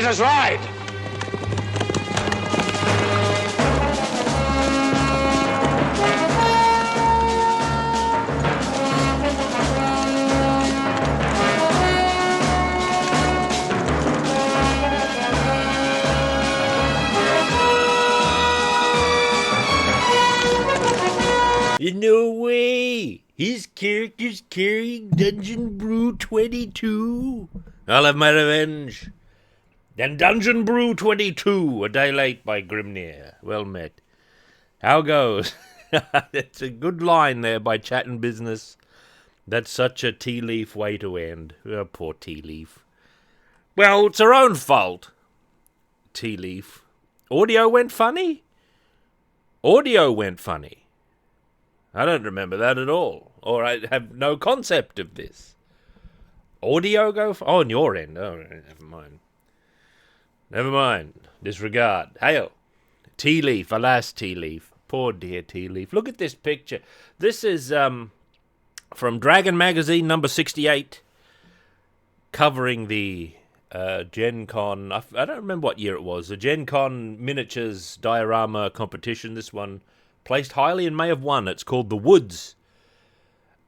Let us ride! No way! His character's carrying Dungeon Brew 22. I'll have my revenge. Then Dungeon Brew 22, a day late by Grimnir. Well met. How goes? It's a good line there by Chatting Business. That's such a tea leaf way to end. Oh, poor tea leaf. Well, it's her own fault. Tea leaf. Audio went funny? Audio went funny. I don't remember that at all. Or I have no concept of this. Audio go... on your end. Oh, never mind. Never mind. Disregard. Hail. Tea leaf. Alas, tea leaf. Poor dear tea leaf. Look at this picture. This is from Dragon Magazine number 68. Covering the Gen Con... I don't remember what year it was. The Gen Con miniatures diorama competition. This one... placed highly and may have won. It's called The Woods.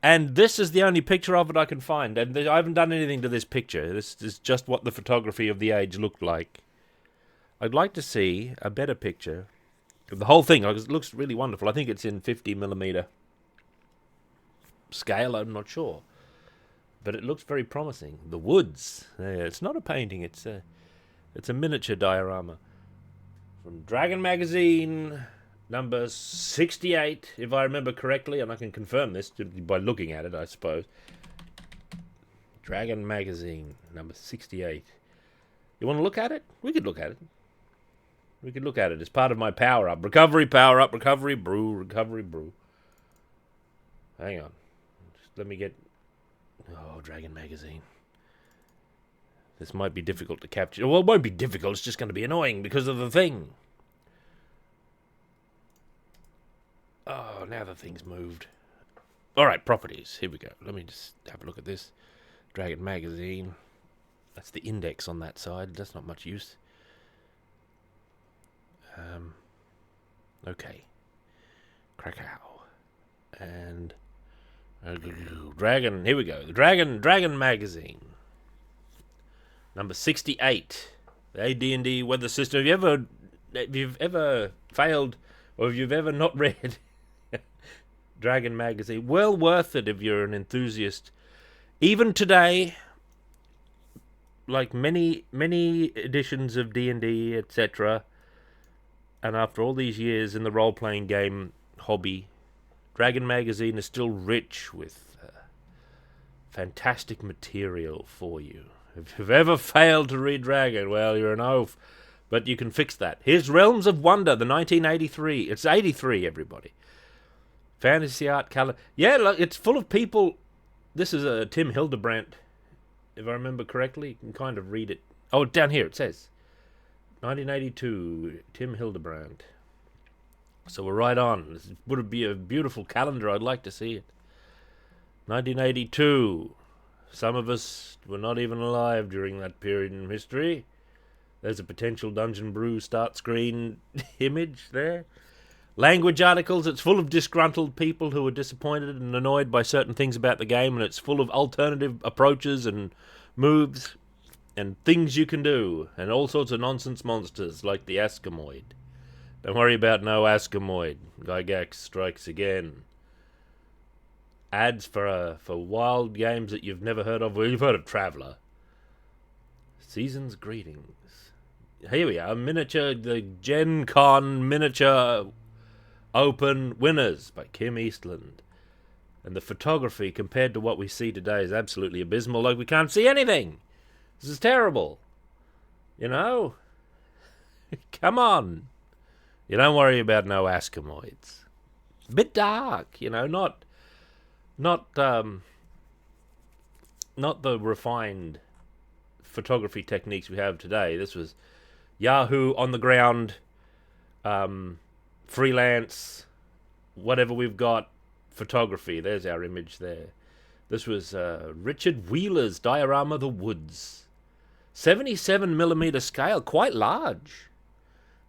And this is the only picture of it I can find. And I haven't done anything to this picture. This is just what the photography of the age looked like. I'd like to see a better picture of the whole thing. It looks really wonderful. I think it's in 50mm scale. I'm not sure. But it looks very promising. The Woods. It's not a painting. It's a miniature diorama. From Dragon Magazine... number 68, if I remember correctly, and I can confirm this by looking at it, I suppose. Dragon Magazine, number 68. You want to look at it? We could look at it. We could look at it as part of my power-up. Recovery, power-up, recovery, brew, recovery, brew. Hang on. Just let me get... oh, Dragon Magazine. This might be difficult to capture. Well, it won't be difficult, it's just going to be annoying because of the thing. Oh, now the thing's moved. All right, properties. Here we go. Let me just have a look at this. Dragon Magazine. That's the index on that side. That's not much use. Okay. Krakow. And... Dragon. Here we go. Dragon Magazine. Number 68. The AD&D weather system. Have you ever failed, or if you've ever not read... Dragon Magazine, well worth it if you're an enthusiast. Even today, like many editions of D&D, etc., and after all these years in the role-playing game hobby, Dragon Magazine is still rich with fantastic material for you. If you've ever failed to read Dragon, well, you're an oaf, but you can fix that. Here's Realms of Wonder, the 1983. It's 83, everybody. Fantasy art calendar. Yeah, look, it's full of people. This is a Tim Hildebrandt, if I remember correctly. You can kind of read it. Oh, down here it says 1982, Tim Hildebrandt. So we're right on. This would be a beautiful calendar. I'd like to see it. 1982. Some of us were not even alive during that period in history. There's a potential Dungeon Brew start screen image there. Language articles, it's full of disgruntled people who are disappointed and annoyed by certain things about the game, and it's full of alternative approaches and moves and things you can do, and all sorts of nonsense monsters like the Askamoid. Don't worry about no Askamoid. Gygax strikes again. Ads for wild games that you've never heard of. Well, you've heard of Traveller. Season's greetings. Here we are, the Gen Con miniature Open Winners by Kim Eastland. And the photography compared to what we see today is absolutely abysmal. Like, we can't see anything. This is terrible. You know? Come on. You don't worry about no Askamoids. It's a bit dark, you know, not the refined photography techniques we have today. This was Yahoo on the ground, freelance, whatever we've got, photography. There's our image there. This was Richard Wheeler's diorama, The Woods. 77mm scale, quite large,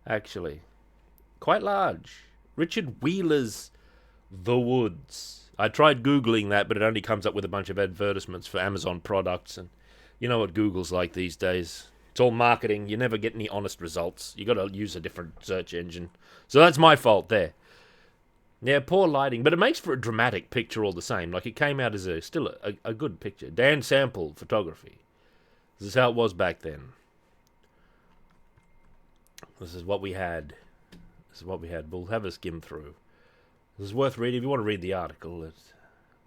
actually. Quite large. Richard Wheeler's The Woods. I tried Googling that, but it only comes up with a bunch of advertisements for Amazon products, and you know what Google's like these days. It's all marketing. You never get any honest results. You got to use a different search engine. So that's my fault there. Yeah, poor lighting, but it makes for a dramatic picture all the same. Like, it came out as still a good picture. Dan Sample photography. This is how it was back then. This is what we had. This is what we had. We'll have a skim through. This is worth reading if you want to read the article.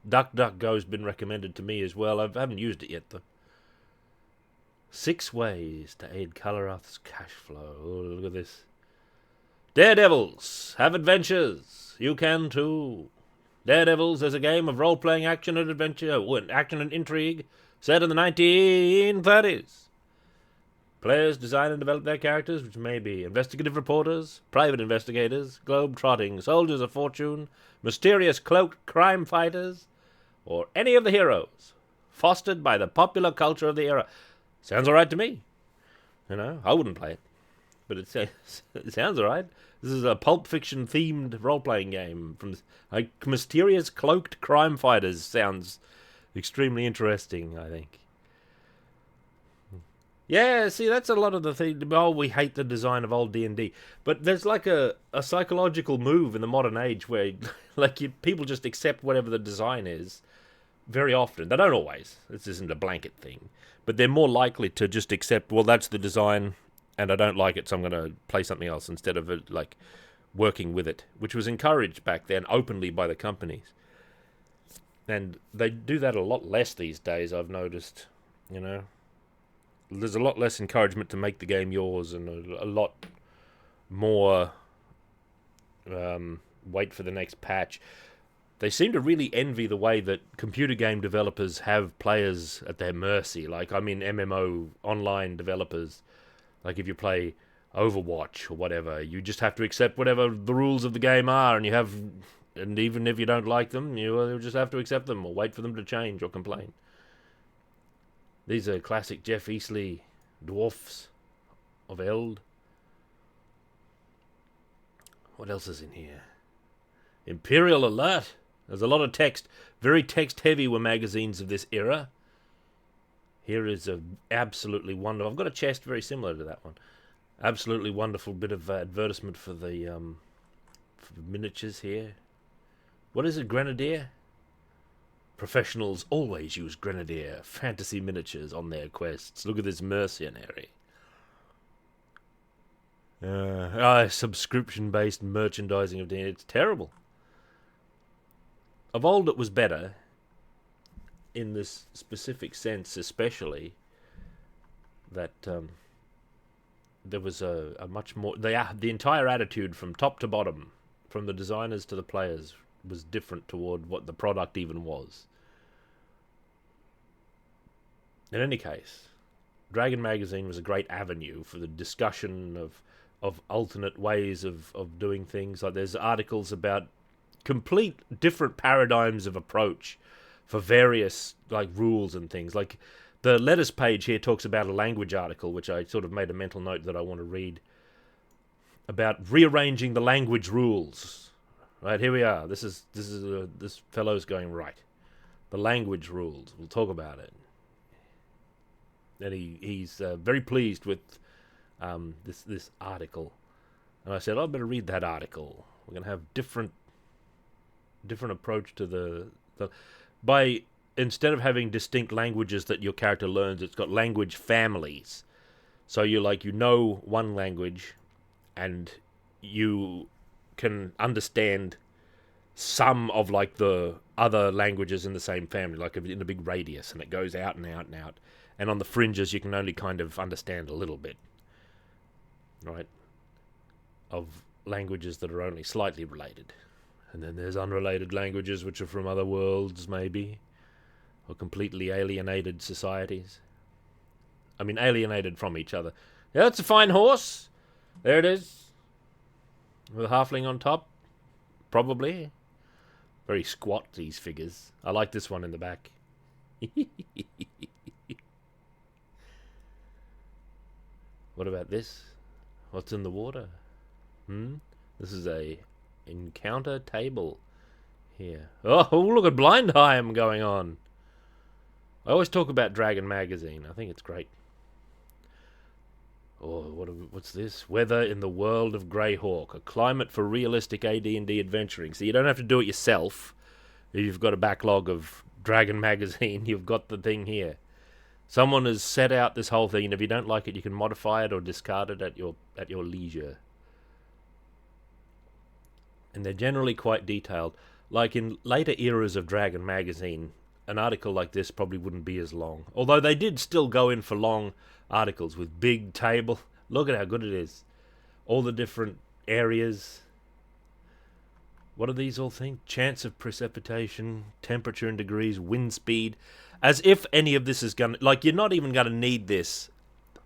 DuckDuckGo's been recommended to me as well. I haven't used it yet, though. 6 ways to aid Colorath's cash flow. Oh, look at this. Daredevils, have adventures. You can too. Daredevils is a game of role-playing action and adventure, action and intrigue, set in the 1930s. Players design and develop their characters, which may be investigative reporters, private investigators, globe-trotting soldiers of fortune, mysterious cloaked crime fighters, or any of the heroes, fostered by the popular culture of the era. Sounds alright to me. You know, I wouldn't play it, but it sounds alright. This is a Pulp Fiction themed role-playing game from like mysterious cloaked crime fighters. Sounds extremely interesting, I think. Yeah, see, that's a lot of the thing. Oh, we hate the design of old D&D. But there's like a psychological move in the modern age where like people just accept whatever the design is very often. They don't always. This isn't a blanket thing. But they're more likely to just accept, well, that's the design, and I don't like it, so I'm going to play something else instead of like working with it, which was encouraged back then openly by the companies. And they do that a lot less these days, I've noticed, you know. There's a lot less encouragement to make the game yours, and a lot more wait for the next patch. They seem to really envy the way that computer game developers have players at their mercy. Like, I mean, MMO online developers. Like, if you play Overwatch or whatever, you just have to accept whatever the rules of the game are, and even if you don't like them, you just have to accept them or wait for them to change or complain. These are classic Jeff Easley dwarfs of Eld. What else is in here? Imperial Alert. There's a lot of text. Very text-heavy were magazines of this era. Here is a absolutely wonderful... I've got a chest very similar to that one. Absolutely wonderful bit of advertisement for the miniatures here. What is it, Grenadier? Professionals always use Grenadier fantasy miniatures on their quests. Look at this mercenary. Subscription-based merchandising of D&D. It's terrible. Of old it was better, in this specific sense especially, that there was a much more... The entire attitude from top to bottom, from the designers to the players, was different toward what the product even was. In any case, Dragon Magazine was a great avenue for the discussion of alternate ways of doing things. Like, there's articles about complete different paradigms of approach for various like rules and things. Like, the letters page here talks about a language article, which I sort of made a mental note that I want to read, about rearranging the language rules. Right, here we are. This fellow's going, right. The language rules. We'll talk about it. And he's very pleased with this article. And I said, I better read that article. We're going to have different approach to the by instead of having distinct languages that your character learns, it's got language families. So you know one language, and you can understand some of like the other languages in the same family, like in a big radius, and it goes out and out and out. And on the fringes, you can only kind of understand a little bit, right, of languages that are only slightly related. And then there's unrelated languages which are from other worlds, maybe, or completely alienated societies. I mean, alienated from each other. Yeah, that's a fine horse. There it is. With a halfling on top. Probably. Very squat, these figures. I like this one in the back. What about this? What's in the water? This is a encounter table here. Oh, look at Blindheim going on. I always talk about Dragon Magazine. I think it's great. Oh, what's this? Weather in the World of Greyhawk, a climate for realistic AD&D adventuring. So you don't have to do it yourself. If you've got a backlog of Dragon Magazine, you've got the thing here. Someone has set out this whole thing, and if you don't like it, you can modify it or discard it at your leisure. And they're generally quite detailed. Like in later eras of Dragon Magazine, an article like this probably wouldn't be as long. Although they did still go in for long articles with big table. Look at how good it is. All the different areas. What are these all things? Chance of precipitation, temperature in degrees, wind speed. As if any of this is going to... Like, you're not even going to need this.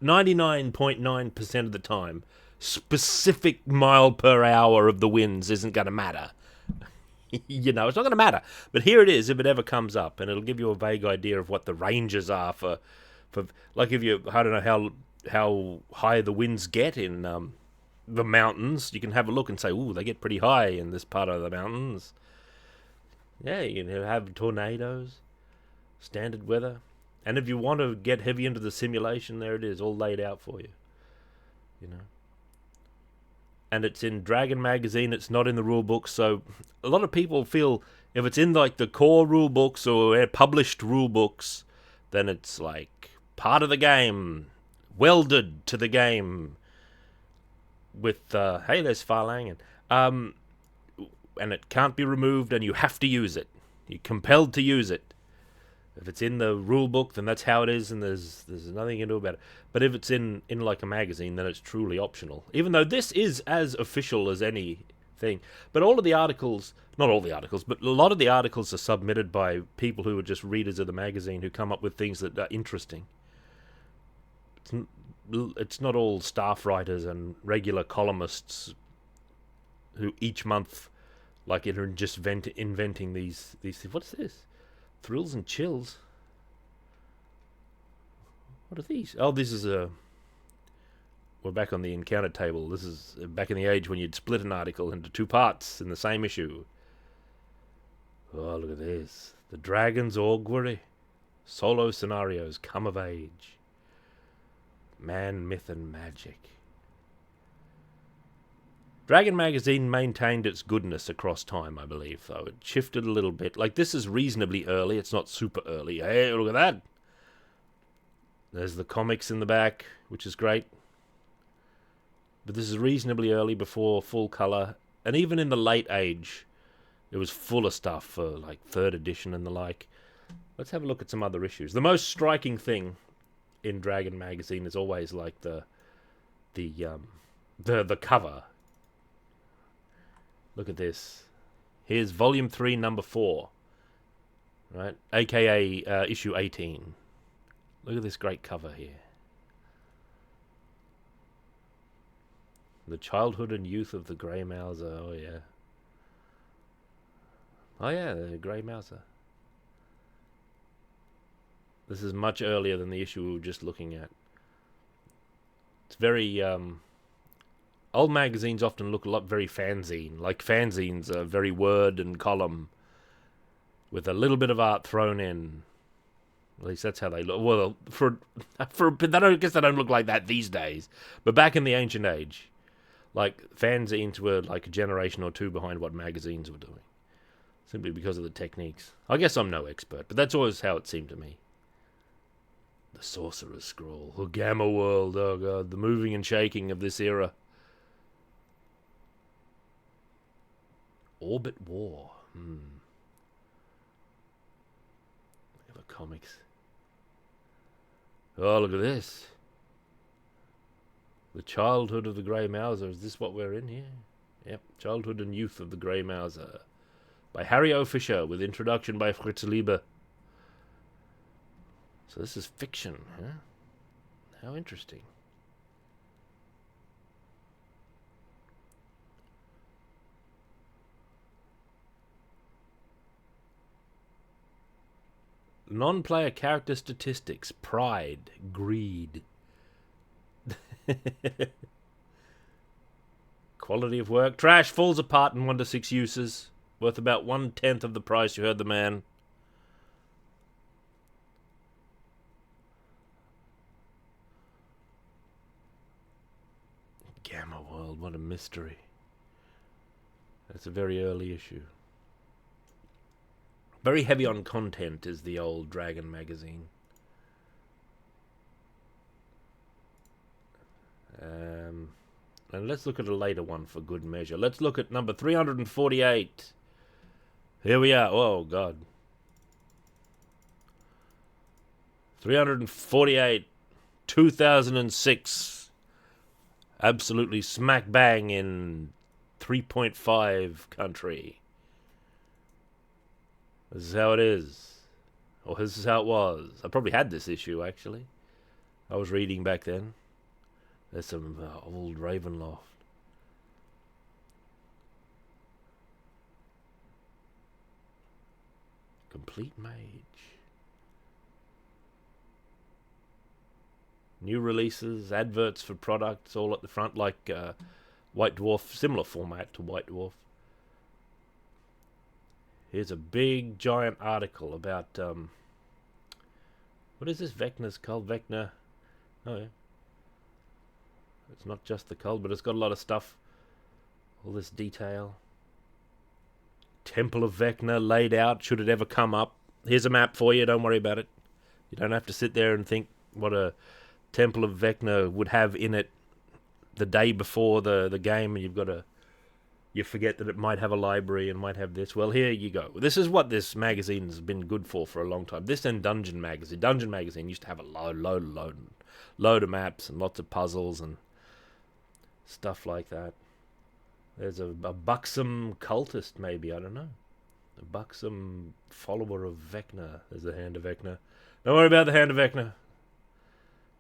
99.9% of the time, specific mile per hour of the winds isn't going to matter. You know, it's not going to matter. But here it is if it ever comes up, and it'll give you a vague idea of what the ranges are for like if you... I don't know how high the winds get in... the mountains. You can have a look and say, ooh, they get pretty high in this part of the mountains. Yeah, you can have tornadoes, standard weather. And if you want to get heavy into the simulation, there it is, all laid out for you. You know. And it's in Dragon Magazine, it's not in the rule books, so a lot of people feel if it's in like the core rule books or published rule books, then it's like part of the game, welded to the game. With hey, there's Farlangen, and it can't be removed, and you have to use it. You're compelled to use it. If it's in the rule book, then that's how it is, and there's nothing you can do about it. But if it's in like a magazine, then it's truly optional. Even though this is as official as anything. But all of the articles, not all the articles, but a lot of the articles are submitted by people who are just readers of the magazine who come up with things that are interesting. It's not all staff writers and regular columnists who each month like it are just inventing these things. What's this? Thrills and chills. What are these? Oh, this is we're back on the encounter table. This is back in the age when you'd split an article into two parts in the same issue. Oh, look at this. The Dragon's Augury. Solo scenarios come of age. Man, myth, and magic. Dragon Magazine maintained its goodness across time, I believe, though. It shifted a little bit. Like, this is reasonably early. It's not super early. Hey, look at that. There's the comics in the back, which is great. But this is reasonably early before full color. And even in the late age, it was full of stuff for, like, 3rd edition and the like. Let's have a look at some other issues. The most striking thing in Dragon Magazine is always like the cover. Look at this. Here's Volume 3, Number 4, right? AKA issue 18. Look at this great cover here. The childhood and youth of the Grey Mouser. Oh yeah. Oh yeah, the Grey Mouser. This is much earlier than the issue we were just looking at. It's very... old magazines often look a lot very fanzine. Like fanzines are very word and column with a little bit of art thrown in. At least that's how they look. Well, I guess they don't look like that these days. But back in the ancient age, like fanzines were like a generation or two behind what magazines were doing. Simply because of the techniques. I guess I'm no expert, but that's always how it seemed to me. The Sorcerer's Scroll. The Gamma World. Oh god, the moving and shaking of this era. Orbit War. Look at the comics. Oh, look at this. The Childhood of the Grey Mouser. Is this what we're in here? Yep. Childhood and Youth of the Grey Mouser. By Harry O. Fisher, with introduction by Fritz Lieber. So this is fiction, huh? How interesting. Non-player character statistics. Pride. Greed. Quality of work. Trash falls apart in 1 to 6 uses. Worth about 1/10 of the price. You heard the man. Gamma World, what a mystery. That's a very early issue. Very heavy on content is the old Dragon magazine. And let's look at a later one for good measure. Let's look at number 348. Here we are. Oh, God. 348, 2006. Absolutely smack bang in 3.5 country. This is how it is. Or this is how it was. I probably had this issue, actually. I was reading back then. There's some old Ravenloft. Complete Mage. New releases, adverts for products, all at the front, like White Dwarf, similar format to White Dwarf. Here's a big, giant article about, what is this Vecna's called? Vecna. Oh, yeah. It's not just the cult, but it's got a lot of stuff. All this detail. Temple of Vecna laid out, should it ever come up. Here's a map for you, don't worry about it. You don't have to sit there and think what a Temple of Vecna would have in it the day before the game, and you forget that it might have a library and might have this. Well, here you go. This is what this magazine's been good for a long time. This and Dungeon Magazine. Dungeon Magazine used to have a load of maps and lots of puzzles and stuff like that. There's a buxom cultist, maybe, I don't know. A buxom follower of Vecna. There's the Hand of Vecna. Don't worry about the Hand of Vecna.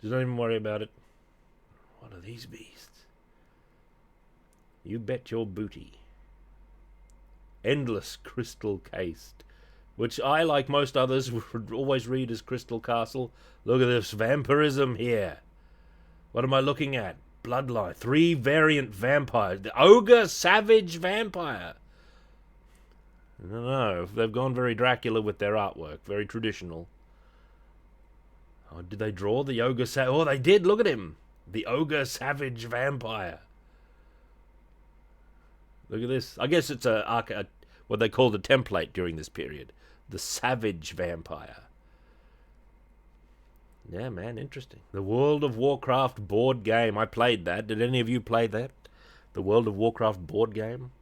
Just don't even worry about it. What are these beasts? You bet your booty. Endless crystal cased. Which I, like most others, would always read as Crystal Castle. Look at this vampirism here. What am I looking at? Bloodline. 3 variant vampires. The Ogre Savage Vampire. I don't know. They've gone very Dracula with their artwork. Very traditional. Oh, did they draw the Ogre Savage? Oh, they did. Look at him. The Ogre Savage Vampire. Look at this. I guess it's what they called a template during this period. The Savage Vampire. Yeah, man, interesting. The World of Warcraft board game. I played that. Did any of you play that? The World of Warcraft board game?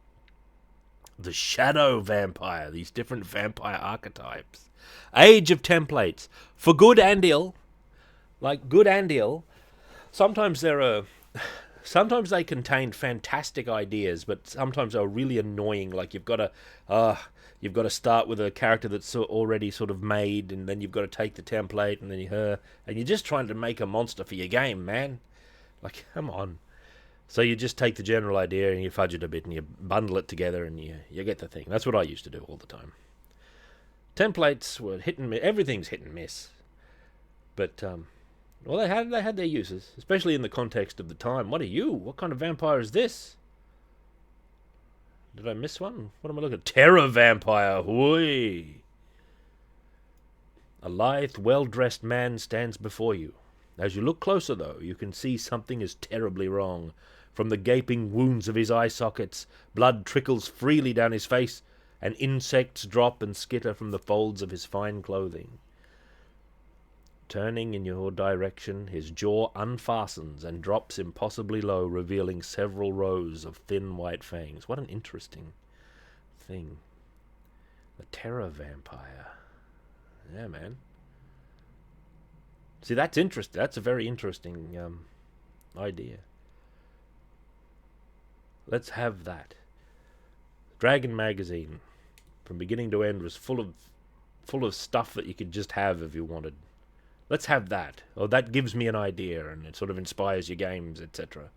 The Shadow Vampire. These different vampire archetypes. Age of templates. For good and ill. Like good and ill. Sometimes they contain fantastic ideas, but sometimes they're really annoying. Like you've got to start with a character that's already sort of made, and then you've got to take the template, and then you're just trying to make a monster for your game, man. Like, come on. So you just take the general idea and you fudge it a bit and you bundle it together and you get the thing. That's what I used to do all the time. Templates were hit and miss. Everything's hit and miss. But well, they had their uses, especially in the context of the time. What are you? What kind of vampire is this? Did I miss one? What am I looking at? Terror Vampire. Hooey. A lithe, well-dressed man stands before you. As you look closer, though, you can see something is terribly wrong. From the gaping wounds of his eye sockets, blood trickles freely down his face, and insects drop and skitter from the folds of his fine clothing. Turning in your direction, his jaw unfastens and drops impossibly low, revealing several rows of thin white fangs. What an interesting thing. The Terror Vampire. Yeah, man. See, that's interesting. That's a very interesting idea. Let's have that. Dragon magazine, from beginning to end, was full of stuff that you could just have if you wanted. Let's have that. Oh, that gives me an idea, and it sort of inspires your games, etc.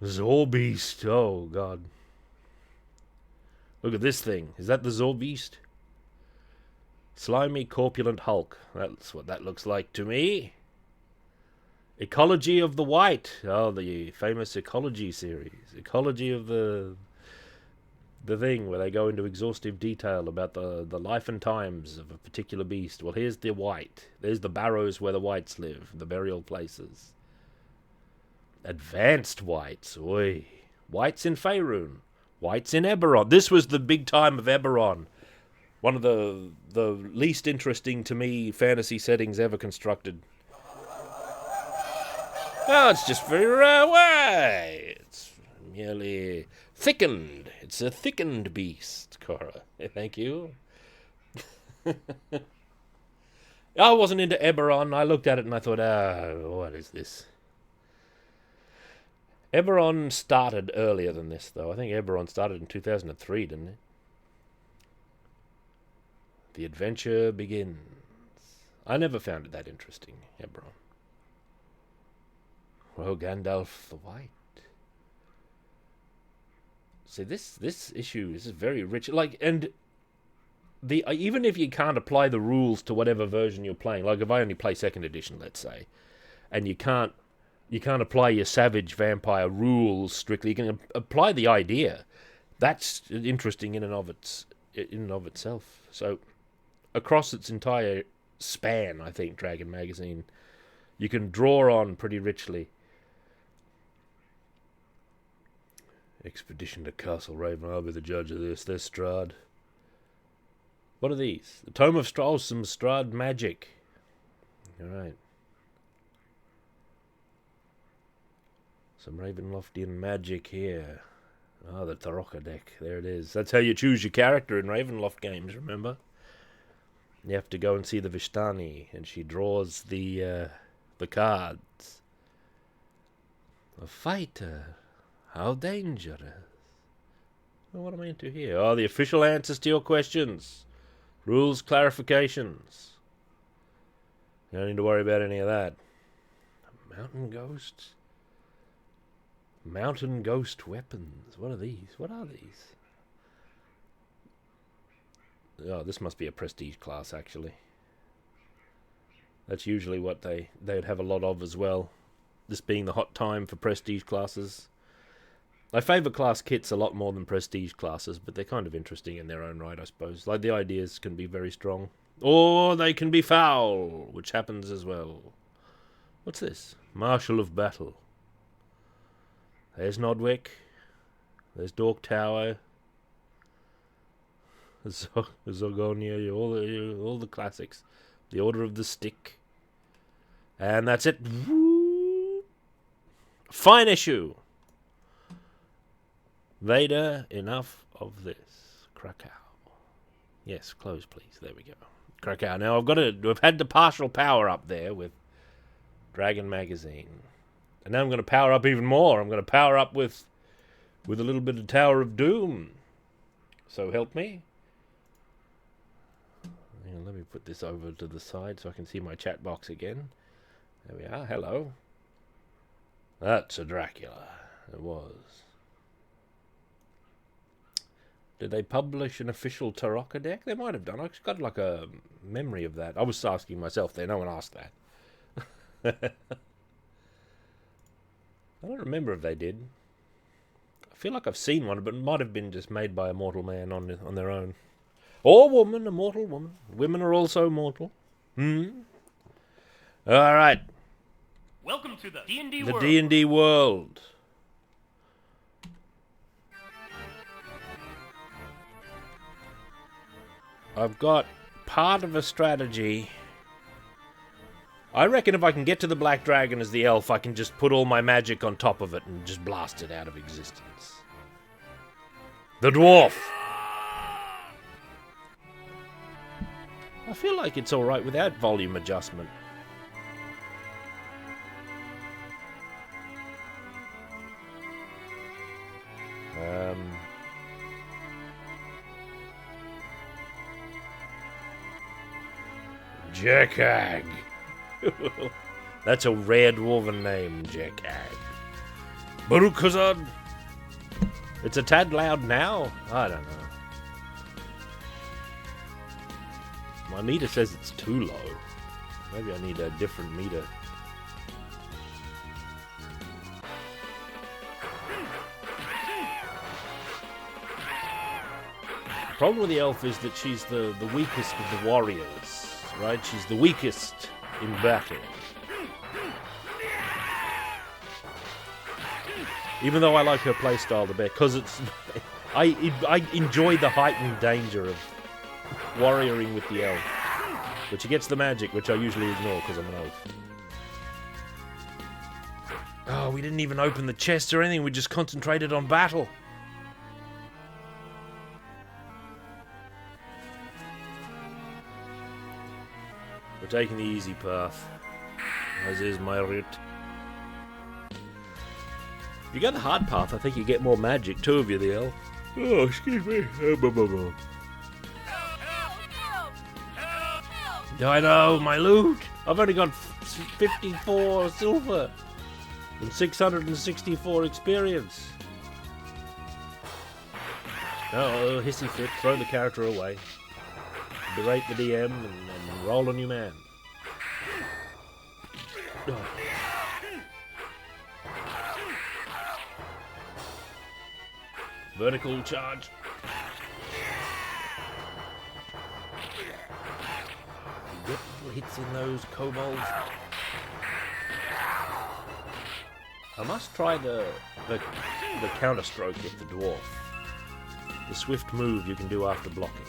Zorbeast. Oh, God. Look at this thing. Is that the Zorbeast? Slimy, corpulent Hulk. That's what that looks like to me. Ecology of the White. Oh, the famous Ecology series. Ecology of the thing where they go into exhaustive detail about the life and times of a particular beast. Well, here's the White. There's the barrows where the Whites live, the burial places. Advanced Whites. Oi. Whites in Faerun. Whites in Eberron. This was the big time of Eberron. One of the least interesting to me fantasy settings ever constructed. Oh, it's just very away. It's merely thickened. It's a thickened beast, Cora. Thank you. I wasn't into Eberron. I looked at it and I thought, what is this? Eberron started earlier than this, though. I think Eberron started in 2003, didn't it? The adventure begins. I never found it that interesting, Eberron. Well, Gandalf the White. See, this issue is very rich. Like, and even if you can't apply the rules to whatever version you're playing, like if I only play 2nd edition, let's say, and you can't apply your savage vampire rules strictly, you can apply the idea. That's interesting in and of itself. So, across its entire span, I think Dragon Magazine, you can draw on pretty richly. Expedition to Castle Raven. I'll be the judge of this. There's Strahd. What are these? The Tome of Strahd, some Strahd magic. Alright. Some Ravenloftian magic here. Ah, the Tarokka deck. There it is. That's how you choose your character in Ravenloft games, remember? You have to go and see the Vishtani, and she draws the cards. A fighter. How dangerous. Well, what am I into here? Oh, the official answers to your questions. Rules clarifications. You don't need to worry about any of that. Mountain ghosts. Mountain ghost weapons. What are these? What are these? Oh, this must be a prestige class, actually. That's usually what they'd have a lot of as well. This being the hot time for prestige classes. I favour class kits a lot more than prestige classes, but they're kind of interesting in their own right, I suppose. Like, the ideas can be very strong. Or they can be foul, which happens as well. What's this? Marshal of Battle. There's Nodwick. There's Dork Tower. Zorgonia, all the classics. The Order of the Stick. And that's it. Fine issue. Vader, enough of this. Krakow. Yes, close please. There we go. Krakow. Now we've had the partial power up there with Dragon Magazine. And now I'm going to power up even more. I'm going to power up with a little bit of Tower of Doom. So help me. Let me put this over to the side so I can see my chat box again. There we are. Hello. That's a Dracula. It was. Did they publish an official Tarokka deck? They might have done. I've got like a memory of that. I was asking myself there. No one asked that. I don't remember if they did. I feel like I've seen one, but it might have been just made by a mortal man on their own. Or woman, a mortal woman. Women are also mortal. All right. Welcome to the D&D world. The D&D world. I've got part of a strategy. I reckon if I can get to the Black Dragon as the elf, I can just put all my magic on top of it and just blast it out of existence. The dwarf. I feel like it's alright without volume adjustment. Jekag. That's a rare dwarven name, Jekag. Barukazad. It's a tad loud now? I don't know. My meter says it's too low. Maybe I need a different meter. problem with the elf is that she's the weakest of the warriors, right? She's the weakest in battle. Even though I like her playstyle the best, because it's... I enjoy the heightened danger of warrioring with the elf. But she gets the magic, which I usually ignore because I'm an elf. Oh, we didn't even open the chest or anything, we just concentrated on battle. We're taking the easy path, as is my route. If you go the hard path, I think you get more magic, two of you, the elf. Oh, excuse me. I know, my loot! I've only got 54 silver and 664 experience. Oh, hissy fit, throw the character away. Berate the DM and roll on your man. Oh. Vertical charge. Get hits in those kobolds. I must try the counter stroke with the dwarf. The swift move you can do after blocking.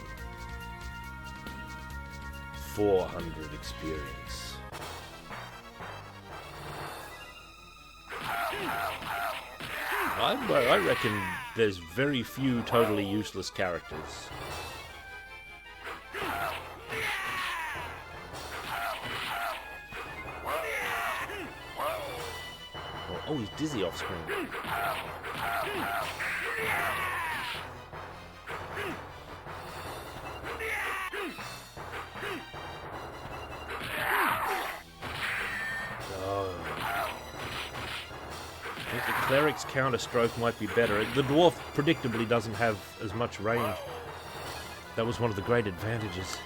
400 experience. I reckon there's very few totally useless characters. Oh, he's dizzy off screen. I think the cleric's counter-stroke might be better. The dwarf predictably doesn't have as much range. That was one of the great advantages.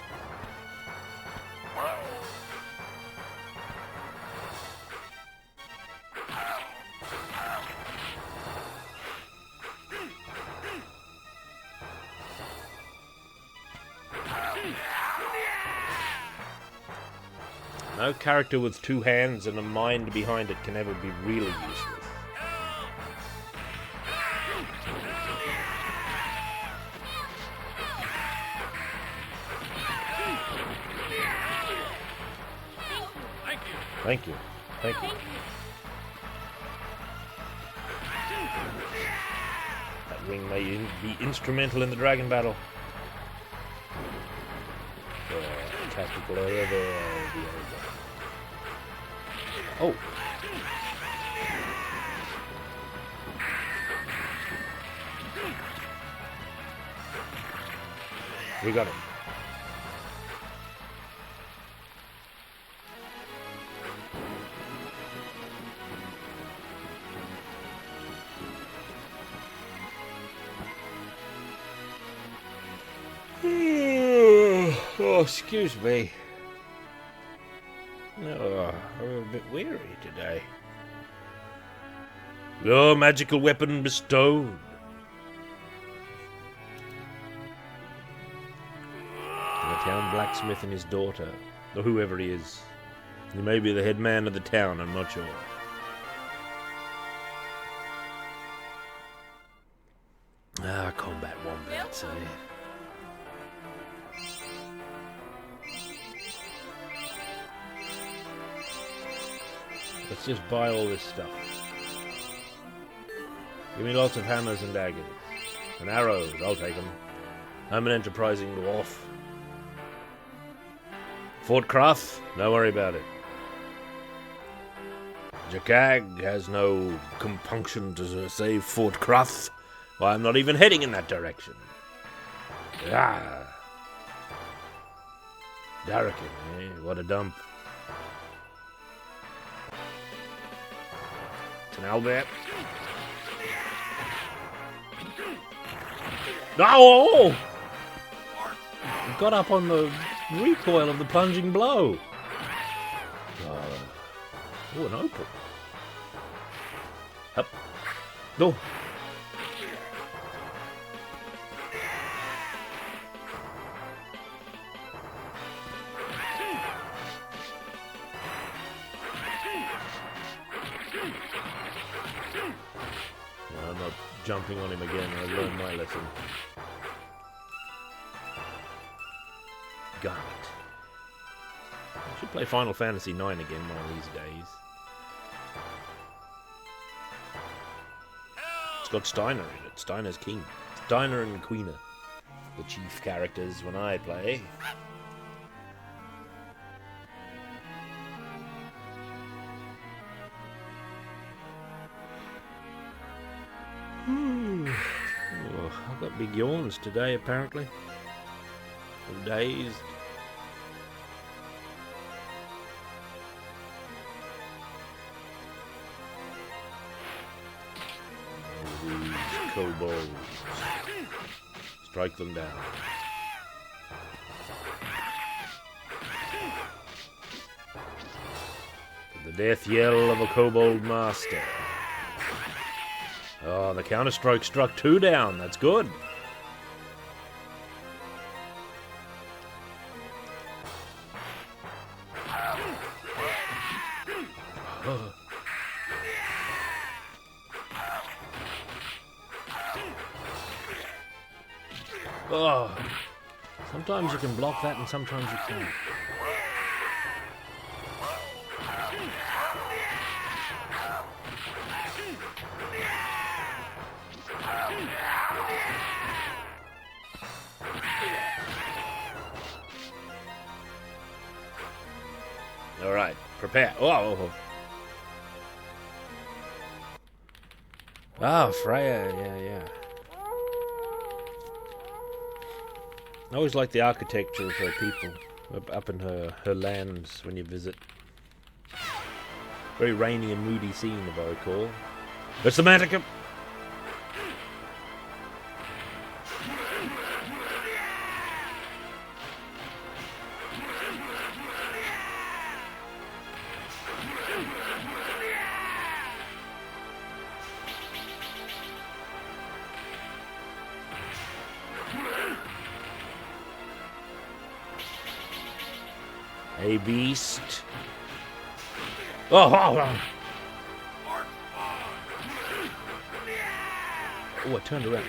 No character with two hands and a mind behind it can ever be really useless. Thank you. Thank you. That ring may be instrumental in the dragon battle. Tactical error there. Oh. We got him. Oh, excuse me. Oh, I'm a bit weary today. No magical weapon bestowed. The town blacksmith and his daughter, or whoever he is. He may be the head man of the town, I'm not sure. Ah, combat wombats, eh? Let's just buy all this stuff. Give me lots of hammers and daggers. And arrows, I'll take them. I'm an enterprising dwarf. Fort Crath, don't worry about it. Jakag has no compunction to save Fort Crath. Well, I'm not even heading in that direction. Ah. Darrakin, eh? What a dump. It's an Albert. No! He got up on the recoil of the plunging blow. Oh, an opal. Up. No. jumping on him again. I learned my lesson. Got it. I should play Final Fantasy IX again one of these days. It's got Steiner in it. Steiner's king. Steiner and Queener, the chief characters when I play. Oh, I've got big yawns today, apparently. I'm dazed. These kobolds. Strike them down. The death yell of a kobold master. Oh, the counter-strike struck 2 down. That's good. Oh, sometimes you can block that and sometimes you can't. All right, prepare. Oh. Ah, Freya, yeah. I always like the architecture of her people, up in her lands when you visit. Very rainy and moody scene, if I recall. It's the Manticum! A beast. Oh, I turned around.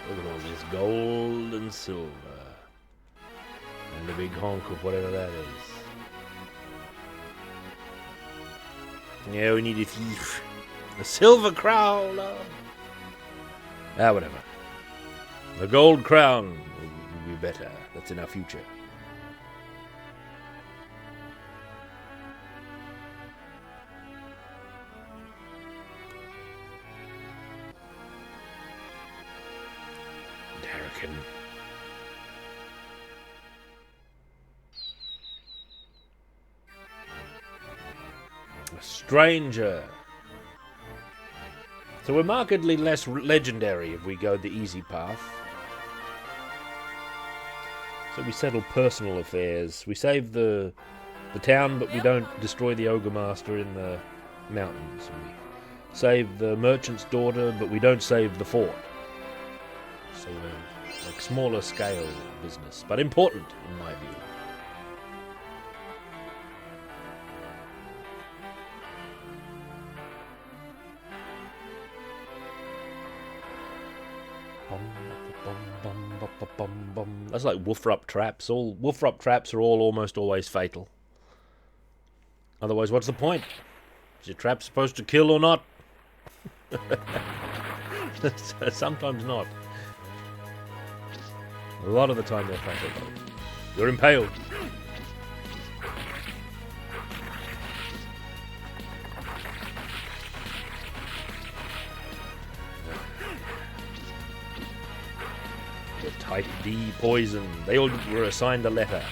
Look at all this gold and silver. And the big honk of whatever that is. Yeah, we need a thief. A silver crown. Whatever. The gold crown will be better. That's in our future. Darrican. A stranger. So we're markedly less legendary if we go the easy path. So we settle personal affairs. We save the town, but we don't destroy the Ogre Master in the mountains. We save the merchant's daughter, but we don't save the fort. So we're like smaller scale business, but important in my view. That's like woof-rup traps. All woof-rup traps are almost always fatal. Otherwise, what's the point? Is your trap supposed to kill or not? Sometimes not. A lot of the time they're fatal though. You're impaled. Type D poison. They all were assigned a letter.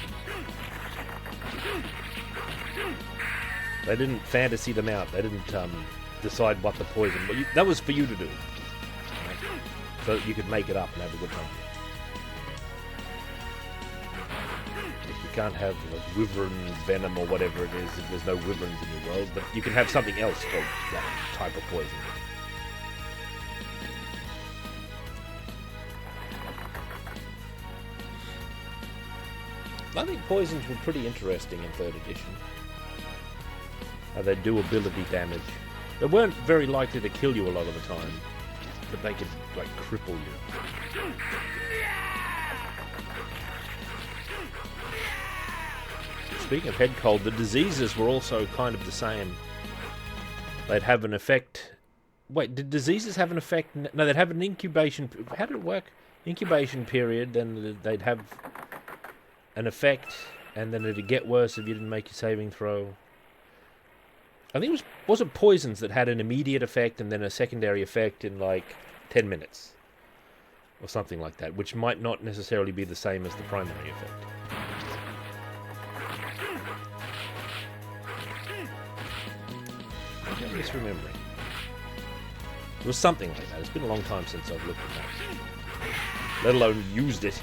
They didn't fantasy them out. They didn't decide what the poison. But that was for you to do, right? So that you could make it up and have a good time. Like you can't have like wyvern venom or whatever it is if there's no wyverns in your world. But you can have something else called that type of poison. I think poisons were pretty interesting in 3rd edition. How they do ability damage. They weren't very likely to kill you a lot of the time, but they could, like, cripple you. Speaking of head cold, the diseases were also kind of the same. They'd have an effect... Wait, did diseases have an effect? No, they'd have an incubation... How did it work? Incubation period, then they'd have an effect, and then it'd get worse if you didn't make your saving throw. I think was it poisons that had an immediate effect and then a secondary effect in like 10 minutes? Or something like that, which might not necessarily be the same as the primary effect. I'm misremembering. It was something like that. It's been a long time since I've looked at that. Let alone used it.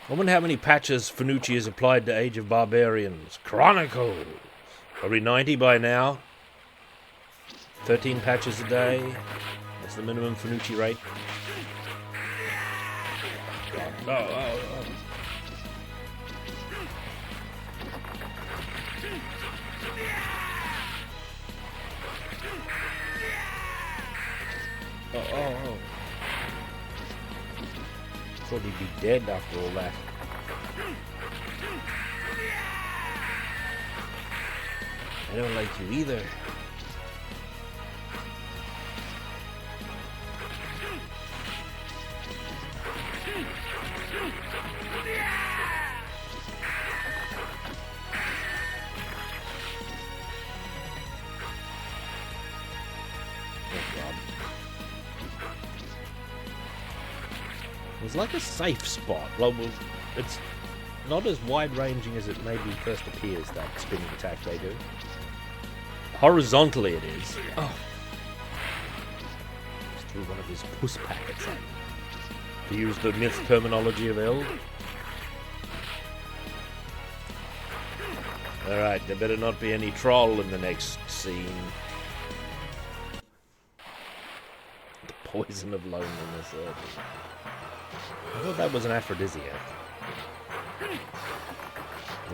I wonder how many patches Finucci has applied to Age of Barbarians. Chronicles! Probably 90 by now. 13 patches a day. That's the minimum Finucci rate. Oh. Oh. Thought he'd be dead after all that. I don't like you either. It's like a safe spot. Well, it's not as wide-ranging as it maybe first appears, that spinning attack they do. Horizontally it is. Oh. Just threw one of his puss packets at me. To use the myth terminology of Eld. Alright, there better not be any troll in the next scene. The poison of loneliness. I thought that was an aphrodisiac.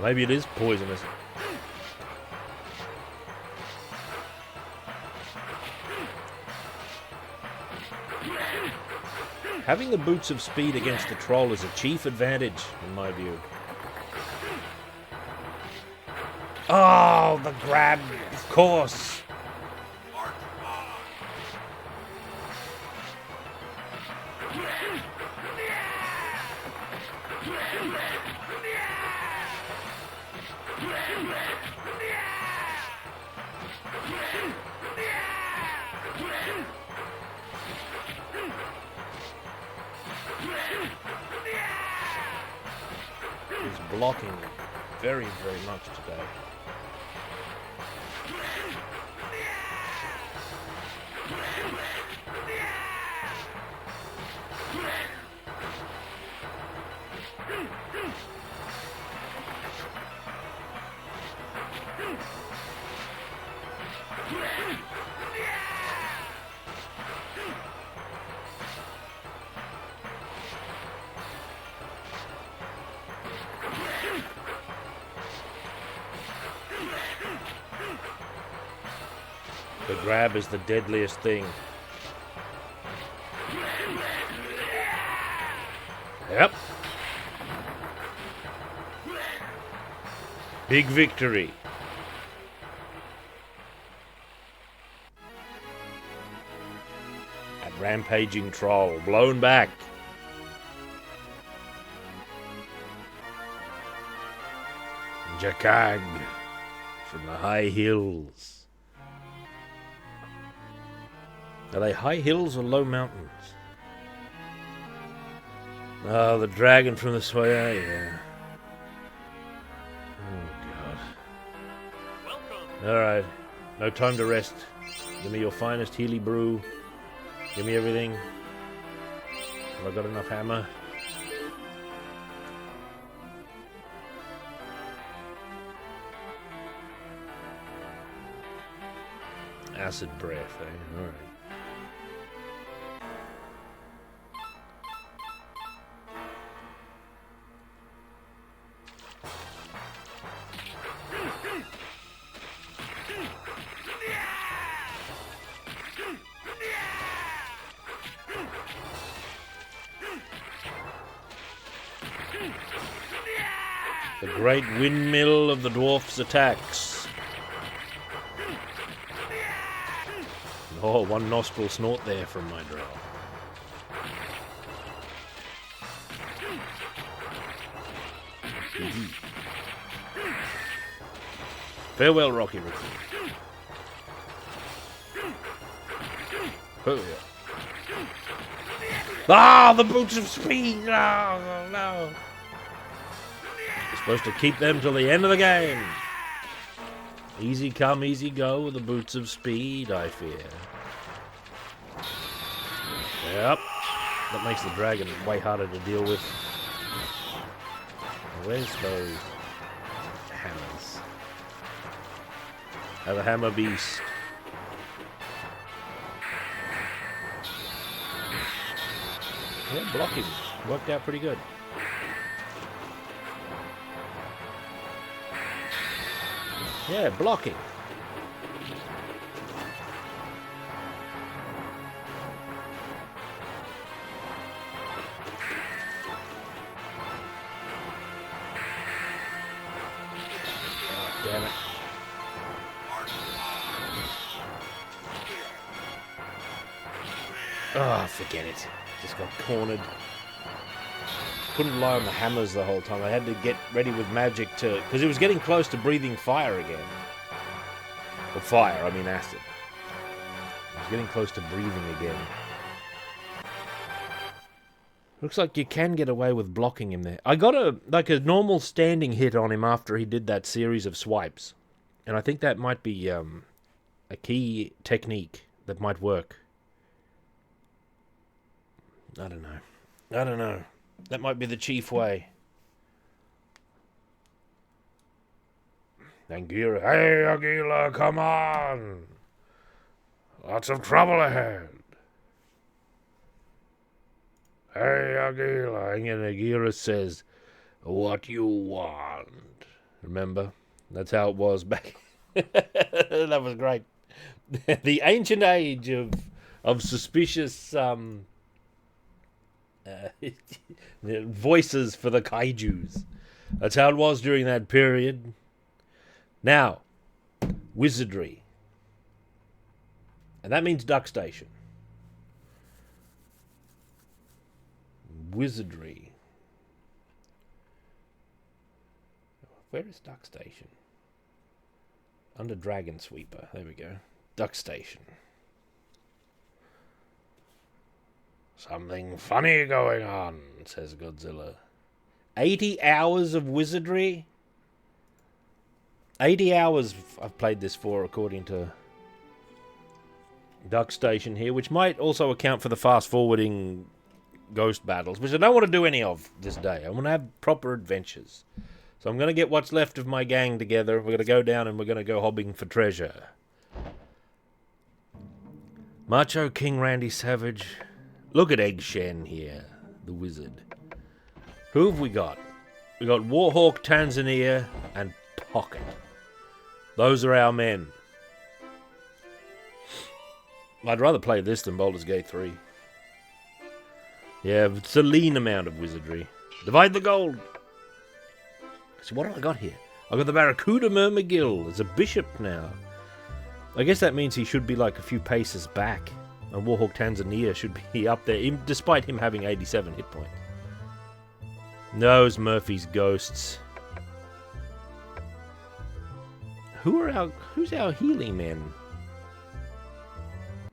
Maybe it is poisonous. Having the boots of speed against the troll is a chief advantage, in my view. Oh, the grab, of course. He's blocking very, very much today. The grab is the deadliest thing. Yep. Big victory. That rampaging troll blown back. Jakag from the high hills. Are they high hills or low mountains? Oh, the dragon from the Swaya, yeah. Oh, God. Welcome. Alright. No time to rest. Give me your finest Healy brew. Give me everything. Have I got enough hammer? Acid breath, eh? Alright. The great windmill of the dwarf's attacks. Oh, one nostril snort there from my drow. Farewell, Rocky Ricky. Oh, yeah. Ah, the boots of speed! No, no. You're supposed to keep them till the end of the game. Easy come, easy go with the boots of speed, I fear. Yep. That makes the dragon way harder to deal with. Where's those hammers? Have a hammer beast. Yeah, blocking. Worked out pretty good. Yeah, blocking. Oh, damn it. Oh, forget it. Just got cornered. Couldn't rely on the hammers the whole time. I had to get ready with magic to... Because it was getting close to breathing fire again. Or fire, I mean acid. It was getting close to breathing again. Looks like you can get away with blocking him there. I got a normal standing hit on him after he did that series of swipes. And I think that might be a key technique that might work. I don't know. That might be the chief way. Angira, hey Agila, come on! Lots of trouble ahead. Hey Agila, and Angira says, what you want? Remember? That's how it was back. That was great. The ancient age of suspicious voices for the kaijus. That's how it was during that period. Now, wizardry. And that means duck station. Wizardry. Where is duck station? Under Dragon Sweeper. There we go. Duck station. Something funny going on, says Godzilla. 80 hours of wizardry? 80 hours I've played this for, according to Duck Station here, which might also account for the fast-forwarding ghost battles, which I don't want to do any of this day. I want to have proper adventures. So I'm going to get what's left of my gang together. We're going to go down and we're going to go hobbing for treasure. Macho King Randy Savage... Look at Egg Shen here, the wizard. Who have we got? We got Warhawk, Tanzania, and Pocket. Those are our men. I'd rather play this than Baldur's Gate 3. Yeah, it's a lean amount of wizardry. Divide the gold. So what have I got here? I've got the Barracuda Myrmidon as a bishop now. I guess that means he should be like a few paces back. And Warhawk Tanzania should be up there, despite him having 87 hit points. Those Murphy's ghosts. Who's our healing men?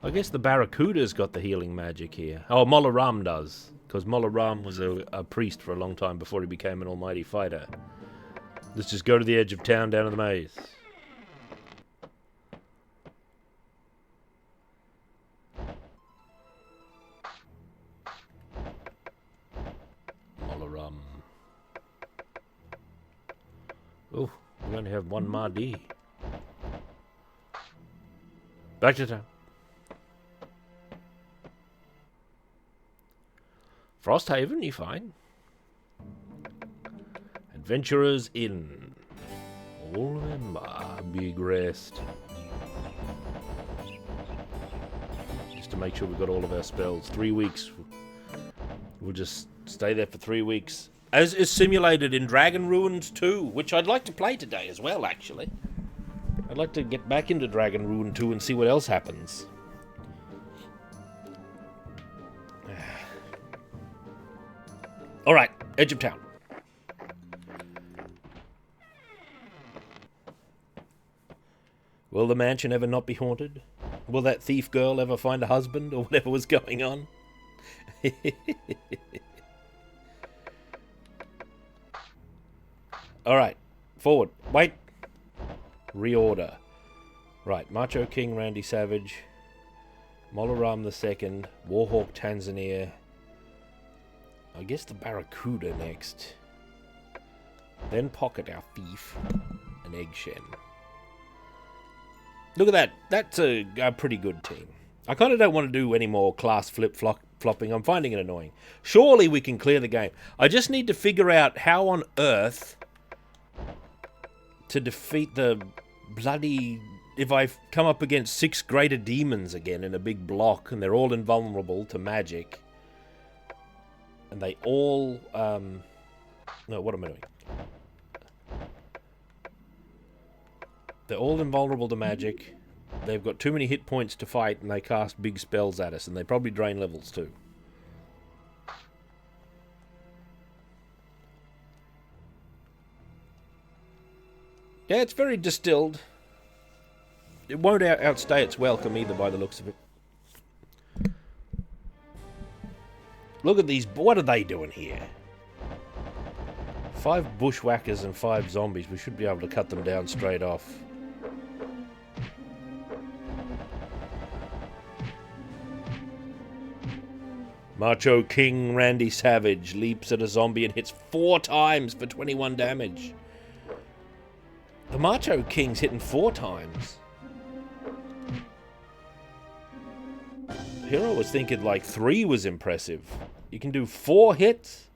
I guess the Barracuda's got the healing magic here. Oh, Molaram does. Because Mola Ram was a priest for a long time before he became an almighty fighter. Let's just go to the edge of town, down to the maze. Mola Ram. Oh, we only have one Mahdi. Back to town. Frosthaven, you fine. Adventurers Inn. All remember, big rest. Just to make sure we've got all of our spells. 3 weeks. We'll just stay there for 3 weeks. As is simulated in Dragon Ruins 2, which I'd like to play today as well, actually. I'd like to get back into Dragon Ruin 2 and see what else happens. Alright, edge of town. Will the mansion ever not be haunted? Will that thief girl ever find a husband or whatever was going on? Alright, forward. Wait. Reorder. Right, Macho King Randy Savage. Molaram II. Warhawk Tanzania. I guess the Barracuda next. Then Pocket, our thief. And Eggshen. Look at that. That's a pretty good team. I kind of don't want to do any more class flip-flopping. I'm finding it annoying. Surely we can clear the game. I just need to figure out how on earth to defeat the bloody... If I come up against 6 greater demons again in a big block and they're all invulnerable to magic... And they all, no, what am I doing? They're all invulnerable to magic. They've got too many hit points to fight, and they cast big spells at us, and they probably drain levels too. Yeah, it's very distilled. It won't outstay its welcome either, by the looks of it. Look at these. What are they doing here? 5 bushwhackers and 5 zombies. We should be able to cut them down straight off. Macho King Randy Savage leaps at a zombie and hits 4 times for 21 damage. The Macho King's hitting 4 times. Here I was thinking like 3 was impressive. You can do 4 hits?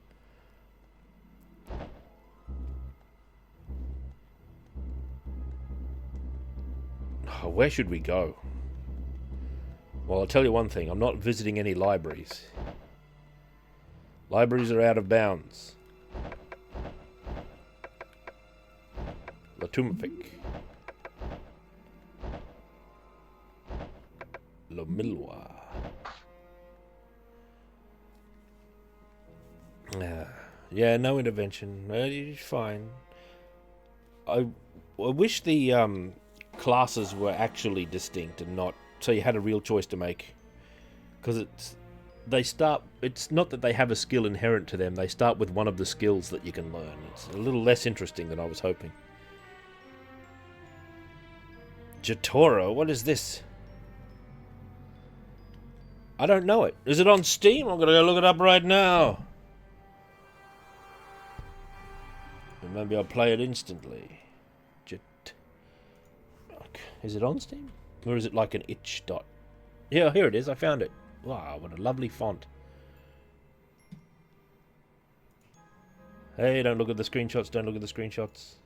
Oh, where should we go? Well, I'll tell you one thing. I'm not visiting any libraries. Libraries are out of bounds. Latumfik. Lomilwa. Yeah, no intervention. You're fine. I wish the classes were actually distinct and not so you had a real choice to make. Because it's not that they have a skill inherent to them. They start with one of the skills that you can learn. It's a little less interesting than I was hoping. Jatoro, what is this? I don't know it. Is it on Steam? I'm gonna go look it up right now. And maybe I'll play it instantly. Is it on Steam? Or is it like an itch dot? Yeah, here it is. I found it. Wow, what a lovely font. Hey, don't look at the screenshots. Don't look at the screenshots.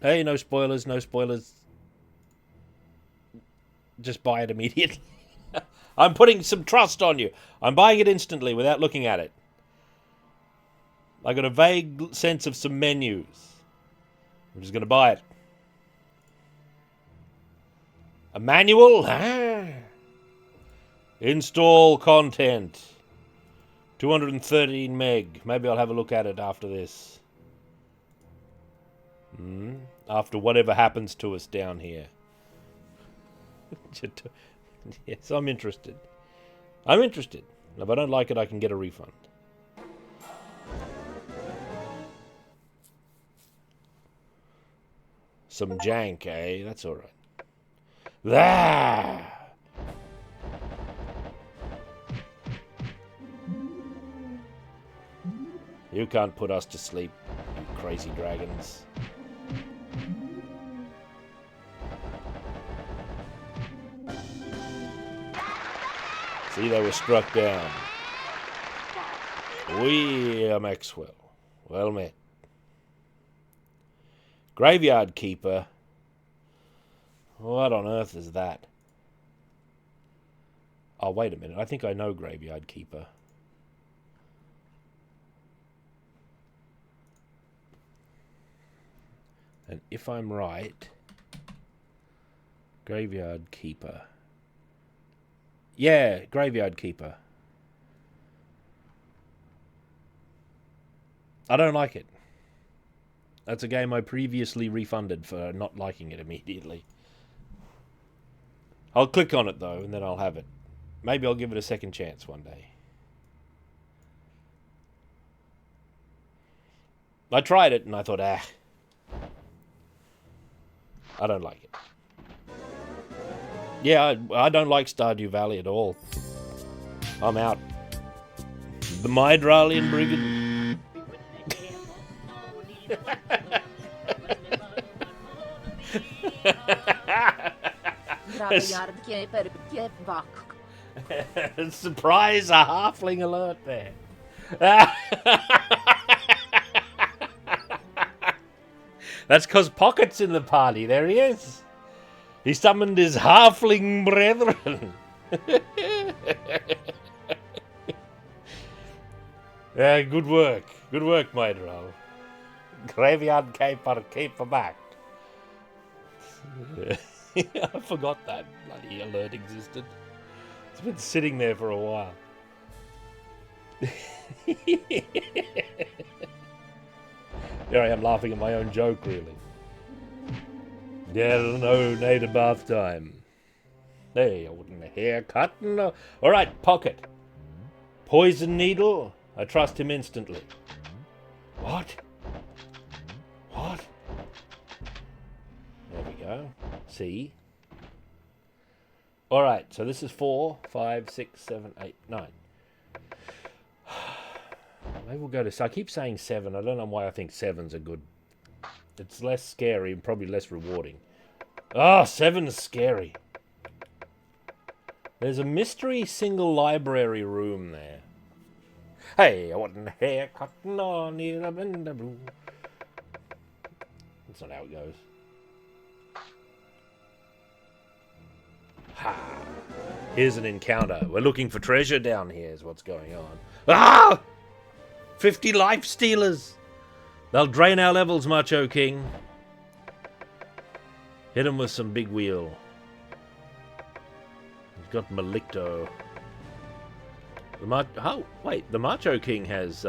Hey, no spoilers. No spoilers. Just buy it immediately. I'm putting some trust on you. I'm buying it instantly without looking at it. I got a vague sense of some menus. I'm just going to buy it. A manual? Ah. Install content. 213 meg. Maybe I'll have a look at it after this. After whatever happens to us down here. Yes, I'm interested. I'm interested. If I don't like it, I can get a refund. Some jank, eh? That's alright. There! You can't put us to sleep, you crazy dragons. See, they were struck down. We are Maxwell. Well met. Graveyard Keeper. What on earth is that? Oh, wait a minute. I think I know Graveyard Keeper. And if I'm right... Graveyard Keeper. Yeah, Graveyard Keeper. I don't like it. That's a game I previously refunded for not liking it immediately. I'll click on it though, and then I'll have it. Maybe I'll give it a second chance one day. I tried it and I thought, I don't like it. Yeah, I don't like Stardew Valley at all. I'm out. The Mydralian Brigade. Surprise, a halfling alert there. That's because Pocket's in the party. There he is. He summoned his halfling brethren. Yeah, good work. Good work, Mydral. Graveyard Keeper, keep back. I forgot that bloody alert existed. It's been sitting there for a while. Here I am laughing at my own joke, really. Yeah, no need of bath time. Hey, I wouldn't a haircut. No. Alright, Pocket. Poison Needle. I trust him instantly. What? What? There we go. See? Alright, so this is 4, 5, 6, 7, 8, 9. Maybe we'll go to... I keep saying 7. I don't know why I think 7's a good... It's less scary and probably less rewarding. Ah, 7's scary. There's a mystery single library room there. Hey, I want a haircut. No, need a blue. That's not how it goes. Ha! Here's an encounter. We're looking for treasure down here is what's going on. Ah! 50 life stealers! They'll drain our levels, Macho King. Hit him with some big wheel. He's got Malicto. Oh, wait. The Macho King has,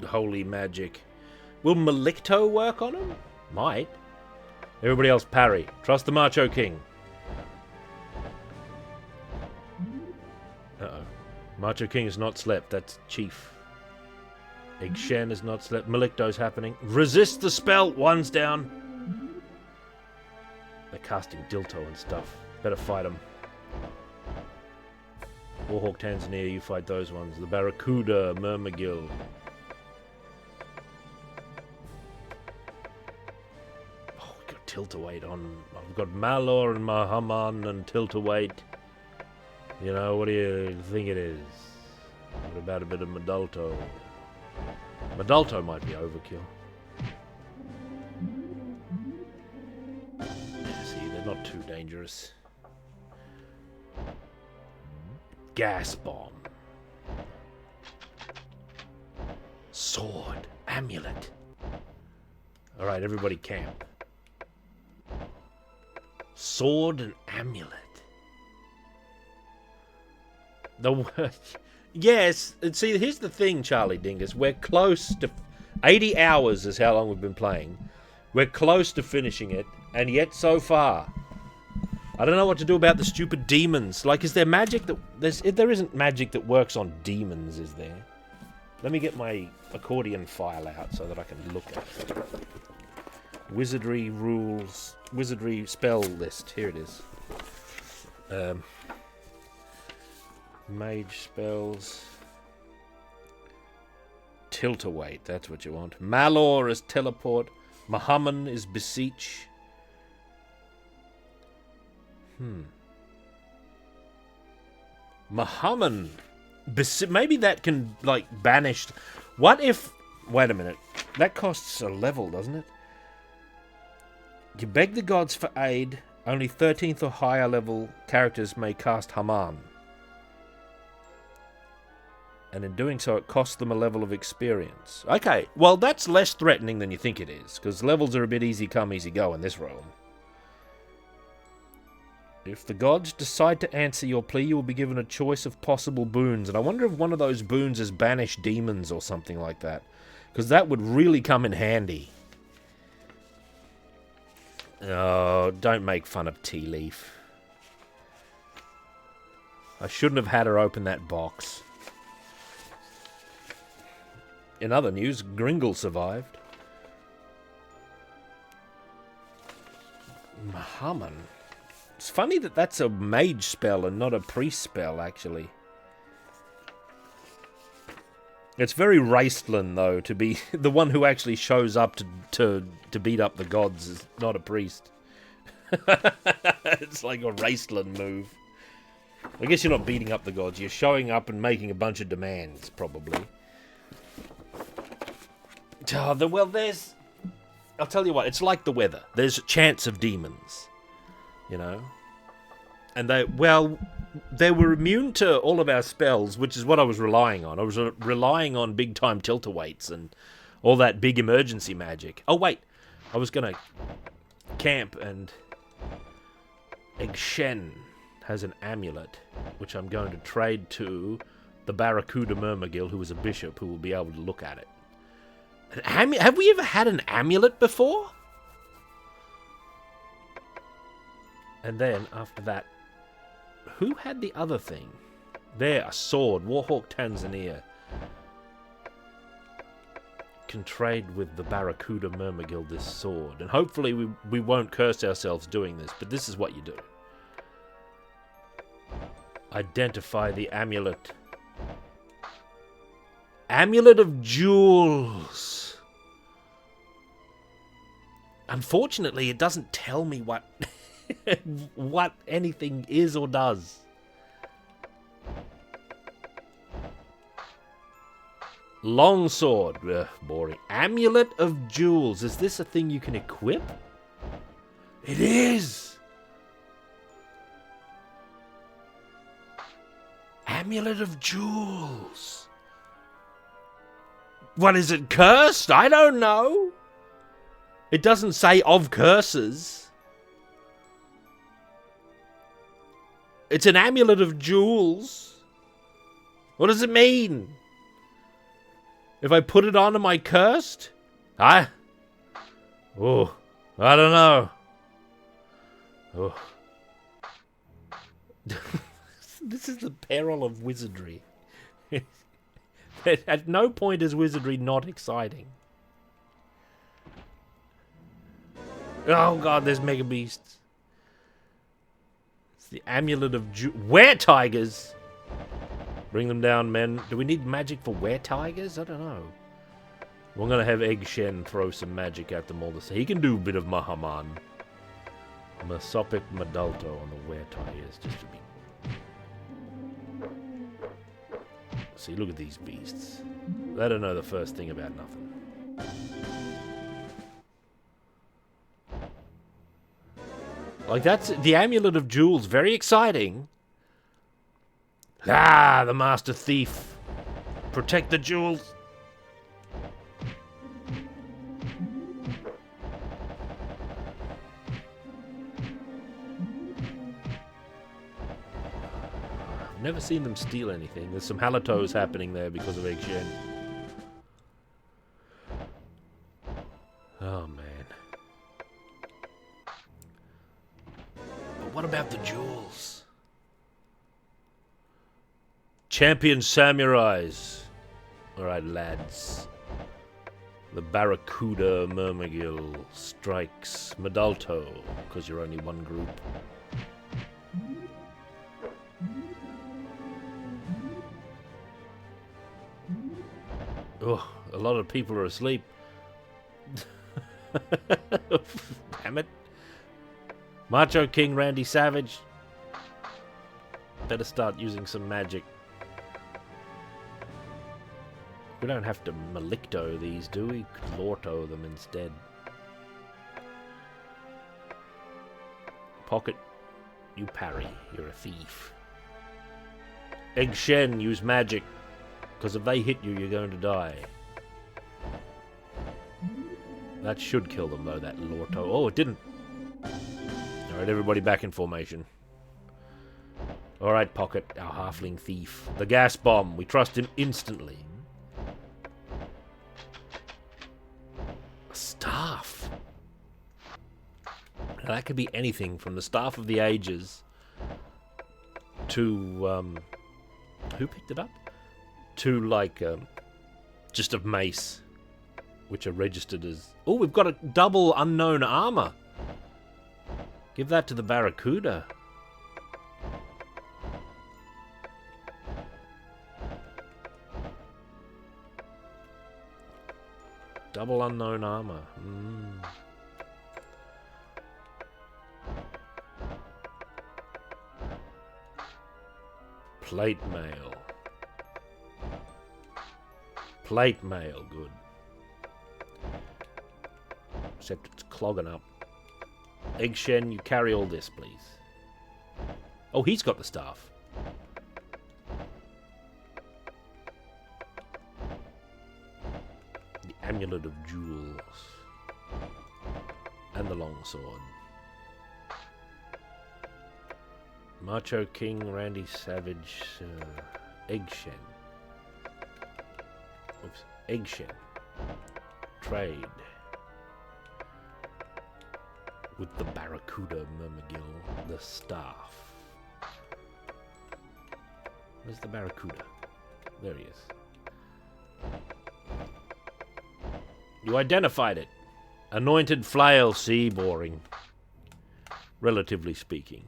holy magic. Will Malicto work on him? Might. Everybody else parry. Trust the Macho King. Uh-oh. Macho King has not slept. That's Chief. Egg Shen has not slept. Malicto's happening. Resist the spell. One's down. They're casting Dilto and stuff. Better fight them. Warhawk Tanzania, you fight those ones. The Barracuda, Myrmidon. Oh, we've got Tilt-A-Wait on. I've got Malor and Mahaman and Tilt-A-Wait. You know, what do you think it is? What about a bit of Medalto? Medalto might be overkill. See, they're not too dangerous. Gas bomb. Sword. Amulet. Alright, everybody camp. Sword and amulet. The word. Yes, and see, here's the thing, Charlie Dingus. We're close to 80 hours is how long we've been playing. We're close to finishing it, and yet so far, I don't know what to do about the stupid demons. Like, is there magic that there isn't magic that works on demons, is there? Let me get my accordion file out so that I can look at it. Wizardry rules, wizardry spell list. Here it is. Mage spells. Tilt-a-wait, that's what you want. Malor is teleport. Mahaman is beseech. Mahaman. Maybe that can, like, banish... What if... Wait a minute. That costs a level, doesn't it? You beg the gods for aid. Only 13th or higher level characters may cast Haman. And in doing so, it costs them a level of experience. Okay, well, that's less threatening than you think it is, because levels are a bit easy come, easy go in this realm. If the gods decide to answer your plea, you will be given a choice of possible boons. And I wonder if one of those boons is banish demons or something like that. Because that would really come in handy. Oh, don't make fun of Tea Leaf. I shouldn't have had her open that box. In other news, Gringle survived. Mahaman. It's funny that that's a mage spell and not a priest spell, actually. It's very Raistland, though, to be the one who actually shows up to beat up the gods is not a priest. It's like a Raistland move. I guess you're not beating up the gods. You're showing up and making a bunch of demands, probably. Well, there's... I'll tell you what, it's like the weather. There's a chance of demons, you know? And they were immune to all of our spells, which is what I was relying on. I was relying on big-time tilt-a-waits and all that big emergency magic. Oh, wait. I was going to camp, and XXII has an amulet, which I'm going to trade to the Barracuda Myrmidon, who is a bishop, who will be able to look at it. Have we ever had an amulet before? And then, after that, who had the other thing? There, a sword. Warhawk Tanzania. Can trade with the Barracuda Myrmidon this sword. And hopefully we won't curse ourselves doing this, but this is what you do. Identify the amulet. Amulet of Jewels. Unfortunately, it doesn't tell me what what anything is or does. Longsword. Ugh, boring. Amulet of Jewels. Is this a thing you can equip? It is. Amulet of Jewels. What, is it cursed? I don't know. It doesn't say of curses. It's an amulet of jewels. What does it mean? If I put it on, am I cursed? Oh, I don't know. Oh. This is the peril of wizardry. At no point is wizardry not exciting. Oh god, there's mega beasts. It's the amulet of were-tigers. Bring them down, men. Do we need magic for were-tigers? I don't know. We're gonna have XXII throw some magic at them all this. He can do a bit of Mahaman. Mesopic Madalto on the were-tigers, just to be. See, look at these beasts. They don't know the first thing about nothing. Like, that's the amulet of jewels. Very exciting. Ah, the master thief. Protect the jewels. Never seen them steal anything. There's some halatos happening there because of XXII. Oh, man. But what about the jewels? Champion samurais. Alright, lads. The Barracuda Myrmidon strikes Medalto, because you're only one group. Oh, a lot of people are asleep. Damn it. Macho King Randy Savage. Better start using some magic. We don't have to Malicto these, do we? Could Lorto them instead. Pocket, you parry. You're a thief. Egg Shen, use magic. Because if they hit you, you're going to die. That should kill them, though, that Lorto. Oh, it didn't. Alright, everybody back in formation. Alright, Pocket, our halfling thief. The gas bomb. We trust him instantly. A staff. Now, that could be anything from the Staff of the Ages to, who picked it up? To, like, just a mace, which are registered as... Oh, we've got a double unknown armor. Give that to the Barracuda. Double unknown armor. Plate mail. Plate mail, good. Except it's clogging up. Egg Shen, you carry all this, please. Oh, he's got the staff. The Amulet of Jewels. And the longsword. Macho King, Randy Savage, Egg Shen. Oops. Egg Shen. Trade. With the Barracuda Myrmidon, the staff. Where's the Barracuda? There he is. You identified it. Anointed flail, see, boring. Relatively speaking.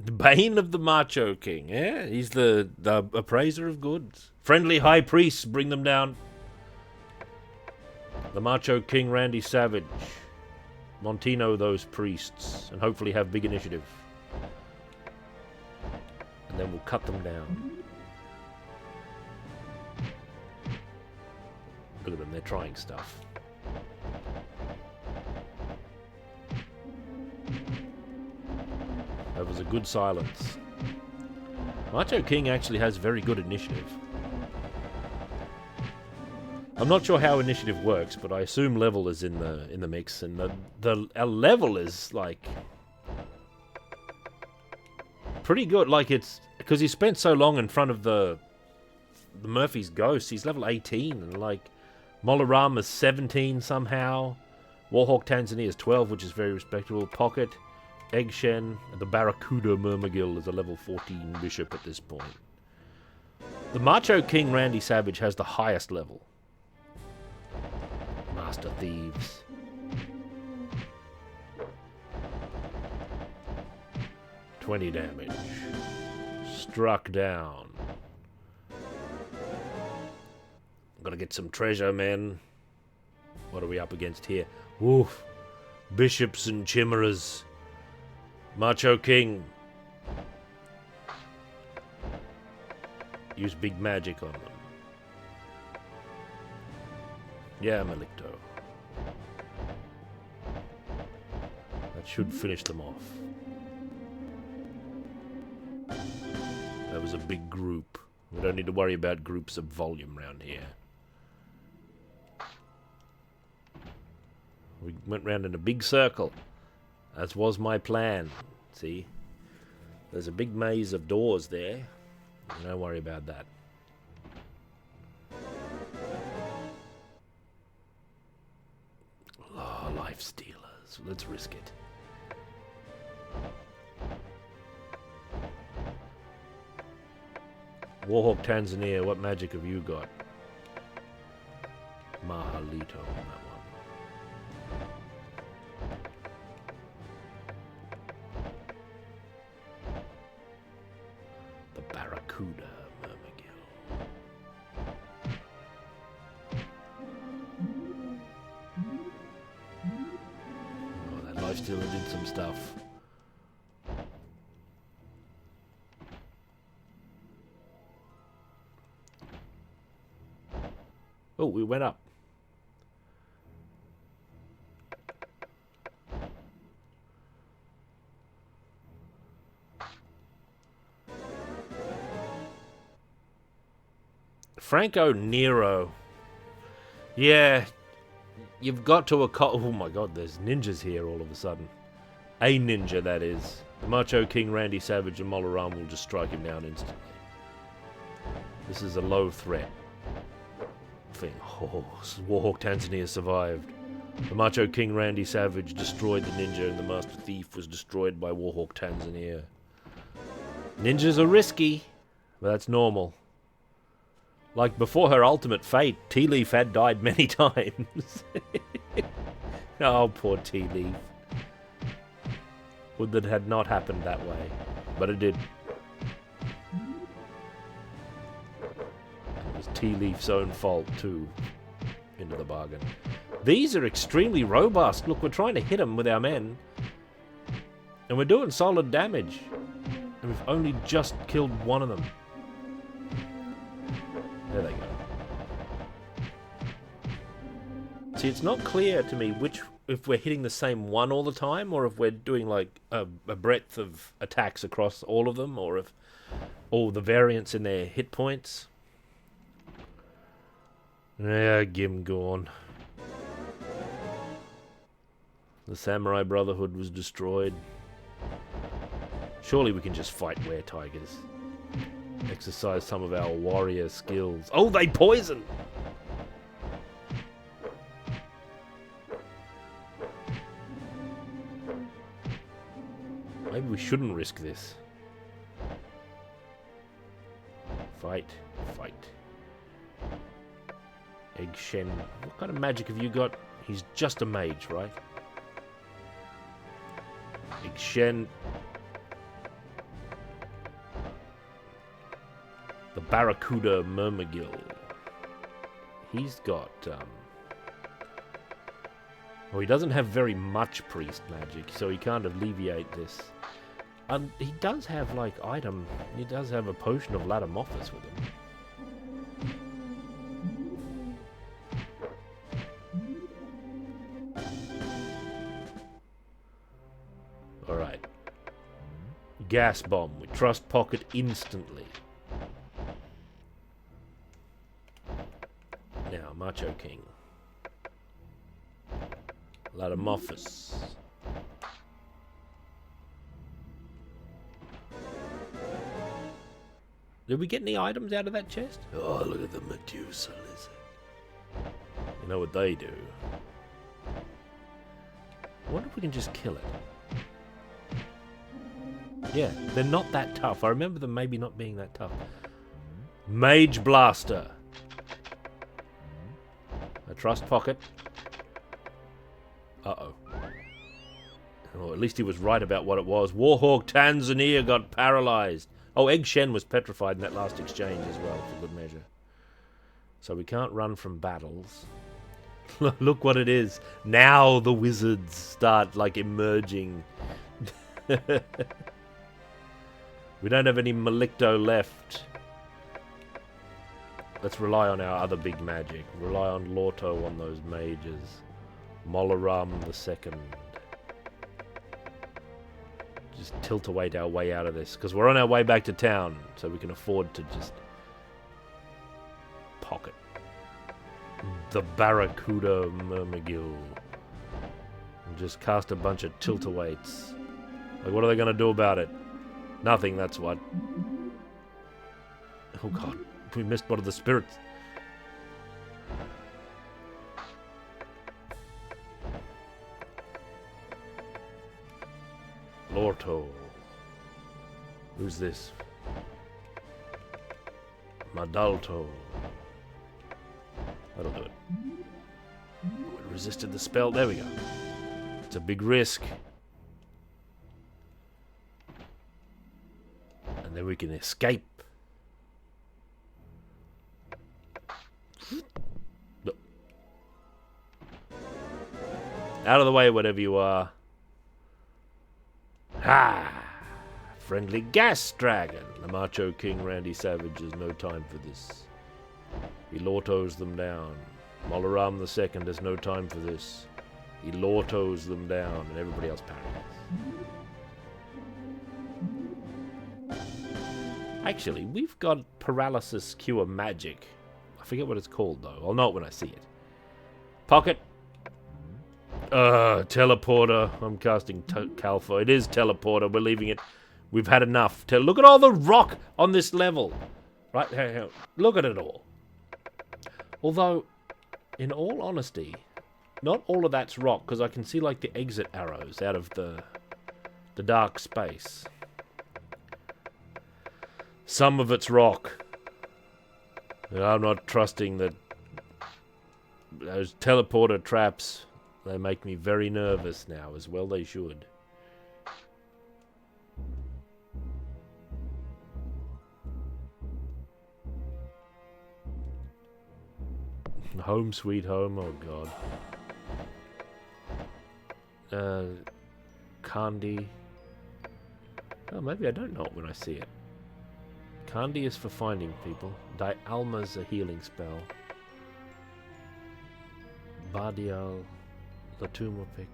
The Bane of the Macho King, yeah? He's the appraiser of goods. Friendly high priests, bring them down. The Macho King Randy Savage. Montino those priests, and hopefully have big initiative. And then we'll cut them down. Look at them, they're trying stuff. That was a good silence. Macho King actually has very good initiative. I'm not sure how initiative works, but I assume level is in the mix, and the level is like pretty good. Like, it's because he spent so long in front of the Murphy's ghost. He's level 18, and like Molarama's 17 somehow. Warhawk Tanzania is 12, which is very respectable. Pocket, Egg Shen, and the Barracuda Myrmidon is a level 14 bishop at this point. The Macho King Randy Savage has the highest level. Master Thieves. $20 damage. Struck down. Gotta get some treasure, men. What are we up against here? Woof. Bishops and chimeras. Macho King. Use big magic on them. Yeah, Malicto. That should finish them off. That was a big group. We don't need to worry about groups of volume around here. We went round in a big circle, as was my plan. See? There's a big maze of doors there. Don't worry about that. Oh, life stealers. Let's risk it. Warhawk Tanzania, what magic have you got? Mahalito on that one. The Barracuda Mermagill. Oh, that lifestealer did some stuff. Oh, we went up. Franco Nero. Yeah, you've got to oh my god, there's ninjas here all of a sudden. A ninja, that is. The Macho King Randy Savage and Molaram will just strike him down instantly. This is a low threat thing. Oh, Warhawk Tanzania survived. The Macho King Randy Savage destroyed the ninja, and the Master Thief was destroyed by Warhawk Tanzania. Ninjas are risky, but that's normal. Like, before her ultimate fate, Tea Leaf had died many times. Oh, poor Tea Leaf. Would that had not happened that way. But it did. It was Tea Leaf's own fault, too. Into the bargain. These are extremely robust. Look, we're trying to hit them with our men. And we're doing solid damage. And we've only just killed one of them. There they go. See, it's not clear to me if we're hitting the same one all the time, or if we're doing like a breadth of attacks across all of them, or if all the variants in their hit points. Yeah, Gim gone. The Samurai Brotherhood was destroyed. Surely we can just fight were-tigers. Exercise some of our warrior skills. Oh, they poison! Maybe we shouldn't risk this. Fight. Fight. Egg Shen. What kind of magic have you got? He's just a mage, right? Egg Shen. The Barracuda Mermagill. He's got, well, he doesn't have very much priest magic, so he can't alleviate this. He does have, like, he does have a potion of Latamophis with him. Alright. Gas bomb. We trust pocket instantly. Now, Macho King. Latamophis. Did we get any items out of that chest? Oh, look at the Medusa lizard. You know what they do? I wonder if we can just kill it. Yeah, they're not that tough. I remember them maybe not being that tough. Mage Blaster. A trust pocket. Uh-oh. Oh, at least he was right about what it was. Warhawk Tanzania got paralyzed. Oh, Egg Shen was petrified in that last exchange as well, for good measure. So we can't run from battles. Look what it is. Now the wizards start, like, emerging. We don't have any Malicto left. Let's rely on our other big magic. Rely on Lorto on those mages. Molaram the second. Just tilt-away our way out of this, because we're on our way back to town, so we can afford to just pocket the Barracuda Mermagill and just cast a bunch of tilt-aways. Like, what are they going to do about it? Nothing, that's what. Oh god, we missed one of the spirits. Lorto. Who's this? Adulto. That'll do it. It resisted the spell. There we go. It's a big risk. And then we can escape. No. Out of the way, whatever you are. Ha! Friendly gas dragon. The Macho King Randy Savage has no time for this. He lortos them down. Molaram II has no time for this. He lortos them down, and everybody else parries. Actually, we've got paralysis cure magic. I forget what it's called, though. I'll know it when I see it. Pocket. Teleporter. I'm casting Calfa. It is teleporter. We're leaving it. We've had enough. Look at all the rock on this level. Right? Look at it all. Although, in all honesty, not all of that's rock, because I can see like the exit arrows out of the dark space. Some of it's rock. And I'm not trusting that those teleporter traps. They make me very nervous now, as well they should. Home sweet home, oh god. Candy. Oh, maybe I don't know it when I see it. Candy is for finding people. Dialma's a healing spell. Bardial. Latumapic.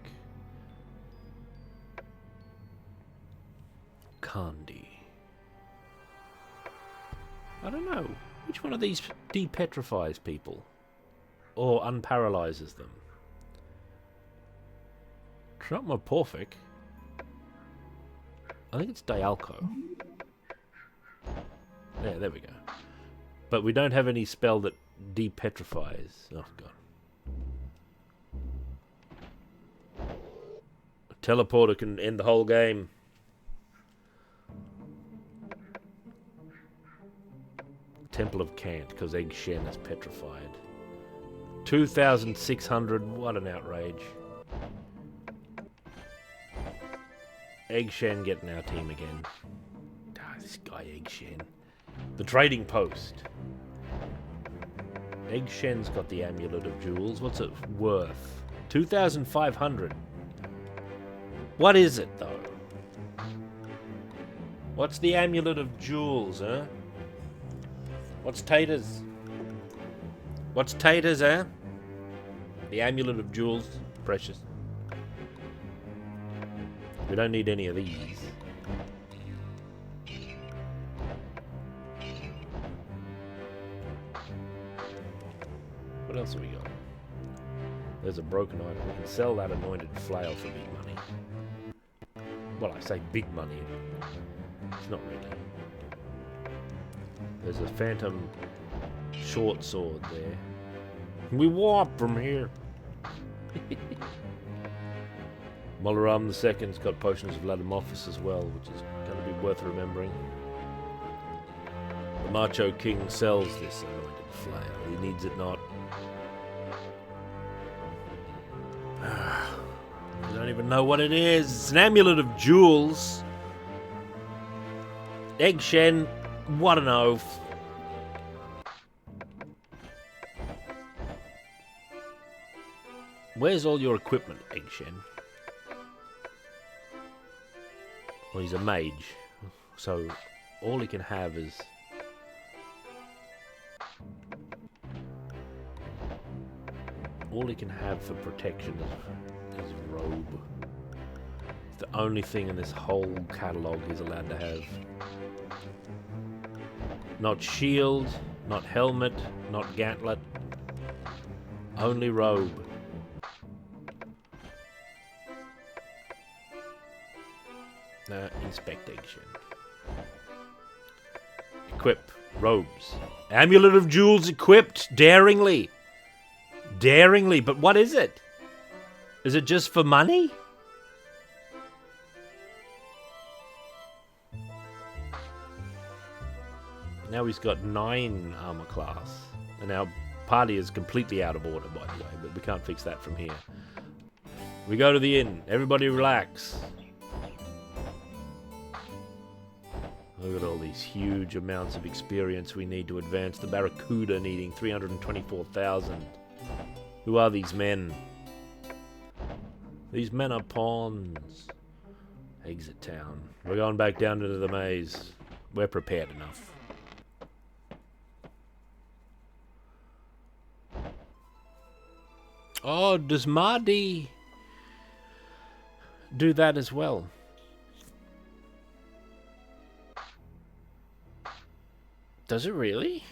Candy. I don't know. Which one of these depetrifies people? Or unparalyzes them? Trutmorporphic. I think it's Dialco. Yeah, there we go. But we don't have any spell that depetrifies. Oh, God. A teleporter can end the whole game. Temple of Cant, because Egg Shen is petrified. 2,600, what an outrage. Egg Shen getting our team again. Ah, this guy Egg Shen. The trading post. Egg Shen's got the Amulet of Jewels. What's it worth? 2,500. What is it, though? What's the Amulet of Jewels, huh? What's taters? What's taters, eh? The Amulet of Jewels. Precious. We don't need any of these. What else have we got? There's a broken item. We can sell that anointed flail for big money. Well, I say big money. It's not really. There's a phantom short sword there. We warp from here. Molaram II's got potions of Ladomophis as well, which is going to be worth remembering. The Macho King sells this anointed flail. He needs it not. I don't even know what it is. It's an Amulet of Jewels. Egg Shen, what an oath. Where's all your equipment, Egg Shen? Well, he's a mage, so all he can have is... all he can have for protection is robe. It's the only thing in this whole catalogue he's allowed to have. Not shield, not helmet, not gauntlet. Only robe. Inspect Egg Shen. Equip. Robes. Amulet of Jewels equipped. Daringly. Daringly. But what is it? Is it just for money? Now he's got 9 armor class. And our party is completely out of order, by the way, but we can't fix that from here. We go to the inn. Everybody relax. Look at all these huge amounts of experience we need to advance. The Barracuda needing 324,000. Who are these men? These men are pawns. Exit town. We're going back down into the maze. We're prepared enough. Oh, does Mardi do that as well? Does it really?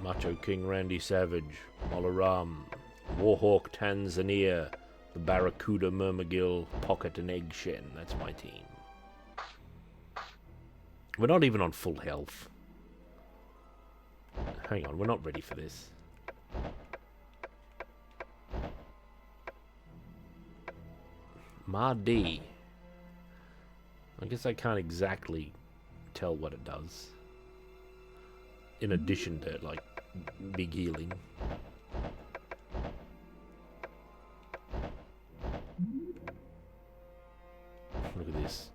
Macho King Randy Savage, Molaram, Warhawk Tanzania, the Barracuda Murmagil, Pocket and Egg Shen. That's my team. We're not even on full health. Hang on, we're not ready for this. Mardi. I guess I can't exactly tell what it does. In addition to, like, big healing. Look at this.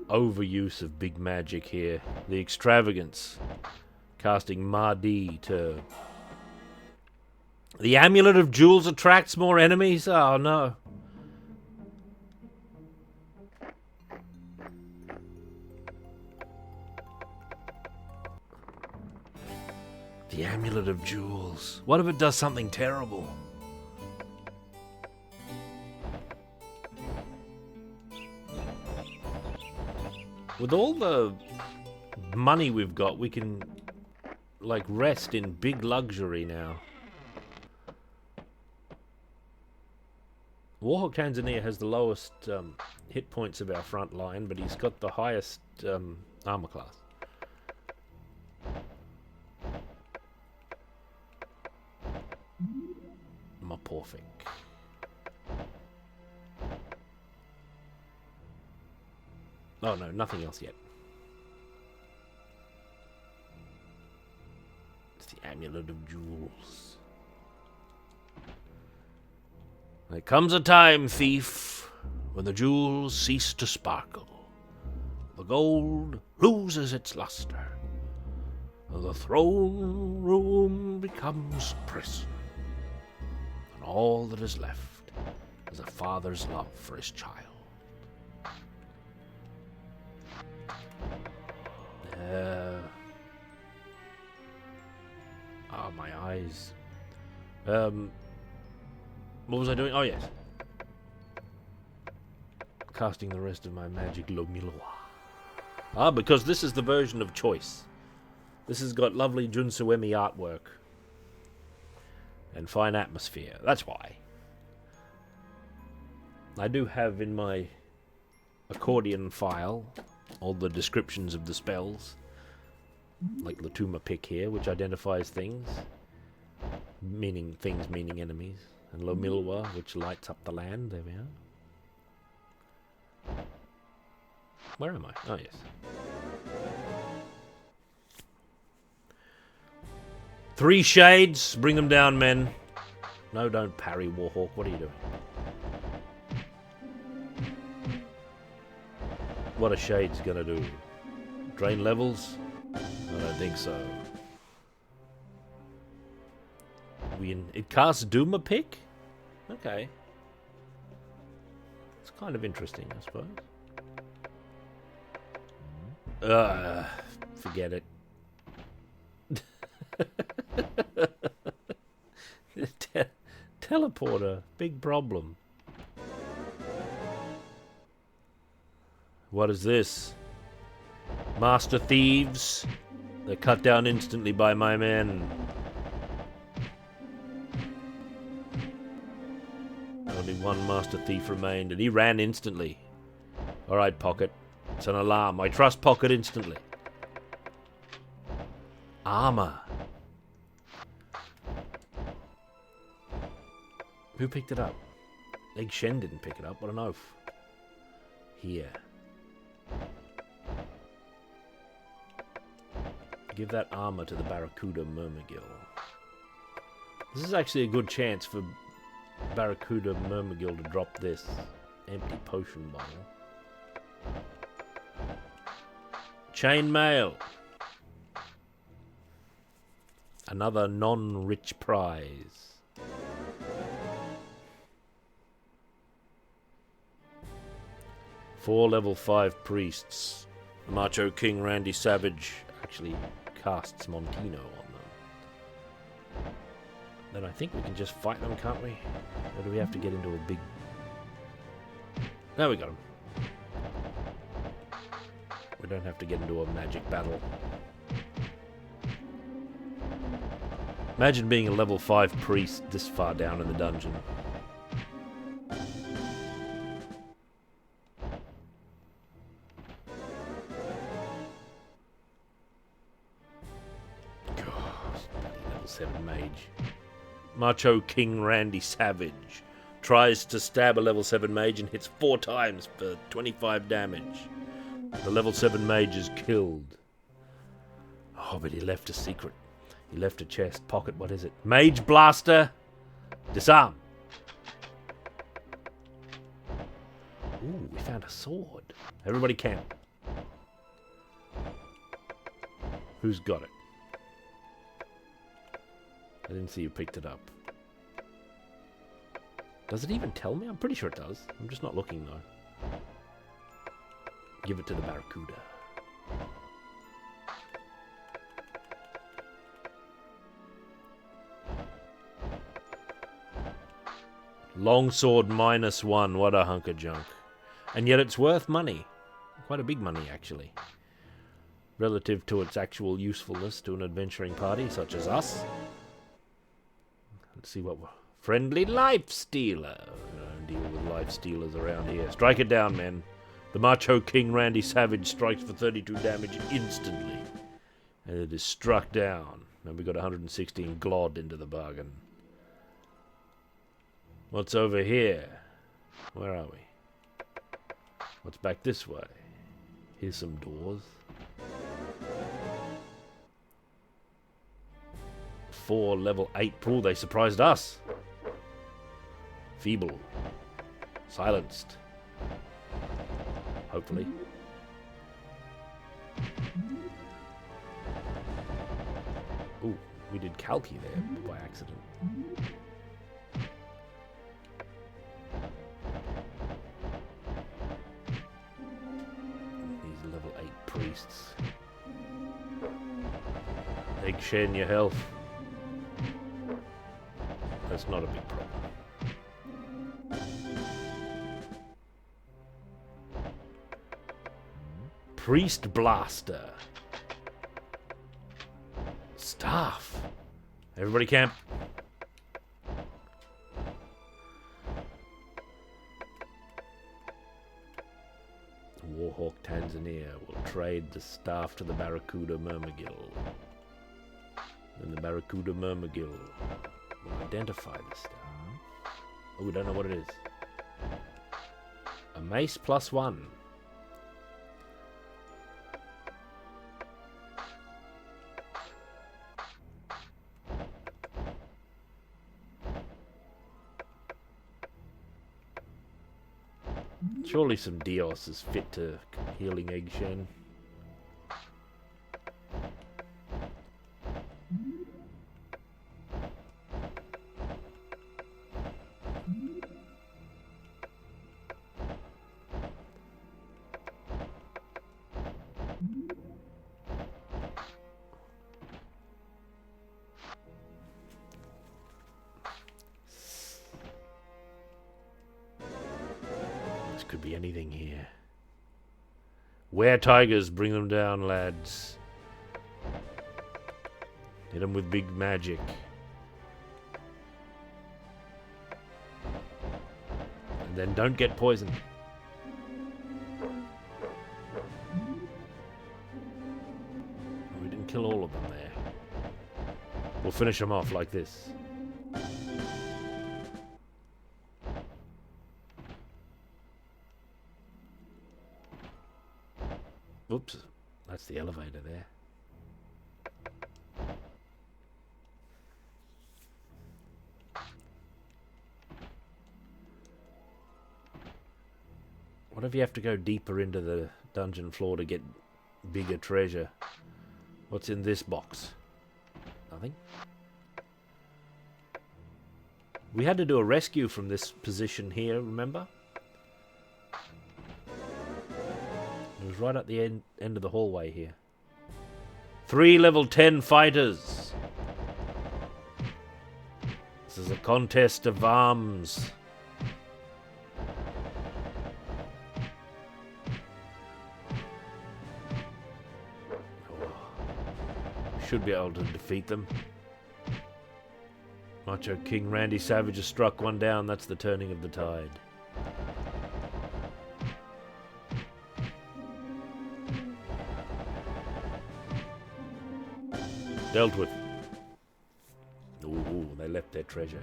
Overuse of big magic here. The extravagance. Casting Mardi to... The Amulet of Jewels attracts more enemies? Oh no. The Amulet of Jewels. What if it does something terrible? With all the money we've got, we can, like, rest in big luxury now. Warhawk Tanzania has the lowest hit points of our front line, but he's got the highest armor class. Morphic. Oh no, nothing else yet. It's the Amulet of Jewels. There comes a time, thief, when the jewels cease to sparkle. The gold loses its luster, and the throne room becomes prison. And all that is left is a father's love for his child. Oh, my eyes. What was I doing? Oh, yes. Casting the rest of my magic Lo Miloa. Ah, because this is the version of choice. This has got lovely Junsuemi artwork. And fine atmosphere. That's why. I do have in my accordion file all the descriptions of the spells. Like Latuma Pick here, which identifies things. Meaning things, meaning enemies. And Lo Milwa, which lights up the land. There we are. Where am I? Oh, yes. Three shades. Bring them down, men. No, don't parry, Warhawk. What are you doing? What are shades gonna do? Drain levels? I don't think so. It casts Duma Pick? Okay. It's kind of interesting, I suppose. Forget it. Teleporter, big problem. What is this? Master thieves. They're cut down instantly by my men. Only one master thief remained, and he ran instantly. Alright, Pocket. It's an alarm. I trust Pocket instantly. Armor. Who picked it up? Egg Shen didn't pick it up. What an oaf. Here. Give that armor to the Barracuda Myrmidon. This is actually a good chance for Barracuda Myrmidon to drop this empty potion bottle. Chainmail. Another non-rich prize. Four level 5 priests. The Macho King Randy Savage actually casts Montino on them. Then I think we can just fight them, can't we? Or do we have to get into a big... There we got him. We don't have to get into a magic battle. Imagine being a level 5 priest this far down in the dungeon. Level 7 mage. Macho King Randy Savage tries to stab a level 7 mage and hits 4 times for 25 damage. The level 7 mage is killed. Oh, but he left a secret. He left a chest. Pocket, what is it? Mage Blaster. Disarm. Ooh, we found a sword. Everybody camp. Who's got it? I didn't see you picked it up. Does it even tell me? I'm pretty sure it does. I'm just not looking though. Give it to the Barracuda. Longsword -1. What a hunk of junk. And yet it's worth money. Quite a big money, actually. Relative to its actual usefulness to an adventuring party such as us. Let's see what we're... Friendly Life Stealer. We don't deal with life stealers around here. Strike it down, men. The Macho King Randy Savage strikes for 32 damage instantly. And it is struck down. And we got 116 glod into the bargain. What's over here? Where are we? What's back this way? Here's some doors. 4 level 8 pool. They surprised us. Feeble. Silenced. Hopefully. Ooh, we did Kalki there by accident. These level 8 priests. Egg Shen your health. That's not a big problem. Priest Blaster. Staff. Everybody camp. Warhawk Tanzania will trade the staff to the Barracuda Myrmidon. Then the Barracuda Myrmidon will identify the staff. Oh, we don't know what it is. A mace +1. Surely some Dios is fit to healing Egg Shen. Could be anything here. Were tigers, bring them down, lads. Hit them with big magic. And then don't get poisoned. We didn't kill all of them there. We'll finish them off like this. Oops, that's the elevator there. What if you have to go deeper into the dungeon floor to get bigger treasure? What's in this box? Nothing. We had to do a rescue from this position here, remember? It was right at the end of the hallway here. 3 level 10 fighters. This is a contest of arms. Should be able to defeat them. Macho King Randy Savage has struck one down. That's the turning of the tide. Dealt with. Ooh, they left their treasure.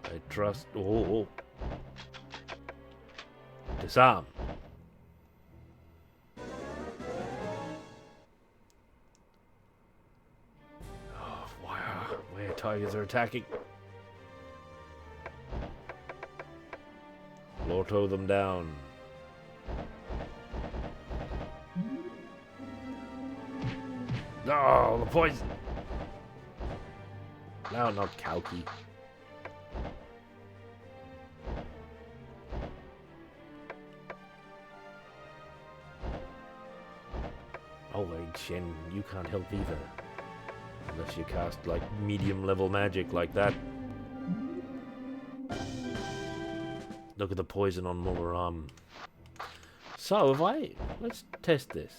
I trust. Oh. Disarm. Tigers are attacking. Lotto them down. Oh, the poison. No, not Kalki. Oh wait, Shen, you can't help either. Unless you cast, like, medium-level magic like that. Look at the poison on Molaram. So, let's test this.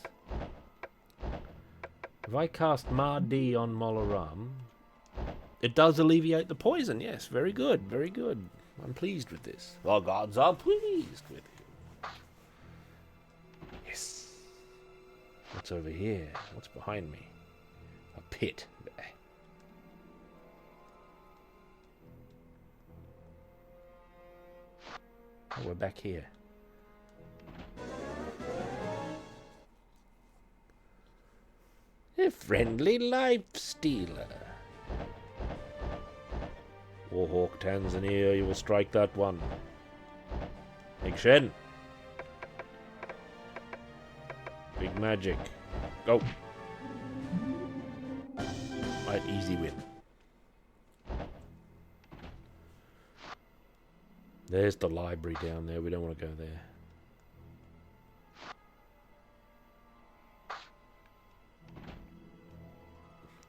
If I cast Ma-D on Molaram, it does alleviate the poison, yes. Very good, very good. I'm pleased with this. The gods are pleased with you. Yes. What's over here? What's behind me? A pit. Oh, we're back here. A friendly life stealer. Warhawk Tanzania, you will strike that one. Big Shen. Big magic. Go. Right, easy win. There's the library down there. We don't want to go there.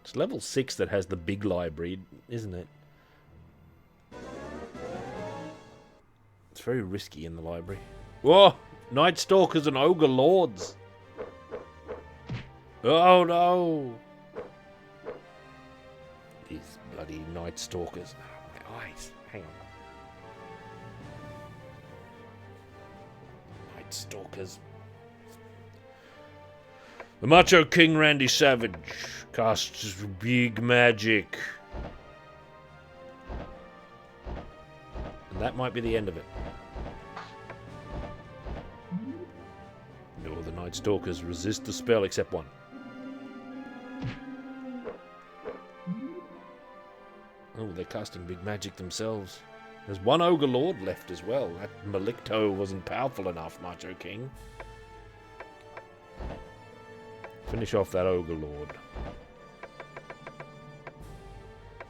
It's level 6 that has the big library, isn't it? It's very risky in the library. Whoa! Night Stalkers and Ogre Lords! Oh no! These bloody Night Stalkers. Oh, my eyes. Hang on. Night Stalkers. The Macho King Randy Savage casts big magic. And that might be the end of it. No, the Night Stalkers resist the spell except one. Oh, they're casting big magic themselves. There's one Ogre Lord left as well. That Malicto wasn't powerful enough, Macho King. Finish off that Ogre Lord.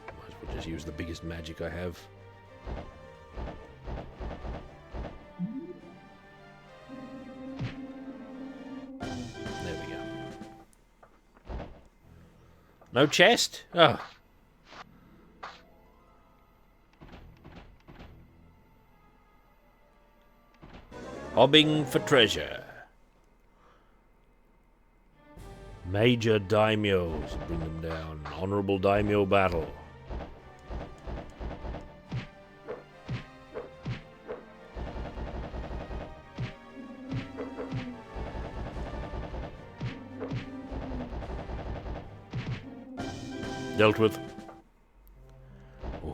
Might as well just use the biggest magic I have. There we go. No chest? Oh. Hobbing for treasure. Major daimyos, bring them down. Honorable daimyo battle. Dealt with.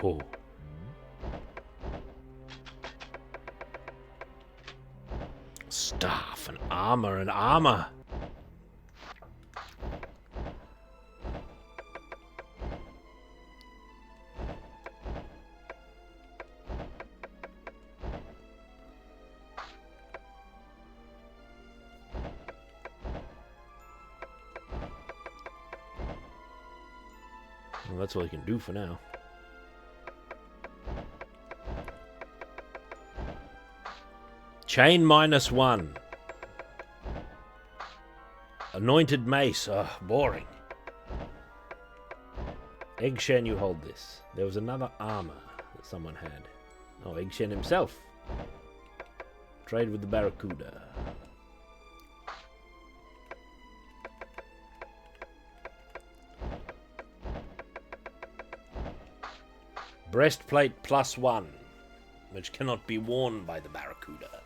Oh. Staff. stuff. And armor and armor. Well, that's all you can do for now. Chain -1. Anointed mace. Ugh, boring. Egg Shen, you hold this. There was another armor that someone had. Oh, Egg Shen himself. Trade with the Barracuda. Breastplate +1, which cannot be worn by the Barracuda.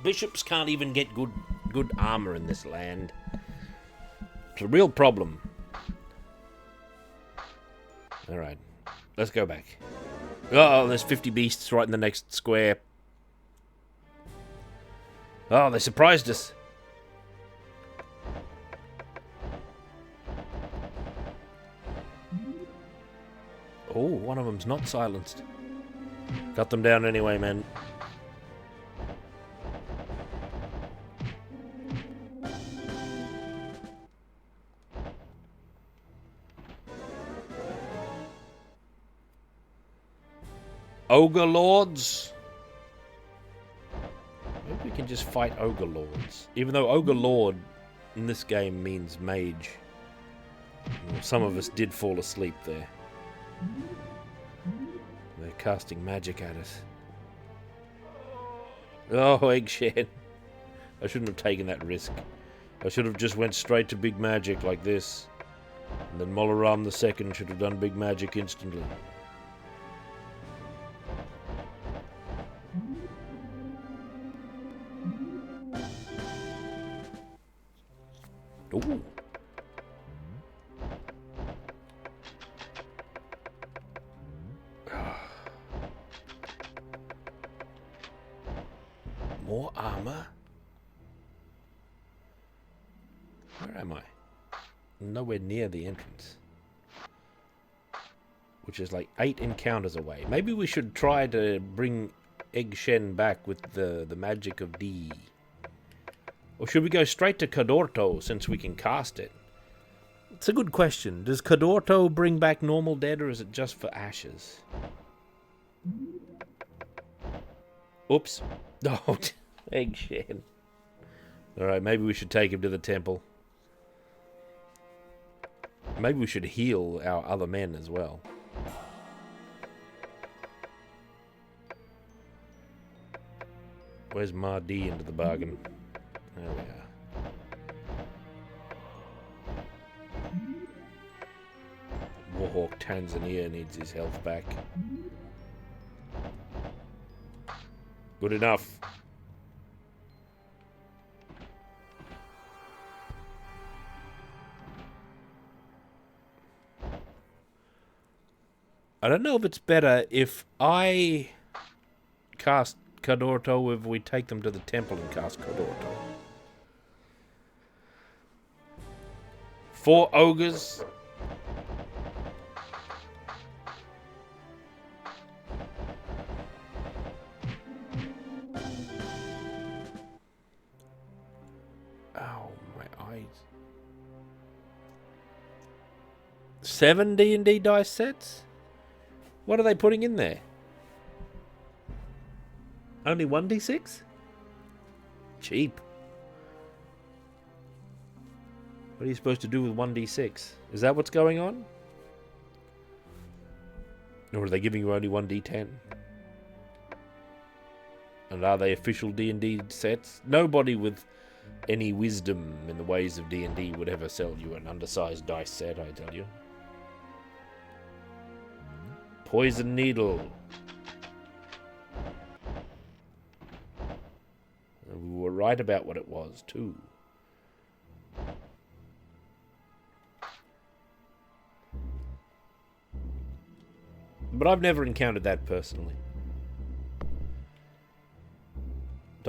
Bishops can't even get good armor in this land. It's a real problem. Alright, let's go back. Oh, there's 50 beasts right in the next square. Oh, they surprised us. Oh, one of them's not silenced. Cut them down anyway, man. Ogre Lords? Maybe we can just fight Ogre Lords. Even though Ogre Lord in this game means mage. Well, some of us did fall asleep there. They're casting magic at us. Oh, Egg Shen. I shouldn't have taken that risk. I should have just went straight to big magic like this. And then Molaram II should have done big magic instantly. Ooh. More armor? Where am I? Nowhere near the entrance. Which is like 8 encounters away. Maybe we should try to bring Egg Shen back with the magic of D. Or should we go straight to Cadorto since we can cast it? It's a good question. Does Cadorto bring back normal dead or is it just for ashes? Oops. Oh, Egg Shen. Alright, maybe we should take him to the temple. Maybe we should heal our other men as well. Where's Mardi into the bargain? There we are. Warhawk Tanzania needs his health back. Good enough. I don't know if it's better if I cast Cadorto or if we take them to the temple and cast Cadorto. 4 ogres. Ow, my eyes. 7 D&D dice sets? What are they putting in there? Only 1d6? Cheap. What are you supposed to do with 1d6? Is that what's going on? Or are they giving you only 1d10? And are they official D&D sets? Nobody with any wisdom in the ways of D&D would ever sell you an undersized dice set, I tell you. Poison needle. And we were right about what it was, too. But I've never encountered that personally.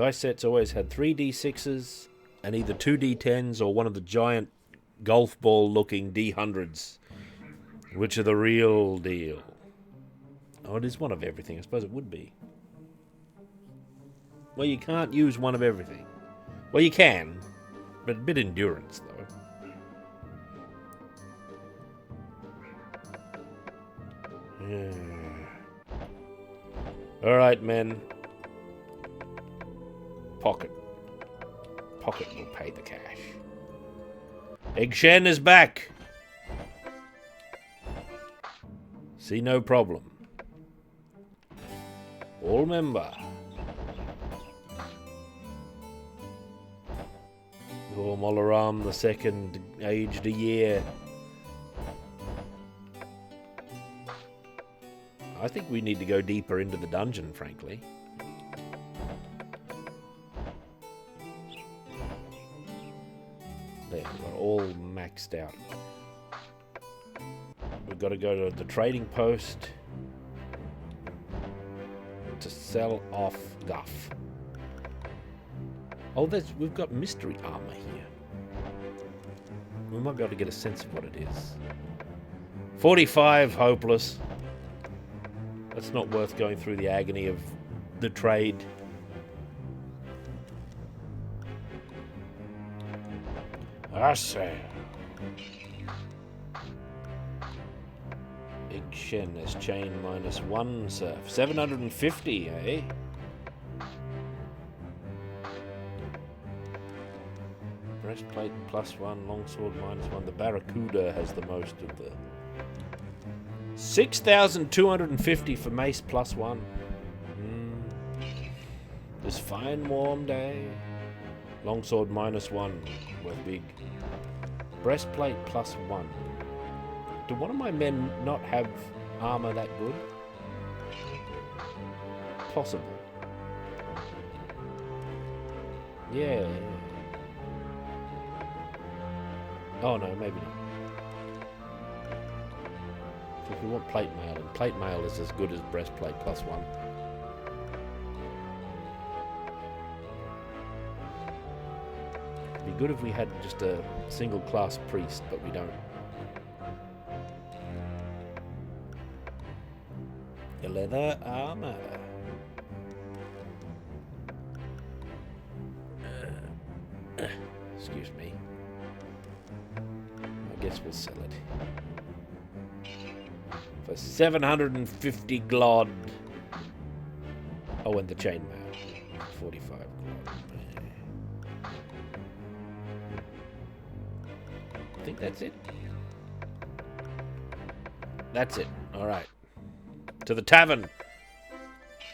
Dice sets always had 3 D6s and either 2 D10s or one of the giant golf ball looking D100s, which are the real deal. Oh, it is one of everything. I suppose it would be. Well, you can't use one of everything. Well, you can, but a bit endurance, though. Yeah. All right, men. Pocket. Pocket will pay the cash. Egg Shen is back. See no problem. All member. Oh, Molaram the second, aged a year. I think we need to go deeper into the dungeon, frankly. There, we're all maxed out. We've got to go to the trading post to sell off guff. Oh, we've got mystery armor here. We might be able to get a sense of what it is. 45, hopeless. That's not worth going through the agony of the trade. I say. Big Shen is chain -1, sir. 750, eh? Breastplate +1, longsword -1. The Barracuda has the most of the... 6,250 for mace +1. This fine warm day. Longsword -1. Worth big. Breastplate +1. Do one of my men not have armor that good? Possible. Yeah. Oh no, maybe not. If we want plate mail, and plate mail is as good as breastplate +1. It'd be good if we had just a single class priest, but we don't. Your leather armor. Excuse me. I guess we'll sell it. For 750 glod. Oh, and the chainmail. 45 glod. I think that's it. That's it. Alright. To the tavern.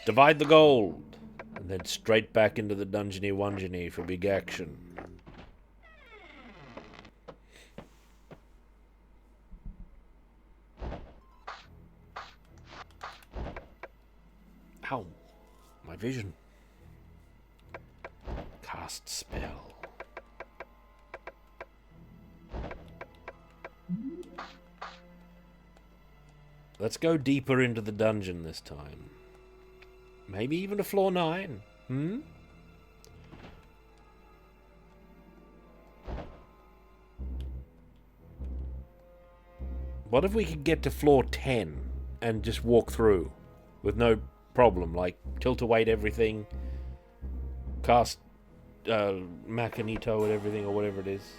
Divide the gold. And then straight back into the dungeony wungeony for big action. Ow. My vision. Cast spell. Let's go deeper into the dungeon this time. Maybe even to floor 9. What if we could get to floor 10 and just walk through with no problem, like tilt-await everything, cast Macanito and everything, or whatever it is.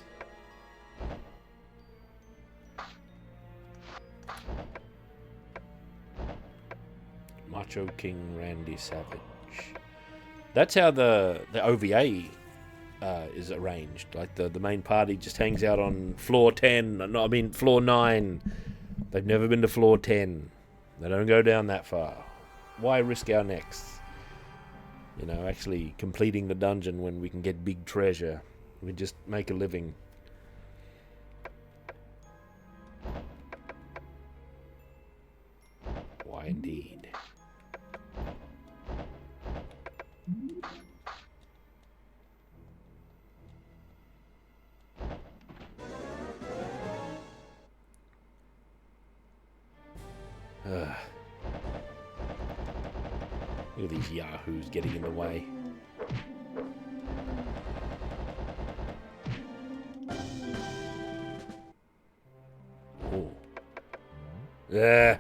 Macho King Randy Savage. That's how the OVA is arranged. Like the main party just hangs out on floor 10. No, I mean floor 9. They've never been to floor 10. They don't go down that far. Why risk our necks? You know, actually completing the dungeon when we can get big treasure. We just make a living. Why indeed? Look at these yahoos getting in the way. Yeah.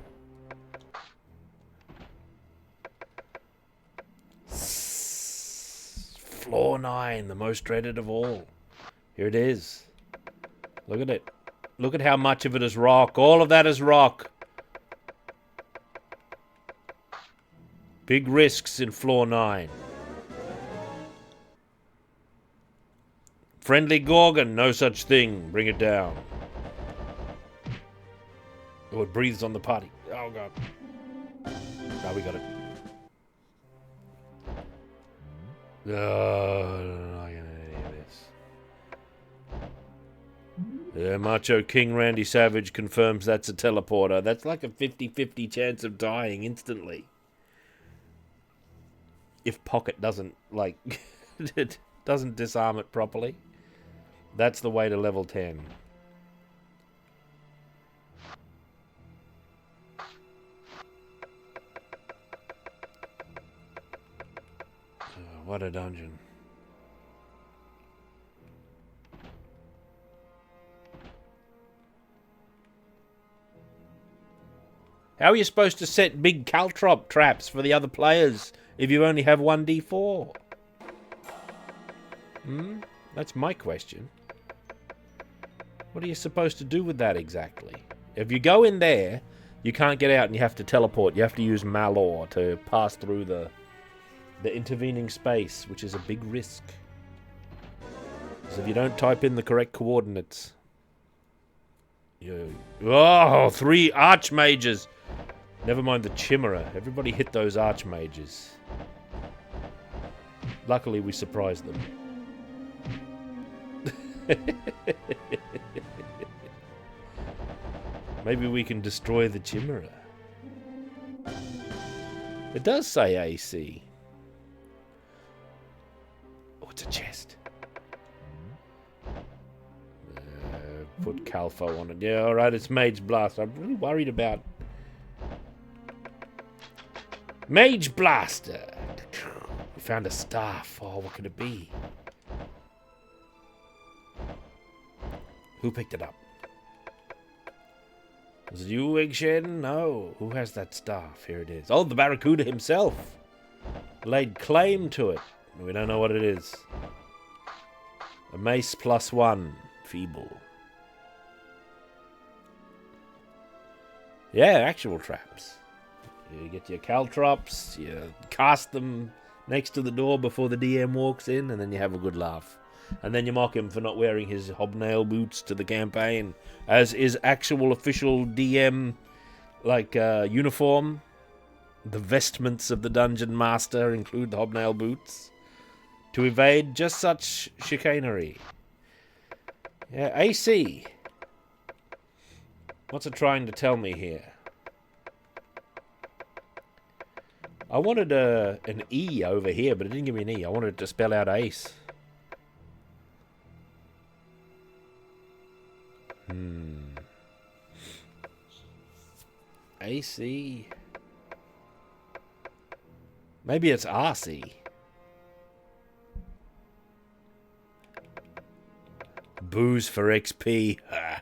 Floor 9, the most dreaded of all. Here it is. Look at it. Look at how much of it is rock. All of that is rock. Big risks in floor 9. Friendly Gorgon, no such thing. Bring it down. Oh, it breathes on the party. Oh, God. Now we got it. No, I'm not getting any of this. Macho King Randy Savage confirms that's a teleporter. That's like a 50-50 chance of dying instantly. If Pocket doesn't, like, it doesn't disarm it properly. That's the way to level 10. What a dungeon. How are you supposed to set big caltrop traps for the other players if you only have 1d4? That's my question. What are you supposed to do with that exactly? If you go in there, you can't get out and you have to teleport. You have to use Malor to pass through the intervening space, which is a big risk. Because if you don't type in the correct coordinates... Oh, 3 Archmages! Never mind the Chimera. Everybody hit those Archmages. Luckily, we surprised them. Maybe we can destroy the Chimera. It does say AC. Oh, it's a chest. Put Calfo on it. Yeah, alright, it's Mage Blast. I'm really worried about... Mage Blaster! We found a staff. Oh, what could it be? Who picked it up? Was it you, Eggshed? No. Who has that staff? Here it is. Oh, the Barracuda himself. Laid claim to it. We don't know what it is. A mace +1. Feeble. Yeah, actual traps. You get your caltrops, you cast them next to the door before the DM walks in, and then you have a good laugh. And then you mock him for not wearing his hobnail boots to the campaign, as is actual official DM, like, uniform. The vestments of the Dungeon Master include the hobnail boots. To evade just such chicanery. Yeah, AC. What's it trying to tell me here? I wanted an E over here, but it didn't give me an E. I wanted it to spell out ace. AC. Maybe it's RC. Booze for XP. Ha.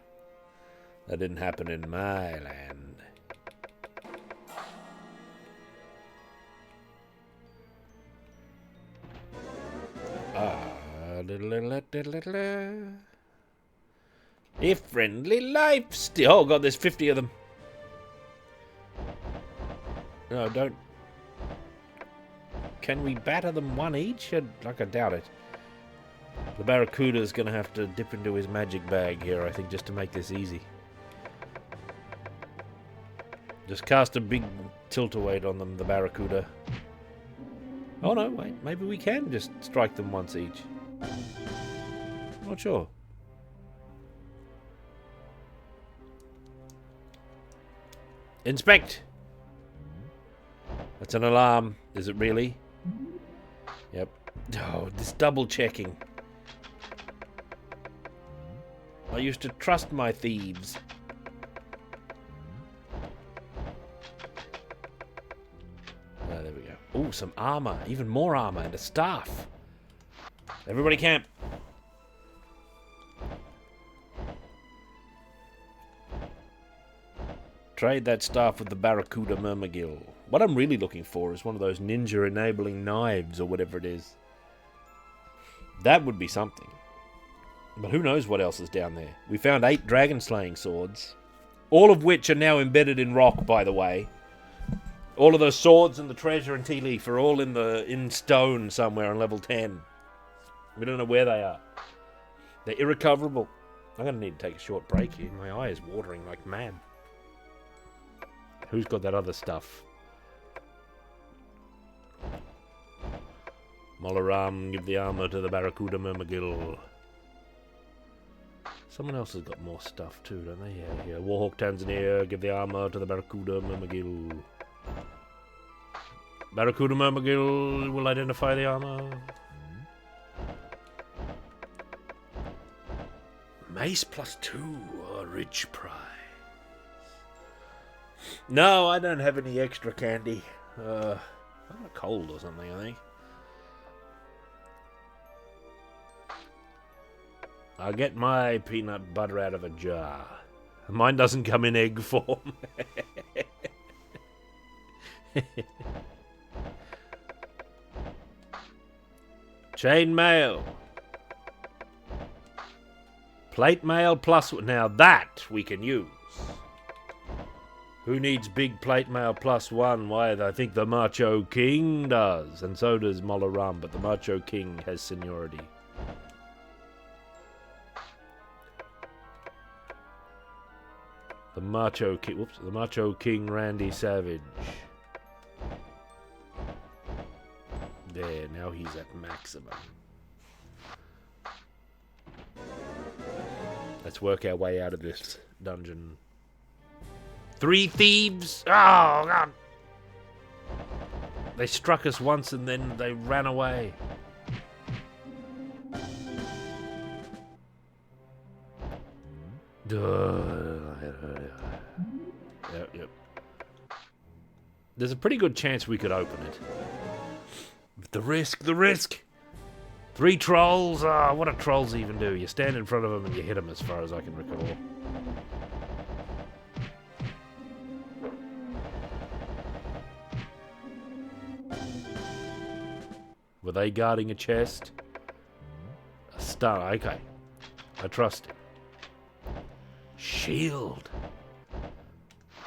That didn't happen in my land. If friendly life still... Oh god, there's 50 of them. No, don't... Can we batter them one each? Like, I doubt it. The Barracuda's gonna have to dip into his magic bag here, I think, just to make this easy. Just cast a big tilt-a-weight on them, the Barracuda. Oh no, wait, maybe we can just strike them once each. Not sure. Inspect! That's an alarm. Is it really? Yep. Oh, this double checking. I used to trust my thieves. Oh, there we go. Oh, some armor. Even more armor and a staff. Everybody camp. Trade that staff with the Barracuda Murmagil. What I'm really looking for is one of those ninja-enabling knives or whatever it is. That would be something. But who knows what else is down there. We found 8 dragon-slaying swords. All of which are now embedded in rock, by the way. All of those swords and the treasure and tea leaf are all in stone somewhere on level 10. We don't know where they are. They're irrecoverable. I'm going to need to take a short break here. My eye is watering like mad. Who's got that other stuff? Molaram, give the armor to the Barracuda Murmagil. Someone else has got more stuff too, don't they? Yeah. Warhawk Tanzania, give the armor to the Barracuda Murmagil. Barracuda Murmagil will identify the armor. Mace +2, a rich prize. No, I don't have any extra candy. I'm cold or something, I think. I'll get my peanut butter out of a jar. Mine doesn't come in egg form. Chain mail. Plate mail plus... Now that we can use. Who needs big plate mail +1? Why, I think the Macho King does. And so does Molaram, but the Macho King has seniority. The Macho King... Whoops. The Macho King Randy Savage. There, now he's at maximum. Let's work our way out of this dungeon. 3 thieves! Oh, God! They struck us once and then they ran away. Yep. There's a pretty good chance we could open it. But the risk! 3 trolls? Ah, what do trolls even do? You stand in front of them and you hit them, as far as I can recall. Were they guarding a chest? A star, okay. I trust it. Shield.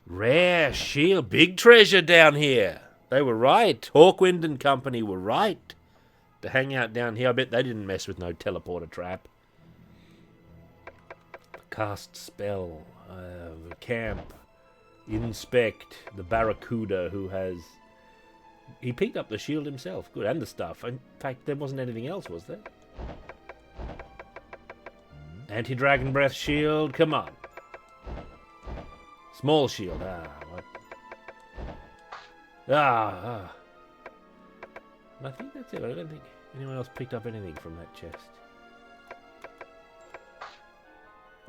Rare shield. Big treasure down here. They were right. Hawkwind and company were right to hang out down here. I bet they didn't mess with no teleporter trap. Cast spell. Camp. Inspect. The Barracuda who has... He picked up the shield himself. Good. And the stuff. In fact, there wasn't anything else, was there? Anti-Dragon Breath shield. Come on. Small shield. What? I think that's it. I don't think anyone else picked up anything from that chest.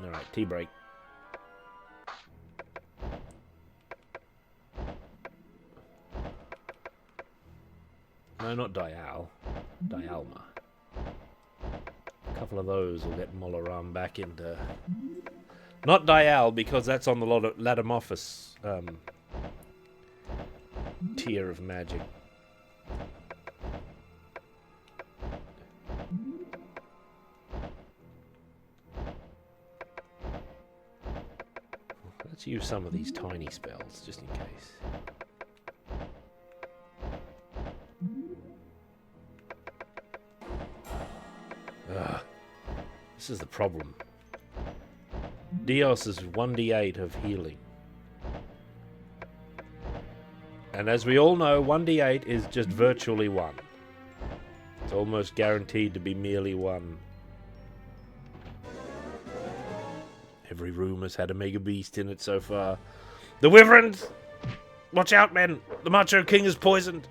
Alright, tea break. No, not Dial. Dialma. A couple of those will get Molaram back into... Not Dial, because that's on the Ladamophis tier of magic. Let's use some of these tiny spells, just in case. This is the problem. Dios is 1d8 of healing. And as we all know, 1d8 is just virtually 1. It's almost guaranteed to be merely 1. Every room has had a mega beast in it so far. The Wyverns! Watch out, men! The Macho King is poisoned!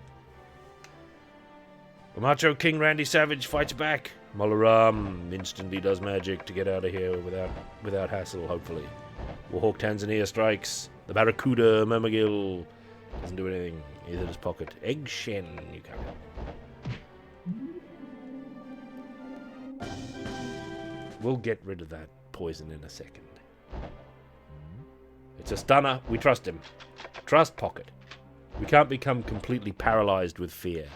The Macho King Randy Savage fights back. Molaram instantly does magic to get out of here without hassle, hopefully. Warhawk Tanzania strikes. The Barracuda Murmagil doesn't do anything. Neither does Pocket. Egg Shen, you can't. We'll get rid of that poison in a second. It's a stunner. We trust him. Trust Pocket. We can't become completely paralyzed with fear.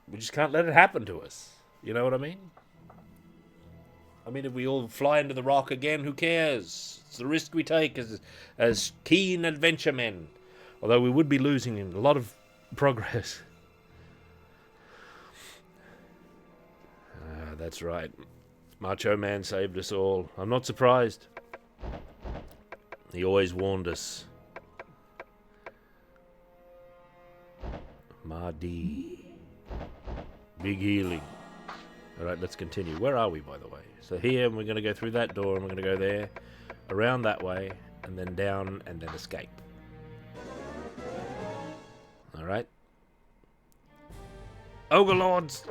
We just can't let it happen to us. You know what I mean? I mean, if we all fly into the rock again, who cares? It's the risk we take as keen adventure men. Although we would be losing a lot of progress. That's right. Macho Man saved us all. I'm not surprised. He always warned us. Mahdi. Big healing. Alright, let's continue. Where are we, by the way? So here, we're going to go through that door, and we're going to go there, around that way, and then down, and then escape. Alright. Ogre Lords!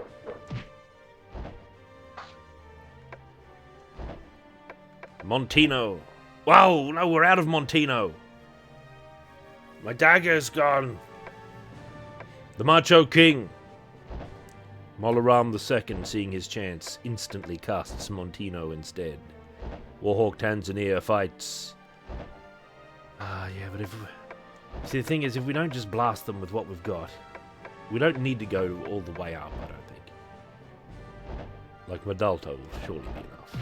Montino. Wow, no, we're out of Montino. My dagger's gone. The Macho King. Molaram II, seeing his chance, instantly casts Montino instead. Warhawk Tanzania fights. Yeah, but see, the thing is, if we don't just blast them with what we've got, we don't need to go all the way up, I don't think. Like Madalto will surely be enough.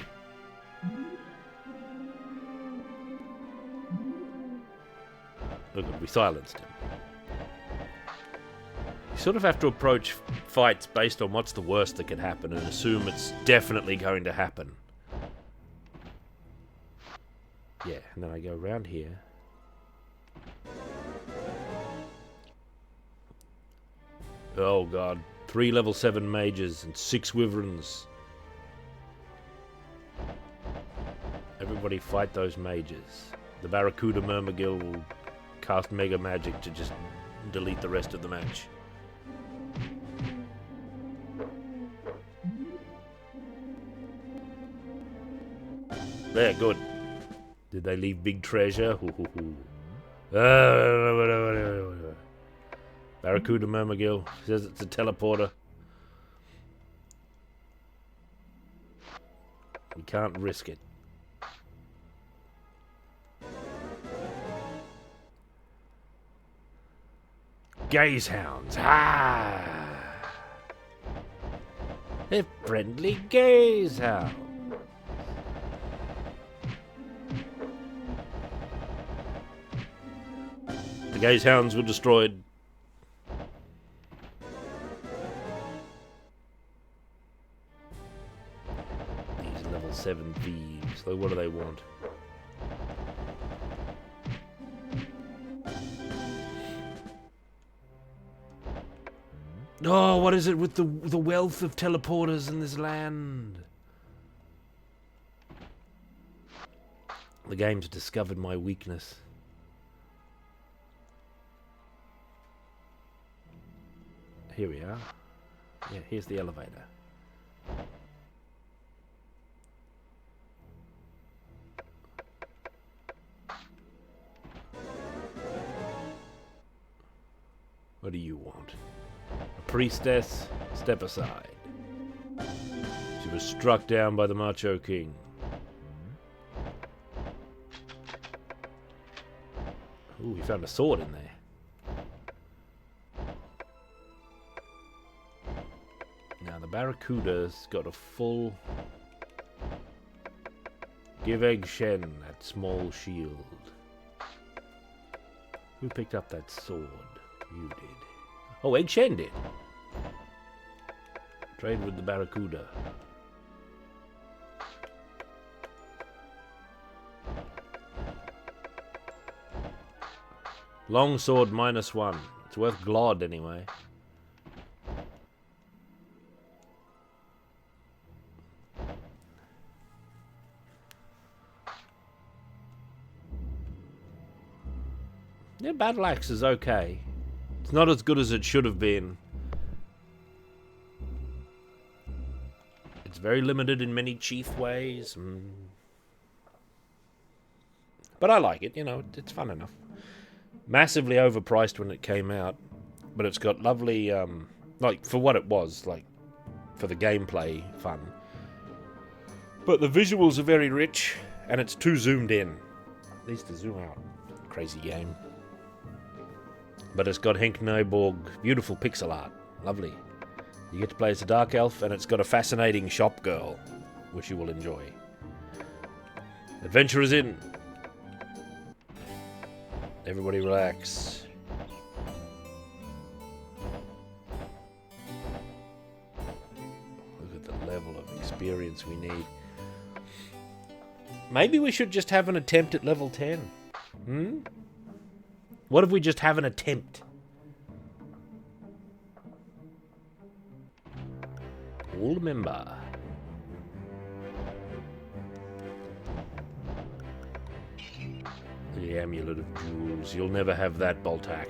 Look, we silenced him. You sort of have to approach fights based on what's the worst that can happen and assume it's definitely going to happen. Yeah, and then I go around here. Oh god, 3 level 7 mages and 6 wyverns. Everybody fight those mages. The Barracuda Myrmidon will cast Mega Magic to just delete the rest of the match. There, good. Did they leave big treasure? Barracuda Myrmidon says it's a teleporter. We can't risk it. Gaze hounds. They're friendly gaze hounds. The gaze hounds were destroyed. These level 7 thieves. So what do they want? Oh, what is it with the wealth of teleporters in this land? The game's discovered my weakness. Here we are. Yeah, here's the elevator. What do you want? A priestess? Step aside. She was struck down by the Macho King. Ooh, we found a sword in there. Now the Barracuda's got a full... Give Egg Shen that small shield. Who picked up that sword? You did. Oh, Egg Shen did. Trade with the Barracuda. Longsword -1. It's worth Glod anyway. Yeah, Battle Axe is okay. It's not as good as it should have been. It's very limited in many chief ways. But I like it, you know, it's fun enough. Massively overpriced when it came out, but it's got lovely, like, for what it was, like, for the gameplay fun. But the visuals are very rich, and it's too zoomed in. Needs to zoom out. Crazy game. But it's got Henk Nyborg, beautiful pixel art. Lovely. You get to play as a dark elf, and it's got a fascinating shop girl, which you will enjoy. Adventure is in. Everybody relax. Look at the level of experience we need. Maybe we should just have an attempt at level 10. What if we just have an attempt? All member. The Amulet of Jewels. You'll never have that, Boltac.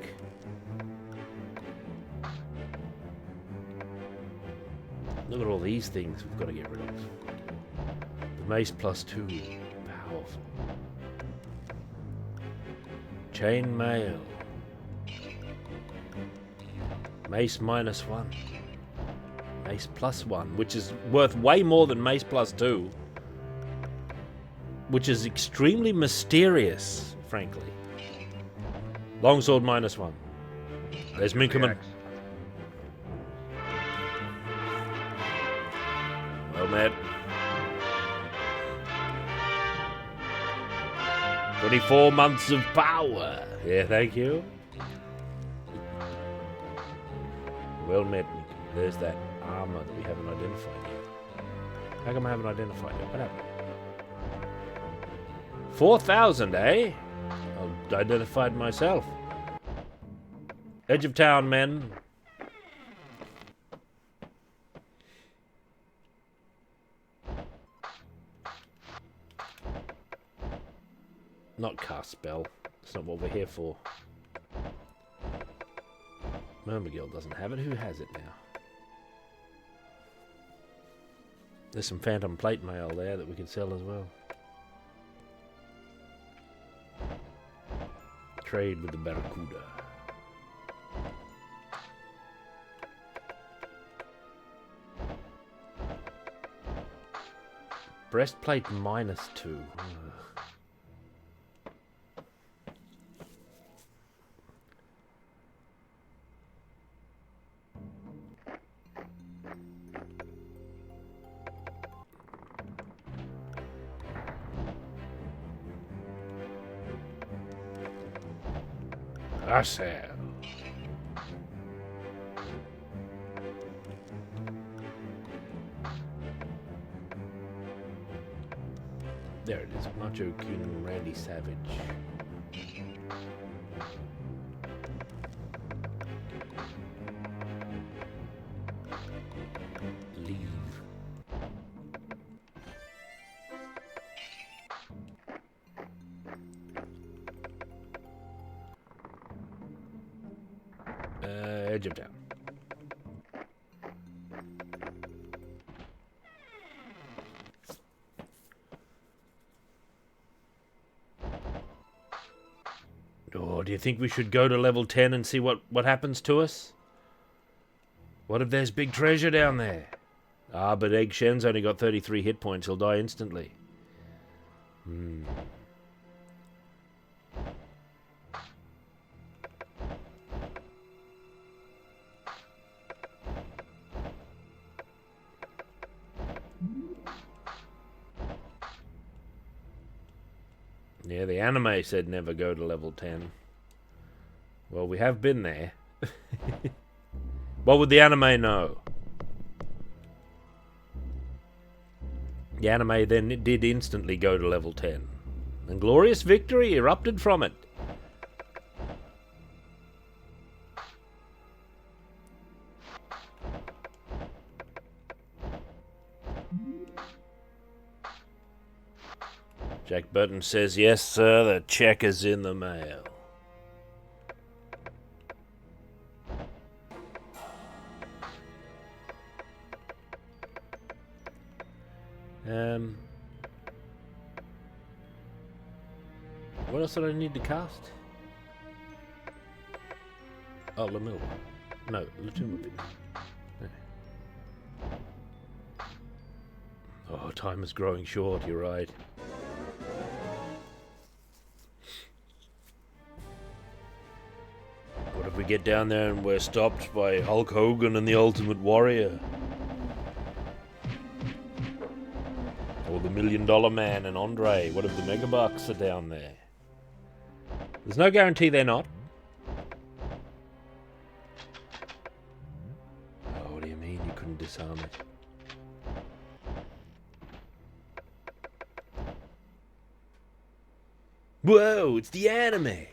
Look at all these things we've got to get rid of. The Mace +2. Powerful. Chain Mail. Mace -1. Mace +1, which is worth way more than Mace +2. Which is extremely mysterious, frankly. Longsword -1. There's Minkerman. Well met. 24 months of power. Yeah, thank you. Well met. There's that armor that we haven't identified yet. How come I haven't identified it? What happened? 4,000, eh? I identified myself. Edge of town, men. Not cast spell. That's not what we're here for. Myrmidon doesn't have it. Who has it now? There's some phantom plate mail there that we could sell as well. Trade with the Barracuda. Breastplate -2. Ugh. There it is, Macho King Randy Savage. Leave. Edge of town. Oh, do you think we should go to level 10 and see what happens to us? What if there's big treasure down there? Ah, but Egg Shen's only got 33 hit points. He'll die instantly. Yeah, the anime said never go to level 10. Well, we have been there. What would the anime know? The anime then did instantly go to level 10. And glorious victory erupted from it. Jack Burton says, yes, sir, the check is in the mail. What else did I need to cast? Oh, Lamil. No, Latumabit. Oh, time is growing short, you're right. What if we get down there and we're stopped by Hulk Hogan and the Ultimate Warrior? Or the $1 Million Man and Andre? What if the Megabucks are down there? There's no guarantee they're not. Oh, what do you mean you couldn't disarm it? Whoa, it's the anime!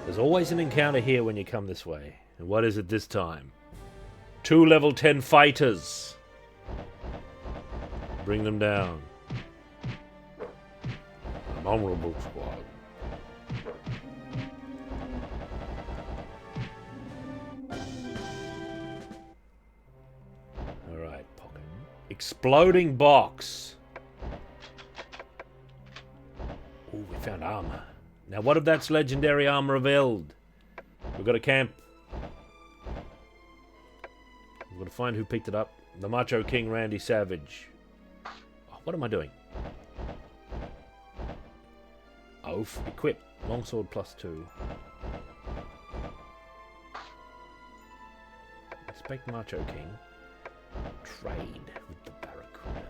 There's always an encounter here when you come this way. And what is it this time? 2 level 10 fighters. Bring them down. An honorable squad. Alright, pocket. Exploding box. Oh, we found armor. Now, what if that's legendary armor of Eld? We've got a camp. We've got to find who picked it up. The Macho King, Randy Savage. Oh, what am I doing? Oath. Equip. Longsword +2. Inspect Macho King. Trade with the Barracuda.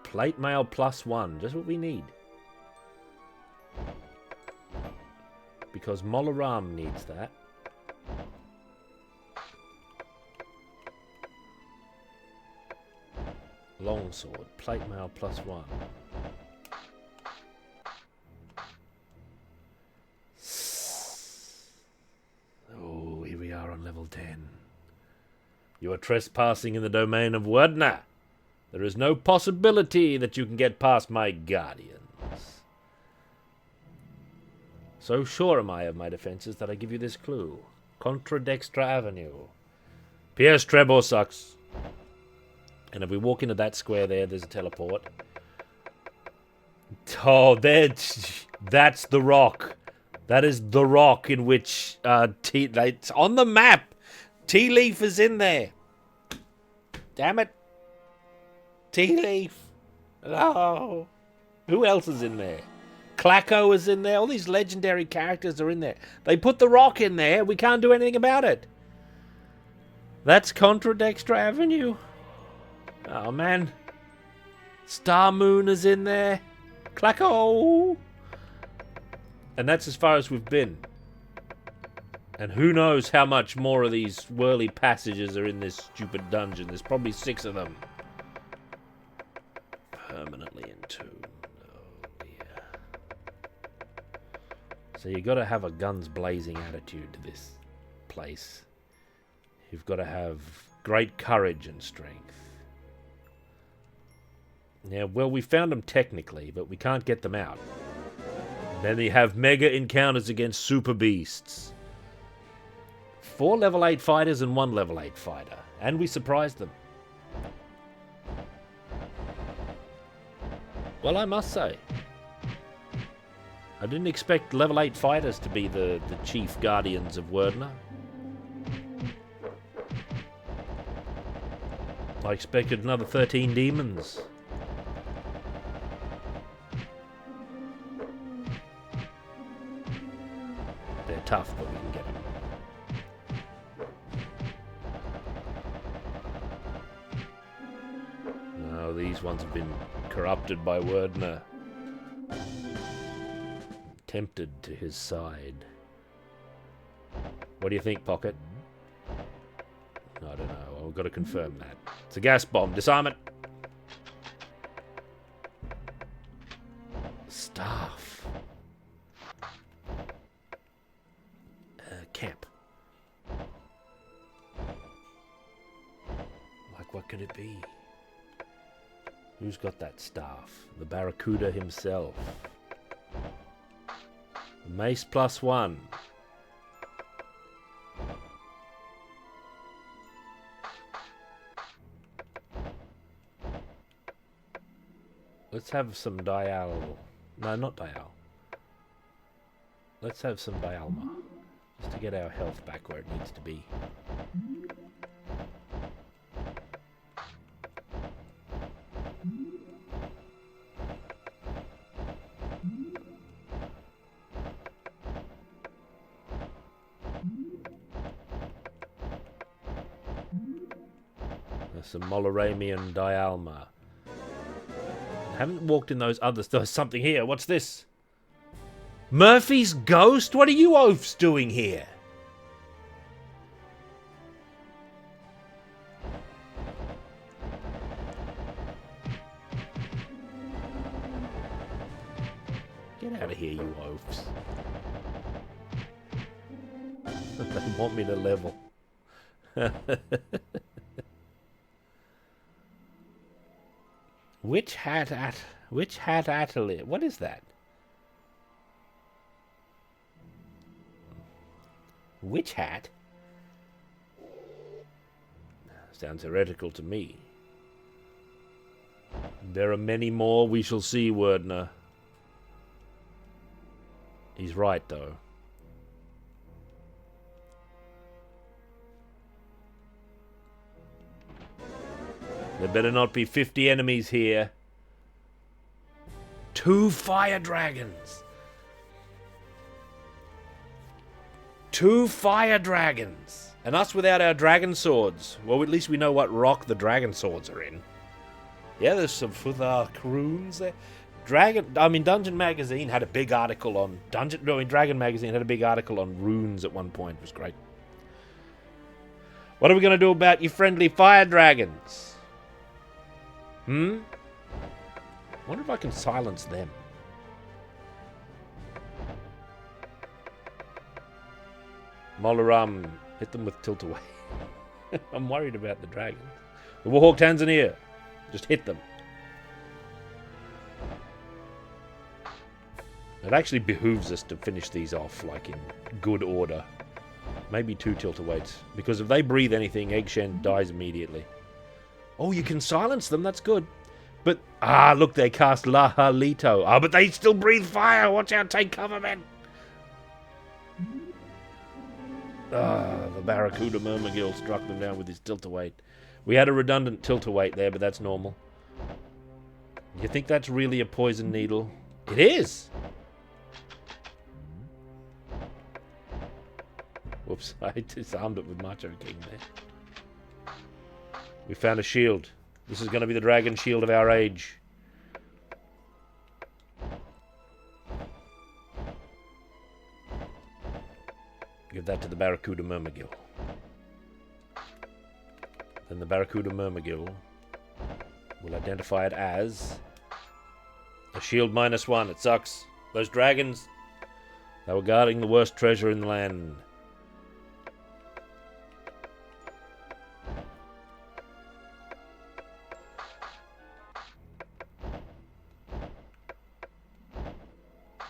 Plate mail +1, just what we need. Because Molaram needs that. Longsword, plate mail +1. Oh, here we are on level 10. You are trespassing in the domain of Werdner. There is no possibility that you can get past my guardians. So sure am I of my defenses that I give you this clue. Contradextra Avenue. Pierce Trebor sucks. And if we walk into that square there's a teleport. Oh, that's the rock. That is the rock in which it's on the map. Tea Leaf is in there. Damn it. Tea Leaf. Oh. Who else is in there? Clacko is in there. All these legendary characters are in there. They put the rock in there. We can't do anything about it. That's Contradextra Avenue. Oh, man. Star Moon is in there. Clacko. And that's as far as we've been. And who knows how much more of these whirly passages are in this stupid dungeon. There's probably 6 of them. Permanently entombed. Oh dear. So you got to have a guns blazing attitude to this place. You've got to have great courage and strength. Yeah, well, we found them technically, but we can't get them out. Then you have mega encounters against super beasts. 4 level 8 fighters and 1 level 8 fighter. And we surprised them. Well, I must say, I didn't expect level 8 fighters to be the chief guardians of Werdner. I expected another 13 demons. They're tough, but we can get them. No, these ones have been corrupted by Werdner. Tempted to his side. What do you think, Pocket? I don't know. I've got to confirm that. It's a gas bomb. Disarm it. Staff. Camp. Like, what could it be? Who's got that staff? The Barracuda himself. Mace +1. Let's have some dial No, not Dial. Let's have some Dialma. Just to get our health back where it needs to be. There's some Molaramian Dialma. I haven't walked in those others. There's something here. What's this? Murphy's Ghost? What are you oafs doing here? Get out of here, you oafs. They want me to level. Witch hat atelier. What is that? Witch hat? Sounds heretical to me. There are many more. We shall see, Wordner. He's right, though. There better not be 50 enemies here. 2 fire dragons. 2 fire dragons. And us without our dragon swords. Well, at least we know what rock the dragon swords are in. Yeah, there's some Futhark runes there. Dungeon Magazine had a big article on... Dragon Magazine had a big article on runes at one point. It was great. What are we going to do about your friendly fire dragons? I wonder if I can silence them. Molaram, hit them with tilt away. I'm worried about the dragons. The Warhawk Tanzania, just hit them. It actually behooves us to finish these off, like in good order. Maybe 2 tilt-aways, because if they breathe anything, Eggshen dies immediately. Oh, you can silence them, that's good. But, look, they cast Lahalito. But they still breathe fire. Watch out, take cover, men. The Barracuda Murmagil struck them down with his tilt-away. We had a redundant tilt-away there, but that's normal. You think that's really a poison needle? It is! Whoops, I disarmed it with Macho King there. We found a shield. This is going to be the dragon shield of our age. Give that to the Barracuda Murmagil. Then the Barracuda Murmagil will identify it as a shield -1. It sucks. Those dragons, they were guarding the worst treasure in the land.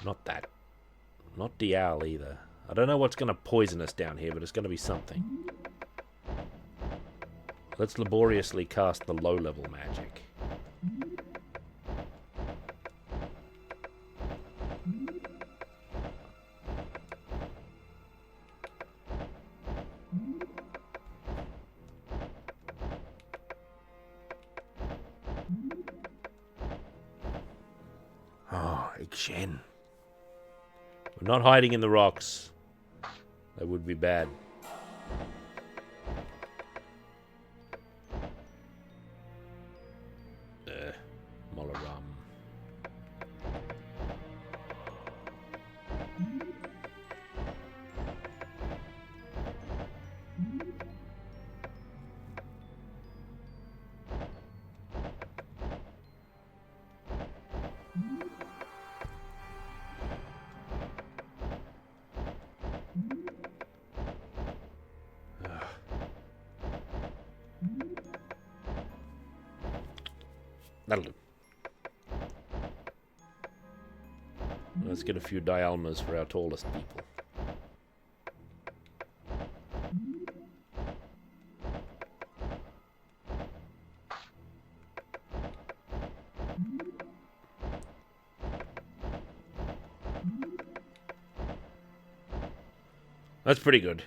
Not that. Not Dial either. I don't know what's going to poison us down here, but it's going to be something. Let's laboriously cast the low-level magic. Oh, Ixen. We're not hiding in the rocks. That would be bad. Molaram. That'll do. Let's get a few Dialmas for our tallest people. That's pretty good.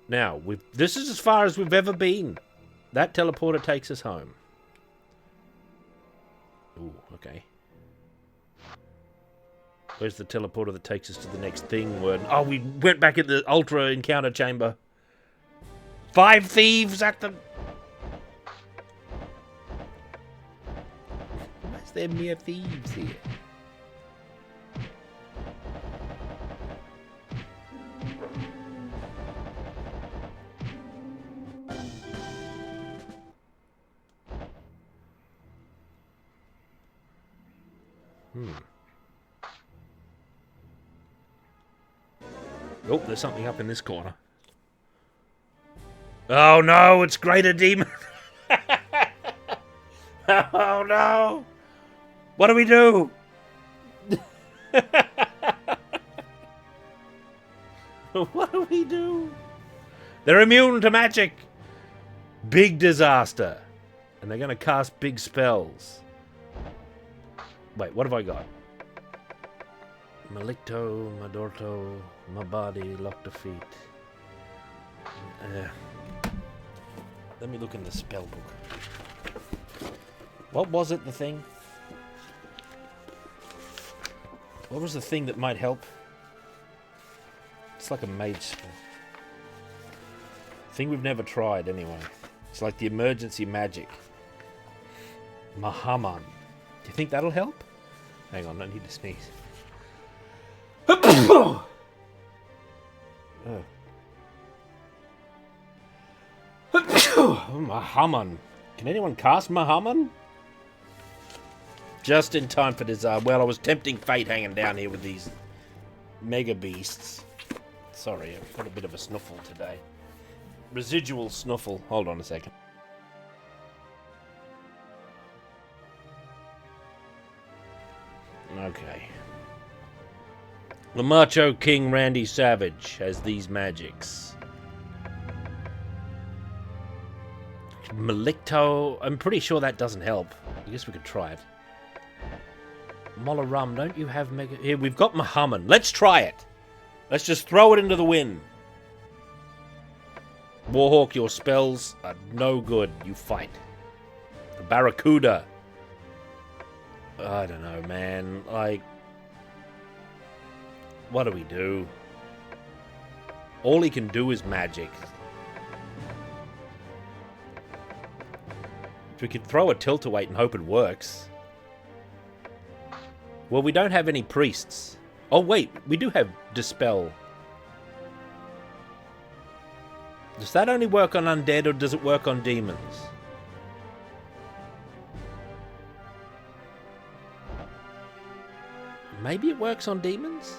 Now, this is as far as we've ever been. That teleporter takes us home. Ooh, okay. Where's the teleporter that takes us to the next thing? Oh, we went back in the Ultra Encounter Chamber. 5 thieves at the... Why is there mere thieves here? Oh, there's something up in this corner. Oh no, it's Greater Demon. Oh no. What do we do? What do we do? They're immune to magic. Big disaster. And they're going to cast big spells. Wait, what have I got? Malicto, Madorto, my body, lock defeat. Let me look in the spell book. What was it, the thing? What was the thing that might help? It's like a mage spell. Thing we've never tried, anyway. It's like the emergency magic. Mahaman. Do you think that'll help? Hang on, I need to sneeze. Oh. Mahaman. Can anyone cast Mahaman? Just in time for this. Well, I was tempting fate hanging down here with these mega beasts. Sorry, I've got a bit of a snuffle today. Residual snuffle. Hold on a second. Okay. The Macho King Randy Savage has these magics. Malicto. I'm pretty sure that doesn't help. I guess we could try it. Molarum, don't you have mega... Here, we've got Mahaman. Let's try it. Let's just throw it into the wind. Warhawk, your spells are no good. You fight. The Barracuda. I don't know, man. Like... What do we do? All he can do is magic. We could throw a tilt-a-weight and hope it works. Well, we don't have any priests. Oh, wait. We do have Dispel. Does that only work on undead, or does it work on demons? Maybe it works on demons?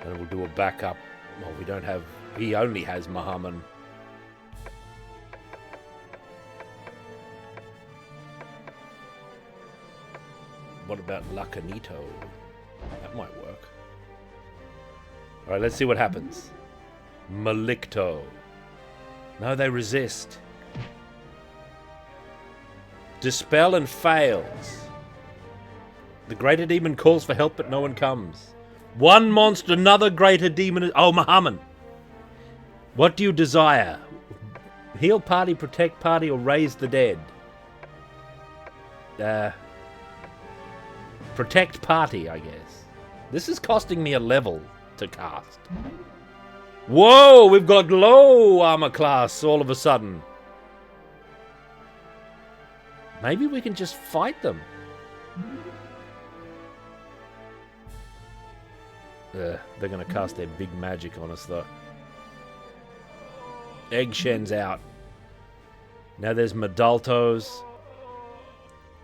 And we'll do a backup. Well, we don't have... He only has Mahaman. What about Lacanito? That might work. Alright, let's see what happens. Malicto. No, they resist. Dispel and fails. The greater demon calls for help, but no one comes. One monster, another greater demon... Oh, Mahaman. What do you desire? Heal party, protect party, or raise the dead? Protect party, I guess. This is costing me a level to cast. Whoa, we've got low armor class all of a sudden. Maybe we can just fight them. They're going to cast their big magic on us, though. Egg Shen's out. Now there's Madaltos.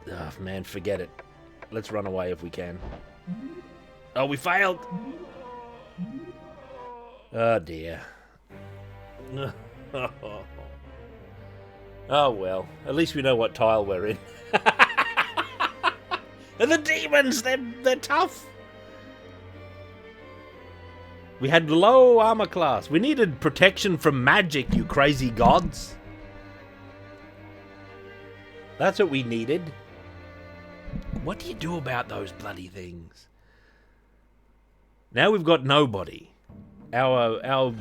Oh, man, forget it. Let's run away if we can. Oh, we failed! Oh, dear. Oh, well. At least we know what tile we're in. And the demons! They're tough! We had low armor class. We needed protection from magic, you crazy gods. That's what we needed. What do you do about those bloody things? Now we've got nobody. Our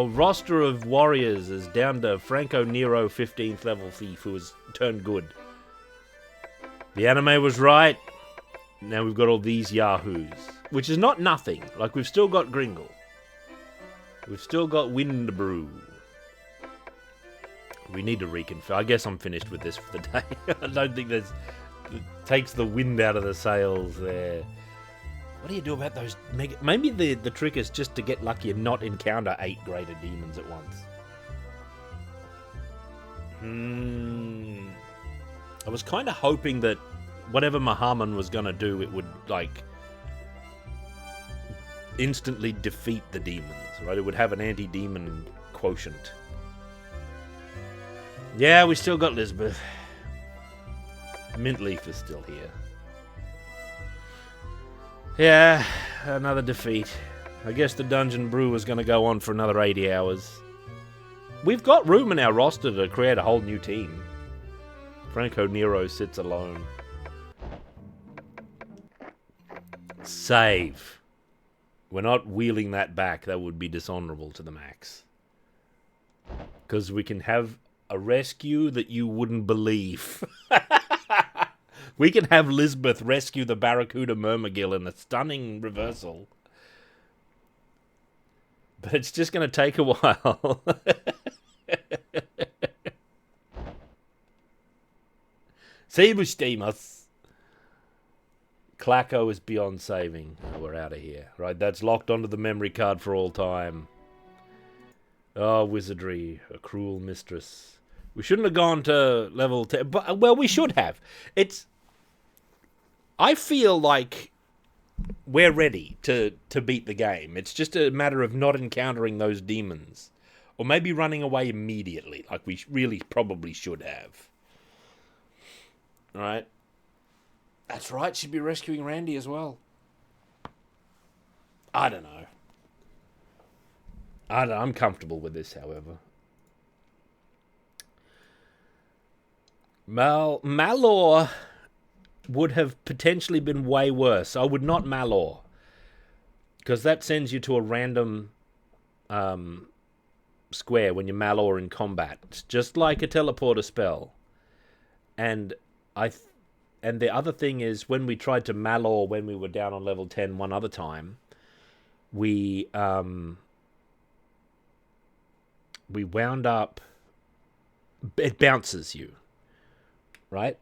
roster of warriors is down to Franco Nero, 15th level thief, who has turned good. The anime was right. Now we've got all these yahoos, which is not nothing. Like, we've still got Gringle. We've still got Brew. We need to reconfigure. I guess I'm finished with this for the day. I don't think it takes the wind out of the sails there. What do you do about those mega... Maybe the trick is just to get lucky and not encounter 8 greater demons at once. I was kind of hoping that whatever Mahaman was going to do, it would, like, instantly defeat the demons, right? It would have an anti-demon quotient. Yeah, we still got Lisbeth. Mintleaf is still here. Yeah, another defeat. I guess the Dungeon Brew is going to go on for another 80 hours. We've got room in our roster to create a whole new team. Franco Nero sits alone. Save. We're not wheeling that back. That would be dishonorable to the max. Because we can have a rescue that you wouldn't believe. We can have Lisbeth rescue the Barracuda Myrmidon in a stunning reversal. But it's just going to take a while. Sebustemus. Clacko is beyond saving. Oh, we're out of here. Right, that's locked onto the memory card for all time. Oh, wizardry. A cruel mistress. We shouldn't have gone to level 10. But, well, we should have. I feel like we're ready to beat the game. It's just a matter of not encountering those demons. Or maybe running away immediately, like we really probably should have. Right? That's right, she'd be rescuing Randy as well. I don't know. I'm comfortable with this, however. Malor would have potentially been way worse. I would not Malor. Because that sends you to a random square when you Malor in combat. It's just like a teleporter spell. And the other thing is, when we tried to Malor when we were down on level 10 one other time, we wound up... It bounces you. Right?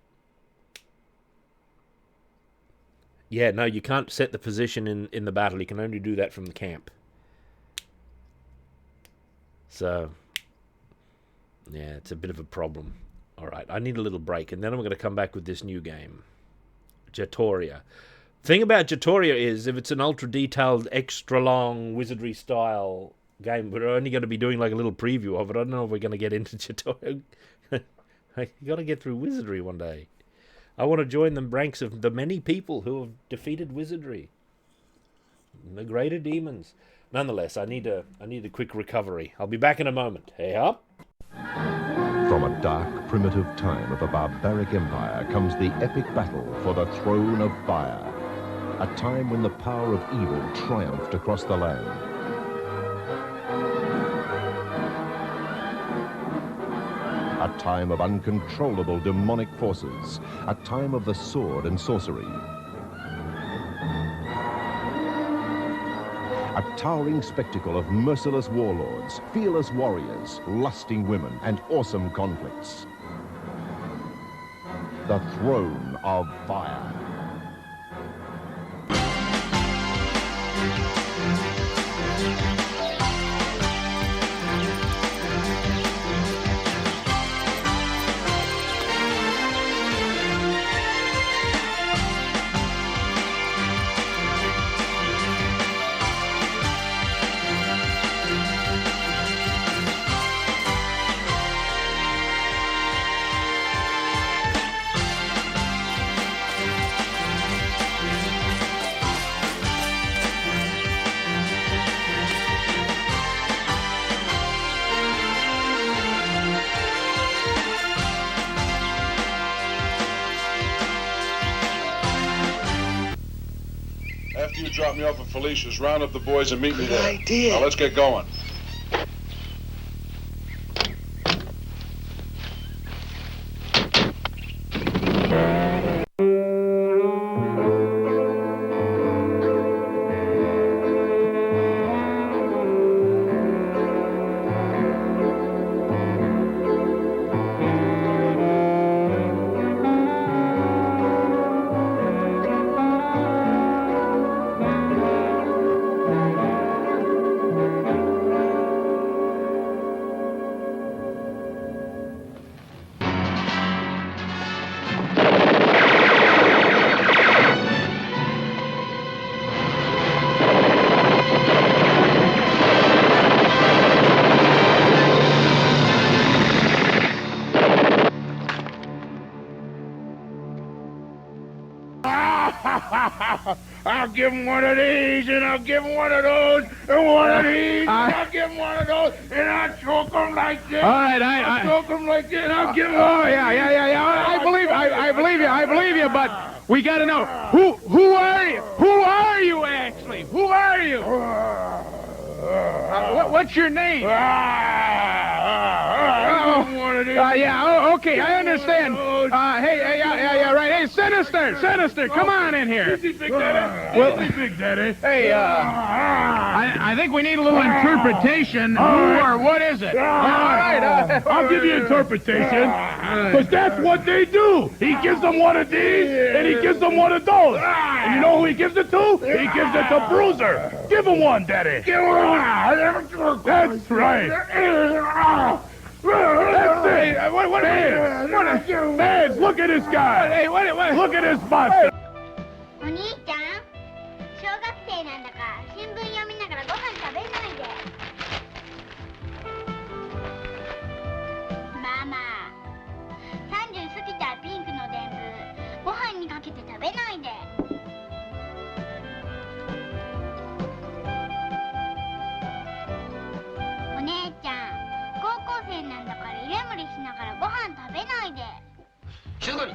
Yeah, no, you can't set the position in the battle. You can only do that from the camp. So, yeah, it's a bit of a problem. Alright, I need a little break, and then I'm going to come back with this new game. Jatoria. Thing about Jatoria is, if it's an ultra-detailed, extra-long, wizardry-style game, we're only going to be doing like a little preview of it. I don't know if we're going to get into Jatoria. You got to get through wizardry one day. I want to join the ranks of the many people who have defeated wizardry. The greater demons. Nonetheless, I need a quick recovery. I'll be back in a moment. Hey up. From a dark, primitive time of a barbaric empire comes the epic battle for the throne of fire. A time when the power of evil triumphed across the land. A time of uncontrollable demonic forces. A time of the sword and sorcery. A towering spectacle of merciless warlords, fearless warriors, lusting women, and awesome conflicts. The Throne of Fire. after you drop me off at Felicia's, round up the boys and meet me there. Good idea. Now let's get going. I'll give him one of these, and I'll give him one of those, and one of these, and I'll give him one of those, and I'll choke him like this. All right, I'll choke him like this, and I'll give him. Oh yeah. I believe you, but we got to know who are you? Who are you actually? Who are you? What's your name? Okay, I understand. Right. Hey, Sinister, come on in here. Easy, Big Daddy. Well, Easy, Big Daddy. Hey, I think we need a little interpretation. Who or what is it? All right, I'll give you interpretation, because that's what they do. He gives them one of these, and he gives them one of those. And you know who he gives it to? He gives it to Bruiser. Give him one, Daddy. Give him one. That's right. That's it. Mads, look at this guy. Hey, what? Look at this monster. お兄ちゃん、小学生なんだから新聞読みながらご飯食べないで。ママ、30過ぎたピンクのでんぶご飯にかけて食べないで。お姉ちゃん、高校生なんだから居眠りしながらご飯食べないで。静かに。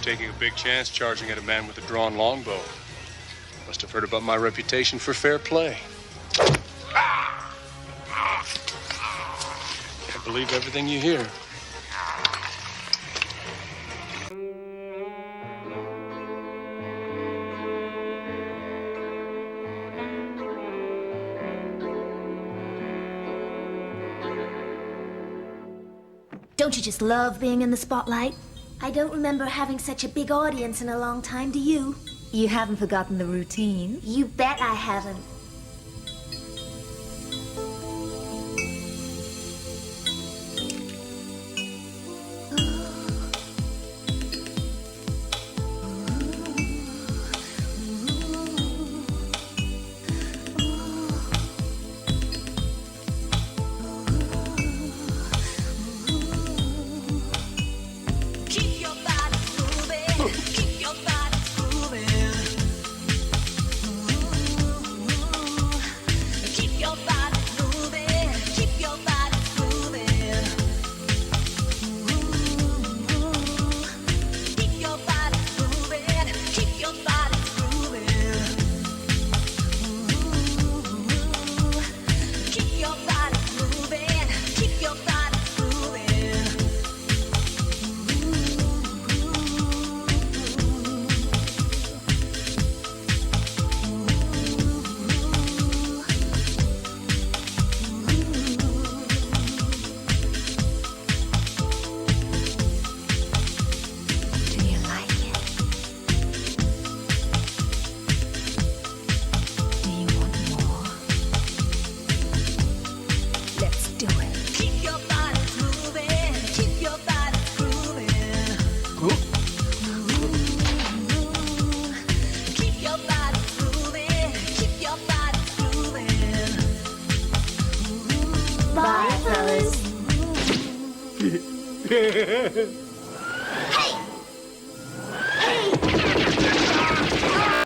Taking a big chance charging at a man with a drawn longbow. Must have heard about my reputation for fair play. Can't believe everything you hear. Don't you just love being in the spotlight? I don't remember having such a big audience in a long time, do you? You haven't forgotten the routine? You bet I haven't.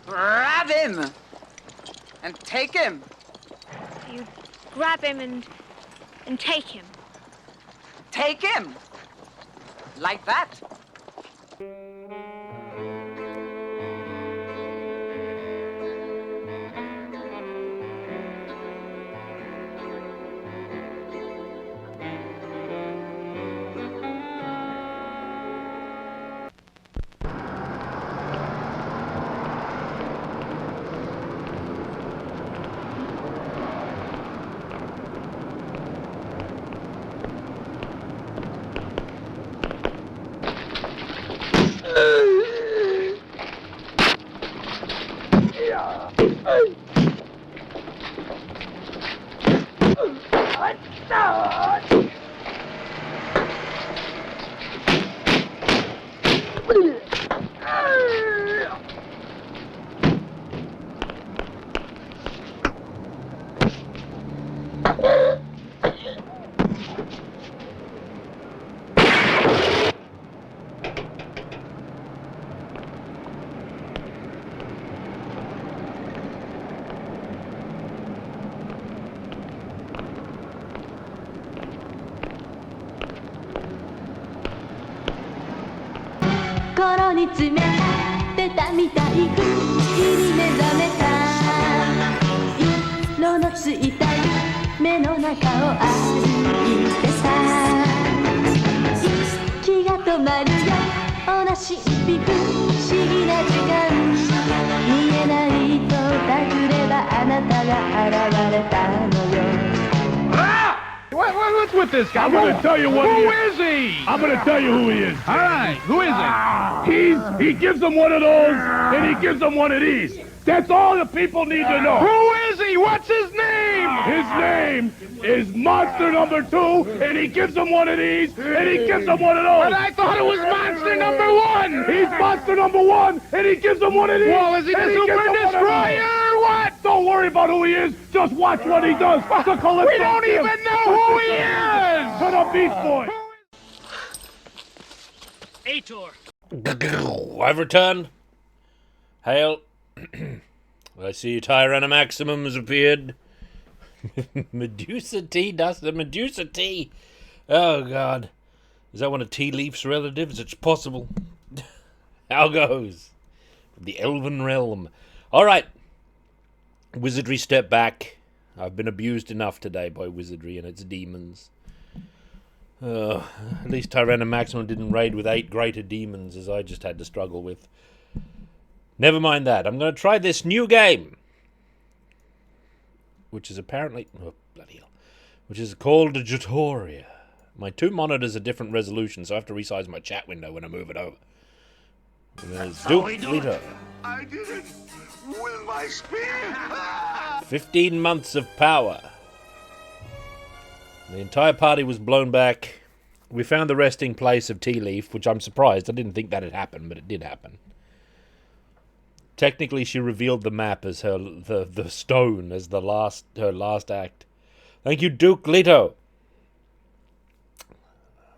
Grab him! And take him! You grab him and take him. Take him! Like that. What's with this guy? I'm gonna tell you what Who is he? I'm gonna tell you who he is. All right, who is He gives them one of those, and he gives them one of these. That's all the people need to know. Who is he? What's his name? His name is Monster Number 2, and he gives them one of these, and he gives them one of those. But I thought it was Monster Number 1. He's Monster Number 1, and he gives them one of these. Well, is he the and he gives Super them one of Destroyer these. or what? Don't worry about who he is. Just watch what he does. The Calypso We don't Kid. even know who he is. To the Beast Boy. Ator. I've returned. Hail. I see Tyranomaximum has appeared. Medusa Tea, Duster, Medusa Tea. Oh, God. Is that one of Tea Leaf's relatives? It's possible. How goes? The Elven Realm. All right. Wizardry, step back. I've been abused enough today by wizardry and its demons. At least Tyranomaximum didn't raid with 8 greater demons as I just had to struggle with. Never mind that. I'm going to try this new game. Which is apparently... Oh, bloody hell. Which is called Jatoria. My 2 monitors are different resolutions, so I have to resize my chat window when I move it over. And there's Duke Leader. I did it with my spear. 15 months of power. The entire party was blown back. We found the resting place of Tea Leaf, which I'm surprised. I didn't think that had happened, but it did happen. Technically, she revealed the map as the stone as her last act. Thank you, Duke Leto.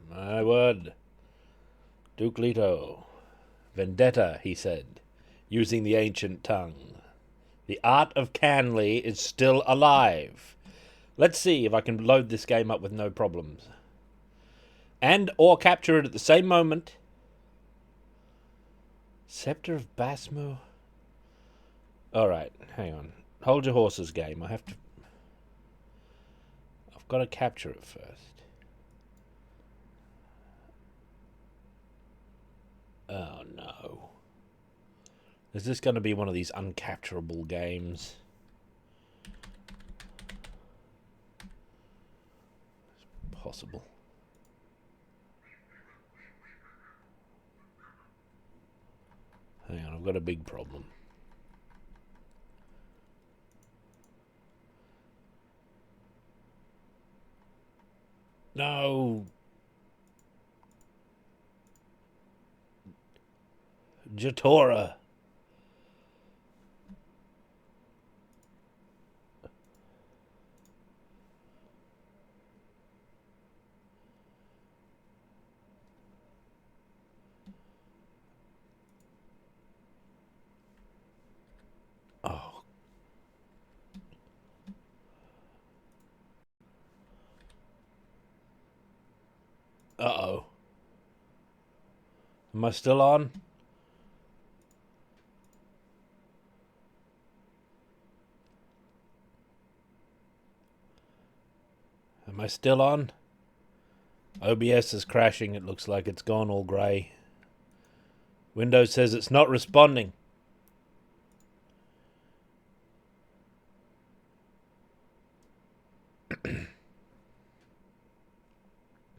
My word. Duke Leto. Vendetta, he said, using the ancient tongue. The art of Canley is still alive. Let's see if I can load this game up with no problems. And or capture it at the same moment. Scepter of Basmo. Alright, hang on. Hold your horses, game. I've got to capture it first. Oh no. Is this going to be one of these uncapturable games? It's possible. Hang on, I've got a big problem. No. Jatora. Uh-oh. Am I still on? Am I still on? OBS is crashing. It looks like it's gone all grey. Windows says it's not responding.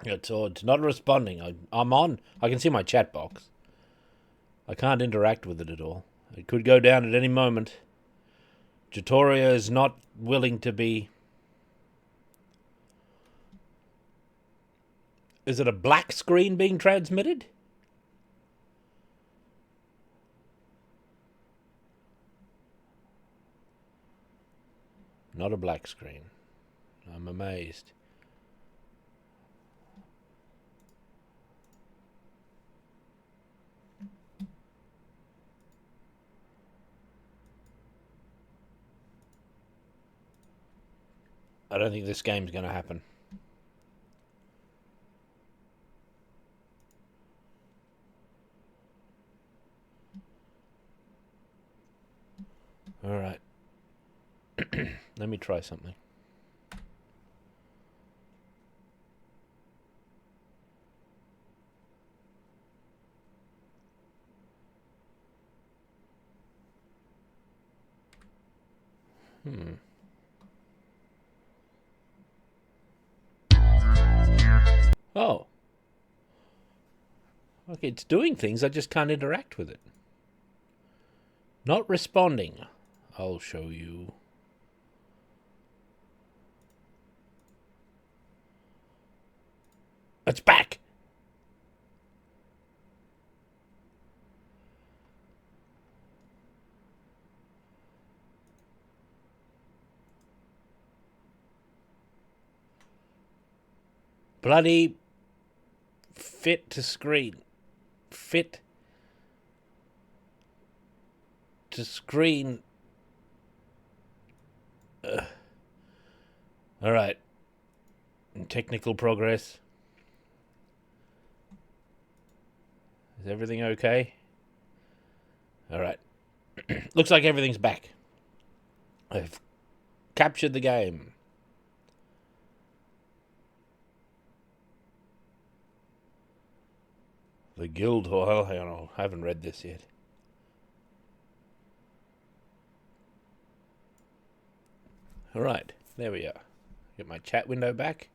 It's not responding. I'm on. I can see my chat box. I can't interact with it at all. It could go down at any moment. Jatoria is not willing to be... Is it a black screen being transmitted? Not a black screen. I'm amazed. I don't think this game's going to happen. All right. Let me try something. Oh. Okay, it's doing things, I just can't interact with it. Not responding. I'll show you. It's back! Bloody fit to screen. Fit to screen. All right. Technical progress. Is everything okay? All right. Looks like everything's back. I've captured the game. The Guildhall. Hang on, I haven't read this yet. All right, there we are. Get my chat window back.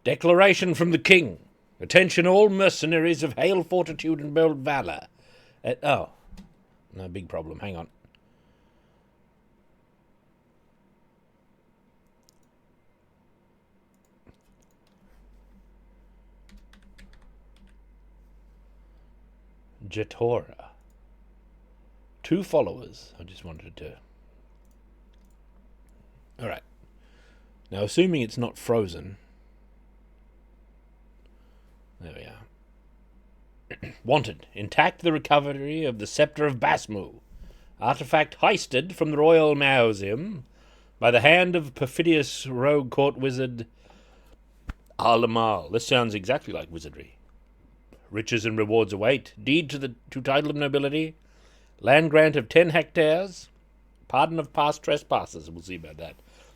Declaration from the King. Attention all mercenaries of hale fortitude and bold valour. Oh, no big problem. Hang on. Jatora. 2 followers. I just wanted to... Alright. Now, assuming it's not frozen... There we are. Wanted. Intact the recovery of the Sceptre of Basmu. Artifact heisted from the Royal Museum by the hand of perfidious rogue court wizard Alamal. This sounds exactly like wizardry. Riches and rewards await. Deed to title of nobility. Land grant of 10 hectares. Pardon of past trespassers. We'll see about that.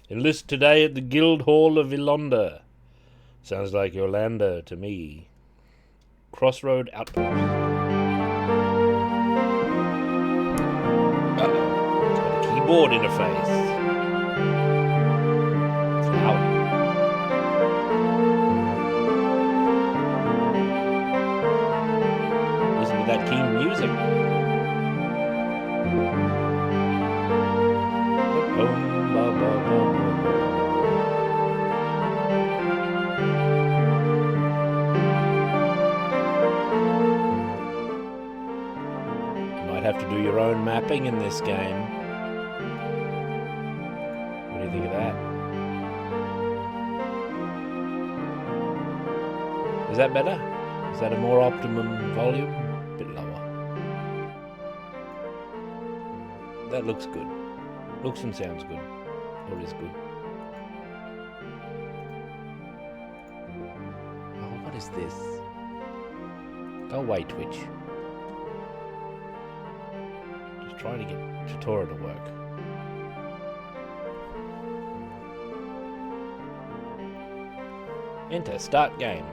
Enlist today at the Guild Hall of Ilonda. Sounds like Yolanda to me. Crossroad Outpost. Uh-oh. It's got a keyboard interface. It's loud. Listen to that keen music. Boom, ba, ba, ba, ba, ba. Have to do your own mapping in this game. What do you think of that? Is that better? Is that a more optimum volume? A bit lower. That looks good. Looks and sounds good. Or is good. Oh, what is this? Go away, Twitch. Just trying to get tutorial to work. Enter. Start game.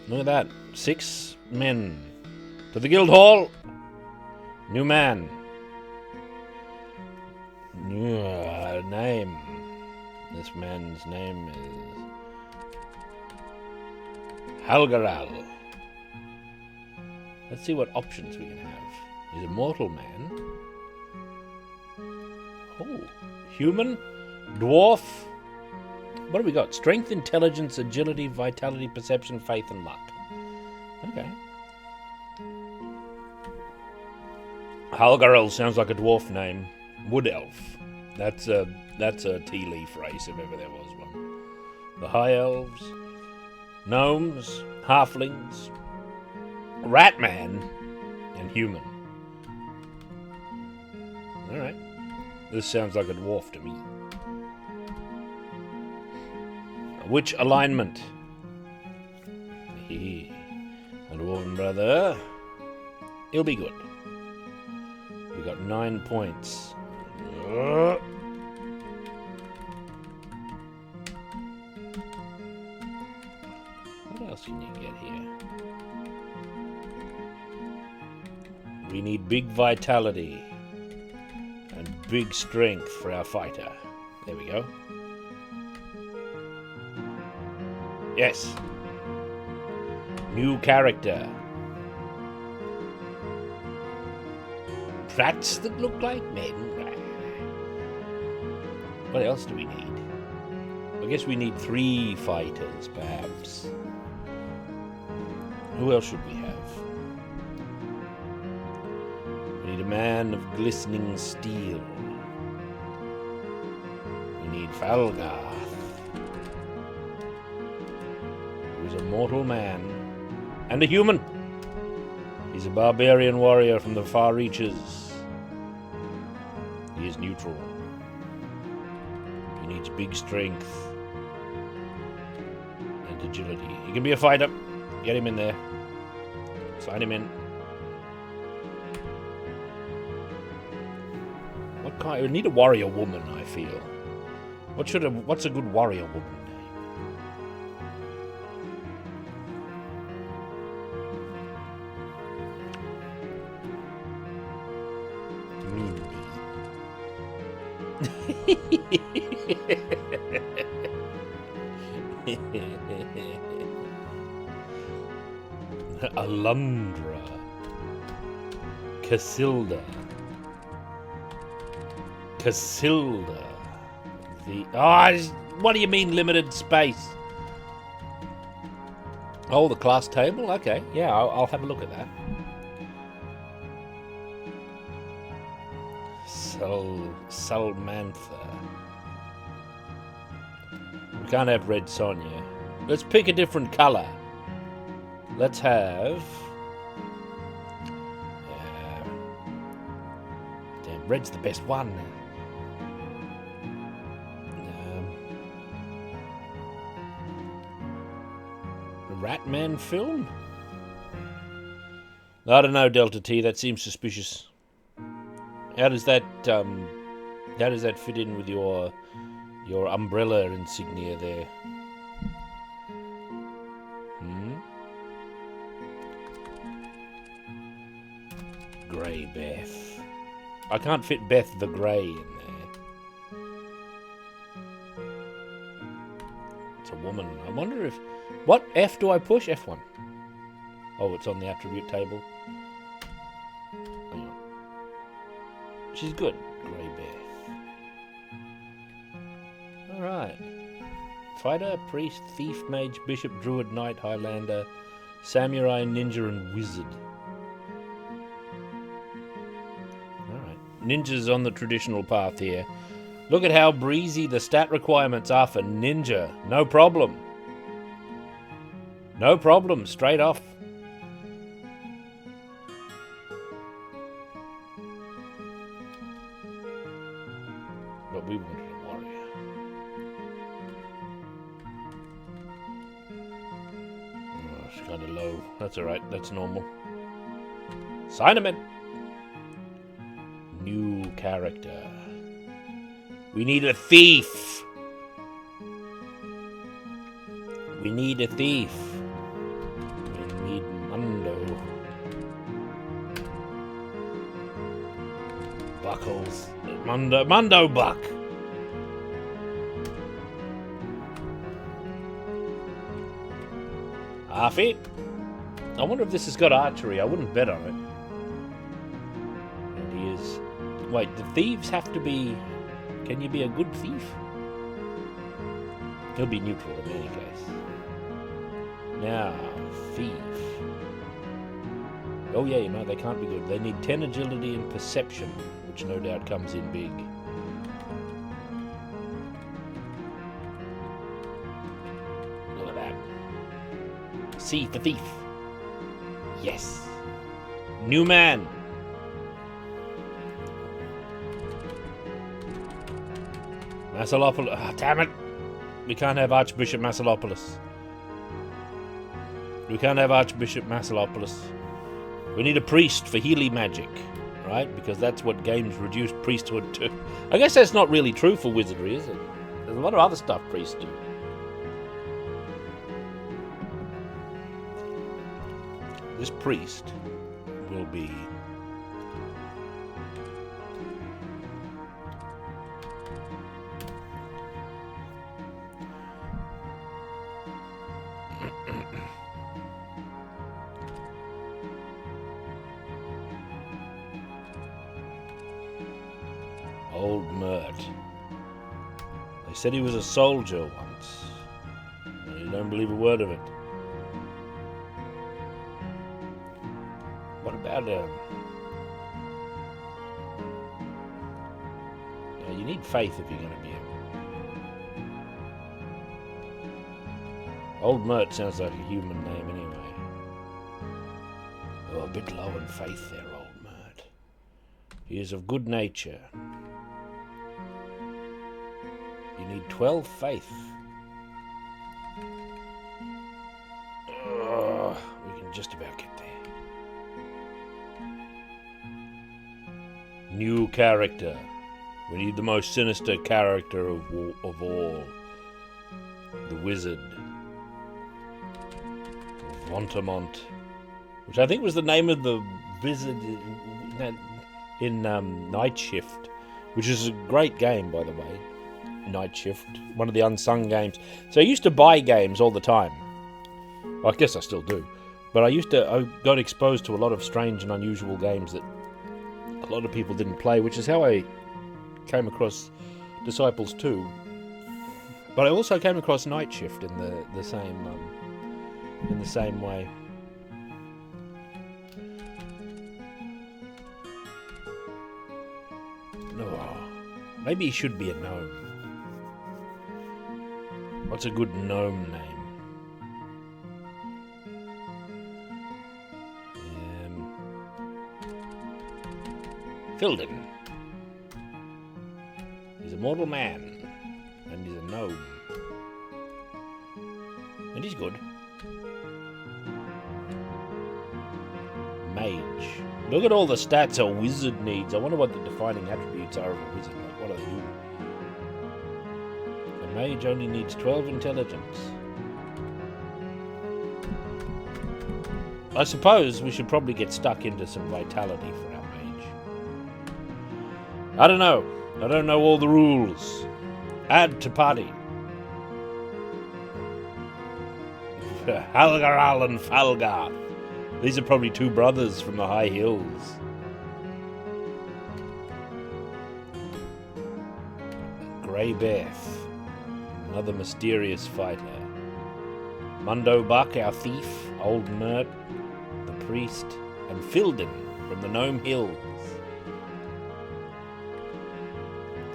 Look at that. 6 men. To the guild hall. New man. New name. This man's name is Halgaral. Let's see what options we can have. He's a mortal man. Oh, human, dwarf. What have we got? Strength, intelligence, agility, vitality, perception, faith, and luck. Okay. Halgaral sounds like a dwarf name. Wood elf. That's a tea leaf race if ever there was one. The high elves, gnomes, halflings, ratman, and human. All right. This sounds like a dwarf to me. Which alignment? A dwarven brother. He'll be good. We got 9 points. What else can you get here? We need big vitality and big strength for our fighter. There we go. Yes. New character. Rats that look like men. What else do we need? I guess we need 3 fighters, perhaps. Who else should we have? We need a man of glistening steel. We need Falgarth, who's a mortal man and a human. He's a barbarian warrior from the far reaches. He is neutral. He needs big strength and agility. He can be a fighter. Get him in there. Sign him in. What kind? We need a warrior woman, I feel. What's a good warrior woman name? Alundra. Casilda. What do you mean limited space? Oh, the class table? Okay, yeah, I'll have a look at that. Salmantha. We can't have Red Sonja. Let's pick a different colour. Let's have... damn, red's the best one. Ratman film? I don't know, Delta T. That seems suspicious. How does that fit in with your umbrella insignia there? Grey Beth. I can't fit Beth the Grey in there. It's a woman. I wonder if... What F do I push? F1. Oh, it's on the attribute table. Hang on. She's good. Grey Beth. Alright. Fighter, priest, thief, mage, bishop, druid, knight, highlander, samurai, ninja, and wizard. Alright. Ninja's on the traditional path here. Look at how breezy the stat requirements are for ninja. No problem. No problem, straight off. That's alright. That's normal. Sign him in. New character. We need a thief. We need a thief. We need Mundo. Buckles. Mundo Buck. Harvey? I wonder if this has got archery. I wouldn't bet on it. And he is... Wait, the thieves have to be... Can you be a good thief? He'll be neutral in any case. Now, thief. Oh yeah, no, they can't be good. They need 10 agility and perception, which no doubt comes in big. Look at that. C for thief. Yes. New man. Massalopoulos. Oh, damn it. We can't have Archbishop Massalopoulos. We can't have Archbishop Massalopoulos. We need a priest for Healy magic, right? Because that's what games reduce priesthood to. I guess that's not really true for wizardry, is it? There's a lot of other stuff priests do. This priest will be... Old Mert. They said he was a soldier once. I don't believe a word of it. What about no, you need faith if you're going to be him. Old Mert sounds like a human name anyway. Oh, a bit low in faith there, Old Mert. He is of good nature. You need 12 faith. We can just about get there. New character. We need the most sinister character of all. The Wizard. Vontamont. Which I think was the name of the wizard in Night Shift. Which is a great game, by the way. Night Shift. One of the unsung games. So I used to buy games all the time. Well, I guess I still do. But I got exposed to a lot of strange and unusual games that a lot of people didn't play, which is how I came across Disciples 2. But I also came across Night Shift in the same way. No, maybe he should be a gnome. What's a good gnome name? Filden. He's a mortal man. And he's a gnome. And he's good. Mage. Look at all the stats a wizard needs. I wonder what the defining attributes are of a wizard. Like, what do they do? A mage only needs 12 intelligence. I suppose we should probably get stuck into some vitality for our mage. I don't know. I don't know all the rules. Add to party. Halgaral and Falgar. These are probably two brothers from the high hills. Grey Beth. Another mysterious fighter. Mundo Buck, our thief. Old Mert, the priest. And Filden from the Gnome Hills.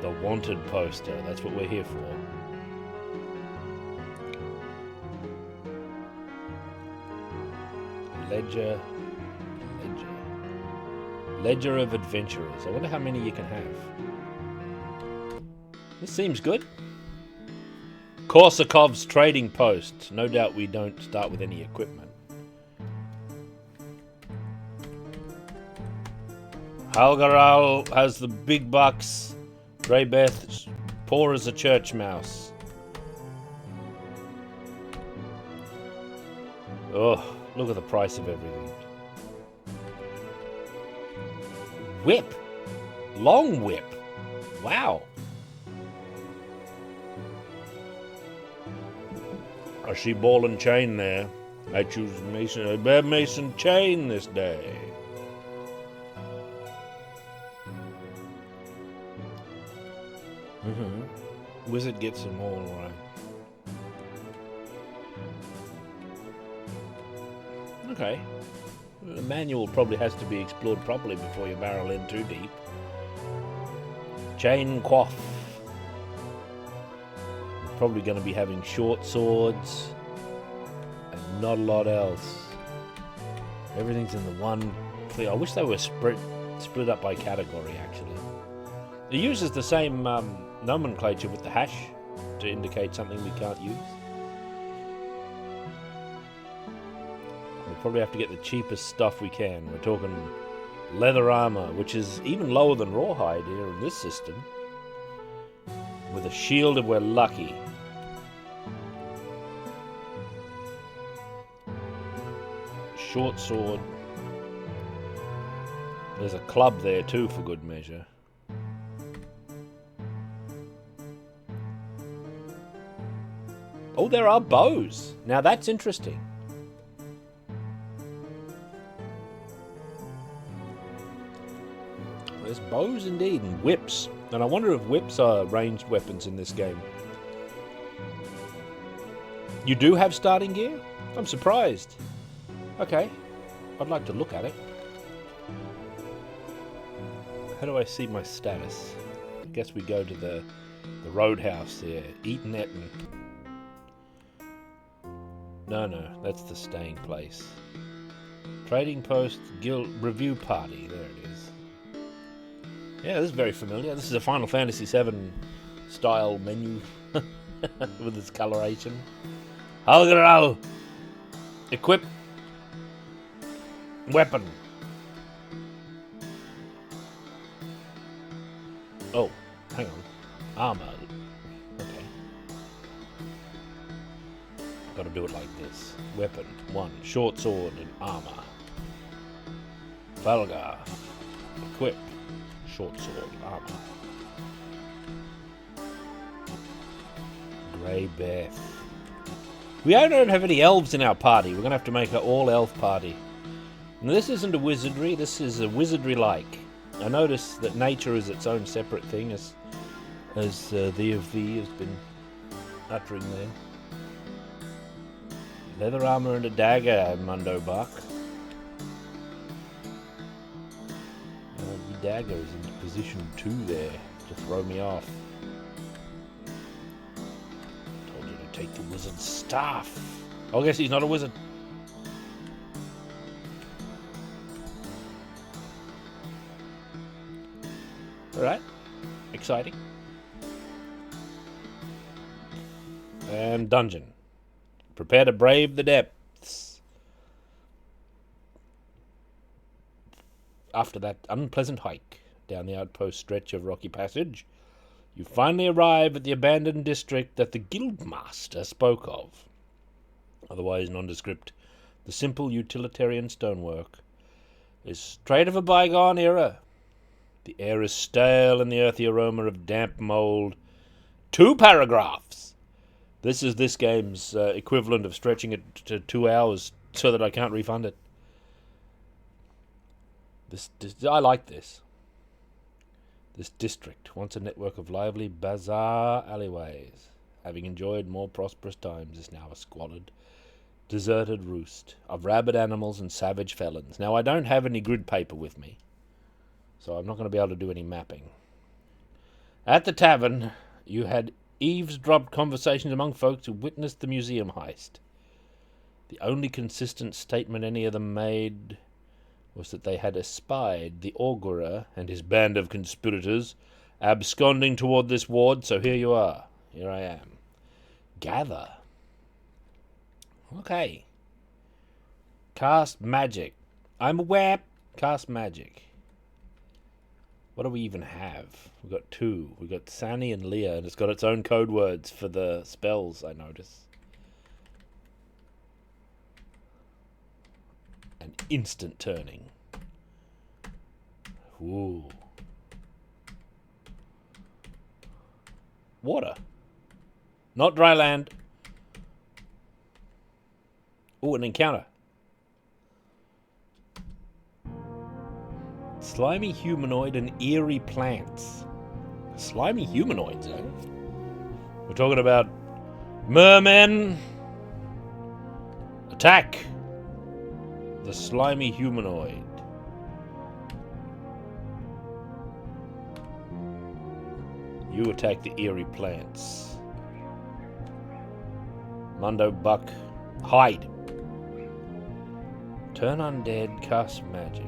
The wanted poster. That's what we're here for. Ledger of Adventurers. I wonder how many you can have. This seems good. Korsakov's trading post. No doubt we don't start with any equipment. Algaral has the big bucks. Grey Beth, poor as a church mouse. Oh, look at the price of everything. Whip. Long whip. Wow. I see ball and chain there. I choose Mason. I bear Mason chain this day. Wizard gets them all right. Okay. The manual probably has to be explored properly before you barrel in too deep. Chain quaff. We're probably going to be having short swords and not a lot else. Everything's in the one clear. I wish they were split up by category, actually. It uses the same nomenclature with the hash to indicate something we can't use. We'll probably have to get the cheapest stuff we can. We're talking leather armor, which is even lower than rawhide here in this system. With a shield if we're lucky. Short sword. There's a club there too, for good measure. Oh, there are bows. Now that's interesting. There's bows indeed, and whips. And I wonder if whips are ranged weapons in this game. You do have starting gear? I'm surprised. Okay. I'd like to look at it. How do I see my status? I guess we go to the roadhouse there. Eaton Eton. No, that's the staying place. Trading post, guild, review party. There it is. Yeah, this is very familiar. This is a Final Fantasy VII style menu with its coloration. Algaral! Equip. Weapon. Oh, hang on. Armor. Okay. Gotta do it like this. Weapon. 1. Short sword and armor. Valgar. Equip. Short sword, armor. Grey Beth. We don't have any elves in our party. We're going to have to make an all-elf party. Now, this isn't a wizardry. This is a wizardry-like. I notice that nature is its own separate thing, as the of V has been uttering there. Leather armor and a dagger, Mundo Buck. The dagger is in position 2 there to throw me off. Told you to take the wizard's staff. Oh, I guess he's not a wizard. Alright. Exciting. And dungeon. Prepare to brave the depths. After that unpleasant hike down the outpost stretch of rocky passage, you finally arrive at the abandoned district that the guildmaster spoke of. Otherwise nondescript, the simple utilitarian stonework is straight of a bygone era. The air is stale and the earthy aroma of damp mold. 2 paragraphs! This is this game's equivalent of stretching it to 2 hours so that I can't refund it. I like this. This district, once a network of lively bazaar alleyways, having enjoyed more prosperous times, is now a squalid, deserted roost of rabid animals and savage felons. Now, I don't have any grid paper with me, so I'm not going to be able to do any mapping. At the tavern, you had eavesdropped conversations among folks who witnessed the museum heist. The only consistent statement any of them made was that they had espied the augurer and his band of conspirators absconding toward this ward, so here you are. Here I am. Gather. Okay. Cast magic. I'm aware. Cast magic. What do we even have? We've got two. We've got Sani and Leah, and it's got its own code words for the spells, I notice. And instant turning. Ooh. Water. Not dry land. Ooh, an encounter. Slimy humanoid and eerie plants. Slimy humanoids, eh? We're talking about mermen. Attack the slimy humanoid. You attack the eerie plants. Mundo Buck. Hide. Turn undead, cast magic.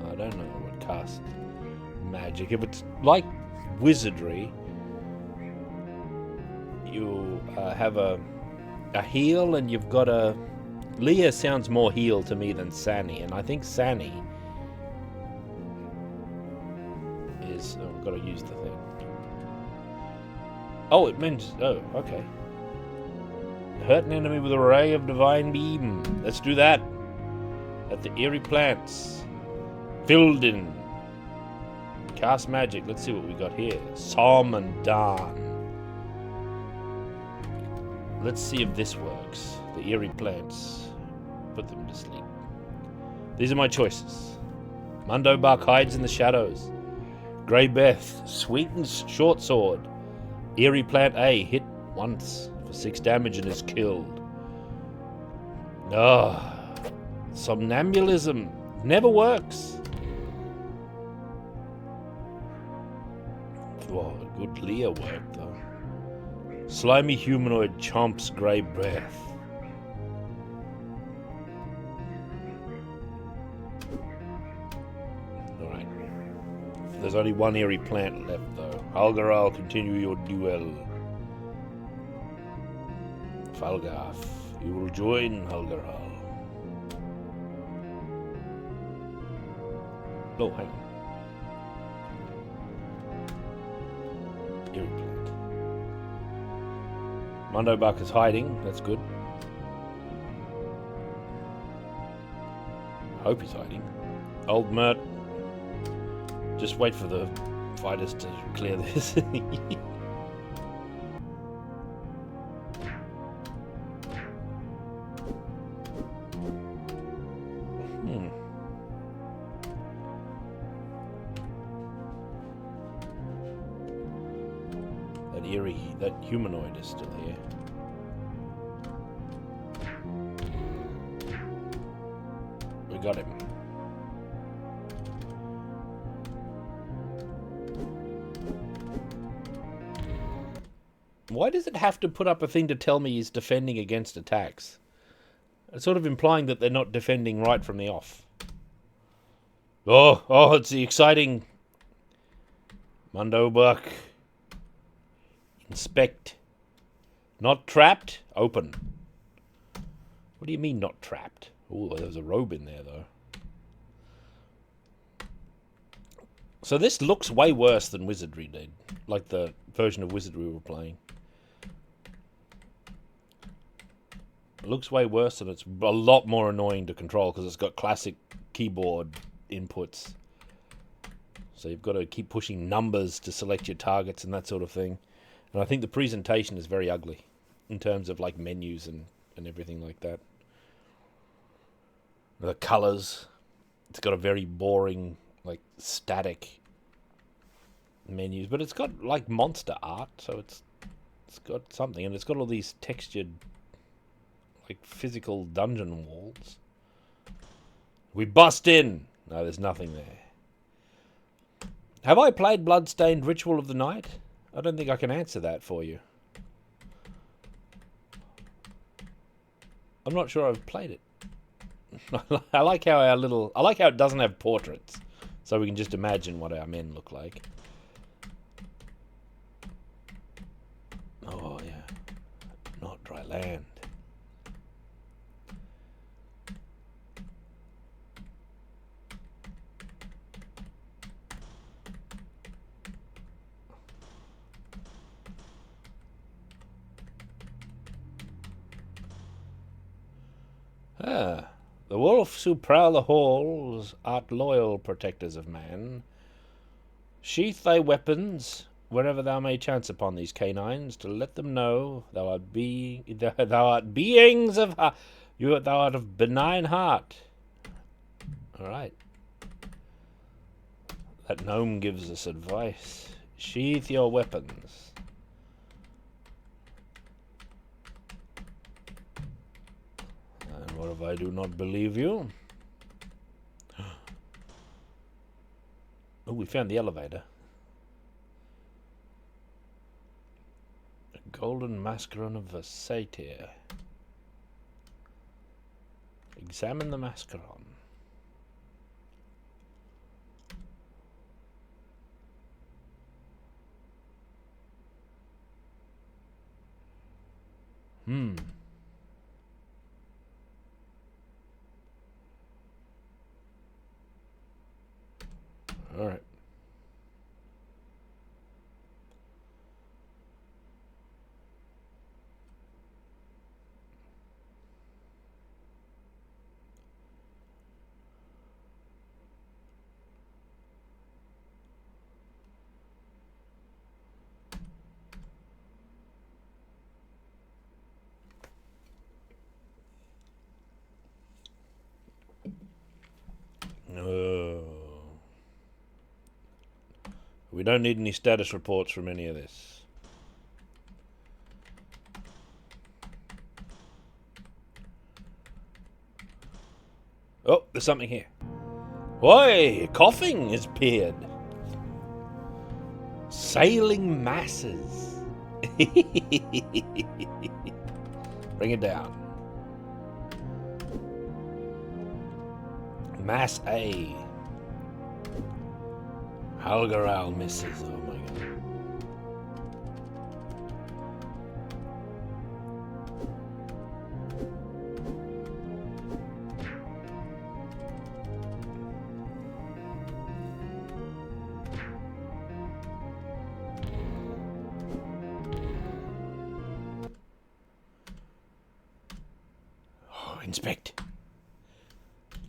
I don't know what cast magic. If it's like wizardry, you have a heal, and you've got a... Leah sounds more heal to me than Sani, and I think Sani is... Oh, I've got to use the thing. Oh, it means... Oh, okay. Hurt an enemy with a ray of divine beam. Let's do that. At the eerie plants. Filled in. Cast magic. Let's see what we got here. Psalm and Dawn. Let's see if this works. The eerie plants. Put them to sleep. These are my choices. Mundo Buck hides in the shadows. Grey Beth sweetens short sword. Eerie plant A hit once for 6 damage and is killed. Somnambulism never works. Oh, good Leah work though. Slimy humanoid chomps grey breath. Alright. There's only one eerie plant left though. Halgaral, continue your duel. Falgarth, you will join Halgaral. Oh, hang on. Eerie plant. Mundo Buck is hiding. That's good. Hope he's hiding. Old Mert. Just wait for the fighters to clear this. That humanoid is still here. We got him. Why does it have to put up a thing to tell me he's defending against attacks? It's sort of implying that they're not defending right from the off. Oh, it's the exciting Mundo Buck. Inspect. Not trapped. Open. What do you mean not trapped? Oh, there's a robe in there though. So this looks way worse than Wizardry did. Like the version of Wizardry we were playing. It looks way worse, and it's a lot more annoying to control because it's got classic keyboard inputs. So you've got to keep pushing numbers to select your targets and that sort of thing. And I think the presentation is very ugly in terms of like menus and everything like that. The colors, it's got a very boring, like static menus, but it's got like monster art, so it's got something, and it's got all these textured, like physical dungeon walls. We bust in. No, there's nothing there. Have I played Bloodstained Ritual of the Night? I don't think I can answer that for you. I'm not sure I've played it. I like how it doesn't have portraits, so we can just imagine what our men look like. Oh yeah, not dry land. Ah, the wolves who prowl the halls art loyal protectors of man. Sheath thy weapons wherever thou may chance upon these canines, to let them know thou art beings of thou art of benign heart. All right. That gnome gives us advice. Sheath your weapons. And what if I do not believe you? Oh, we found the elevator. A golden mascaron of a satyr. Examine the mascaron. All right. We don't need any status reports from any of this. Oh, there's something here. Oi, coughing has appeared. Sailing masses. Bring it down. Mass A. Halgaral misses. Oh my god. Oh, inspect.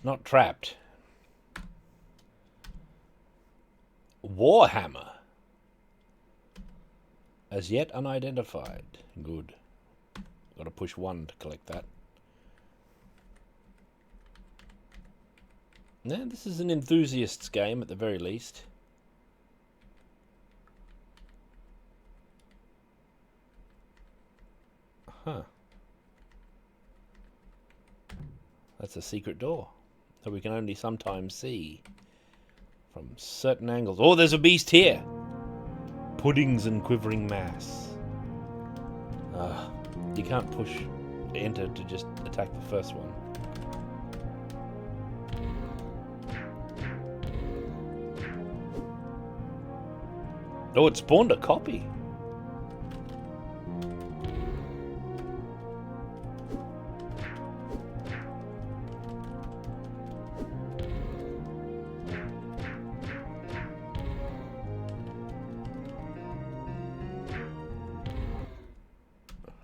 Not trapped. Warhammer. As yet unidentified. Good. Gotta push 1 to collect that. Now, this is an enthusiast's game at the very least. Huh. That's a secret door that we can only sometimes see from certain angles. Oh, there's a beast here! Puddings and quivering mass. You can't push enter to just attack the first one. Oh, it spawned a copy.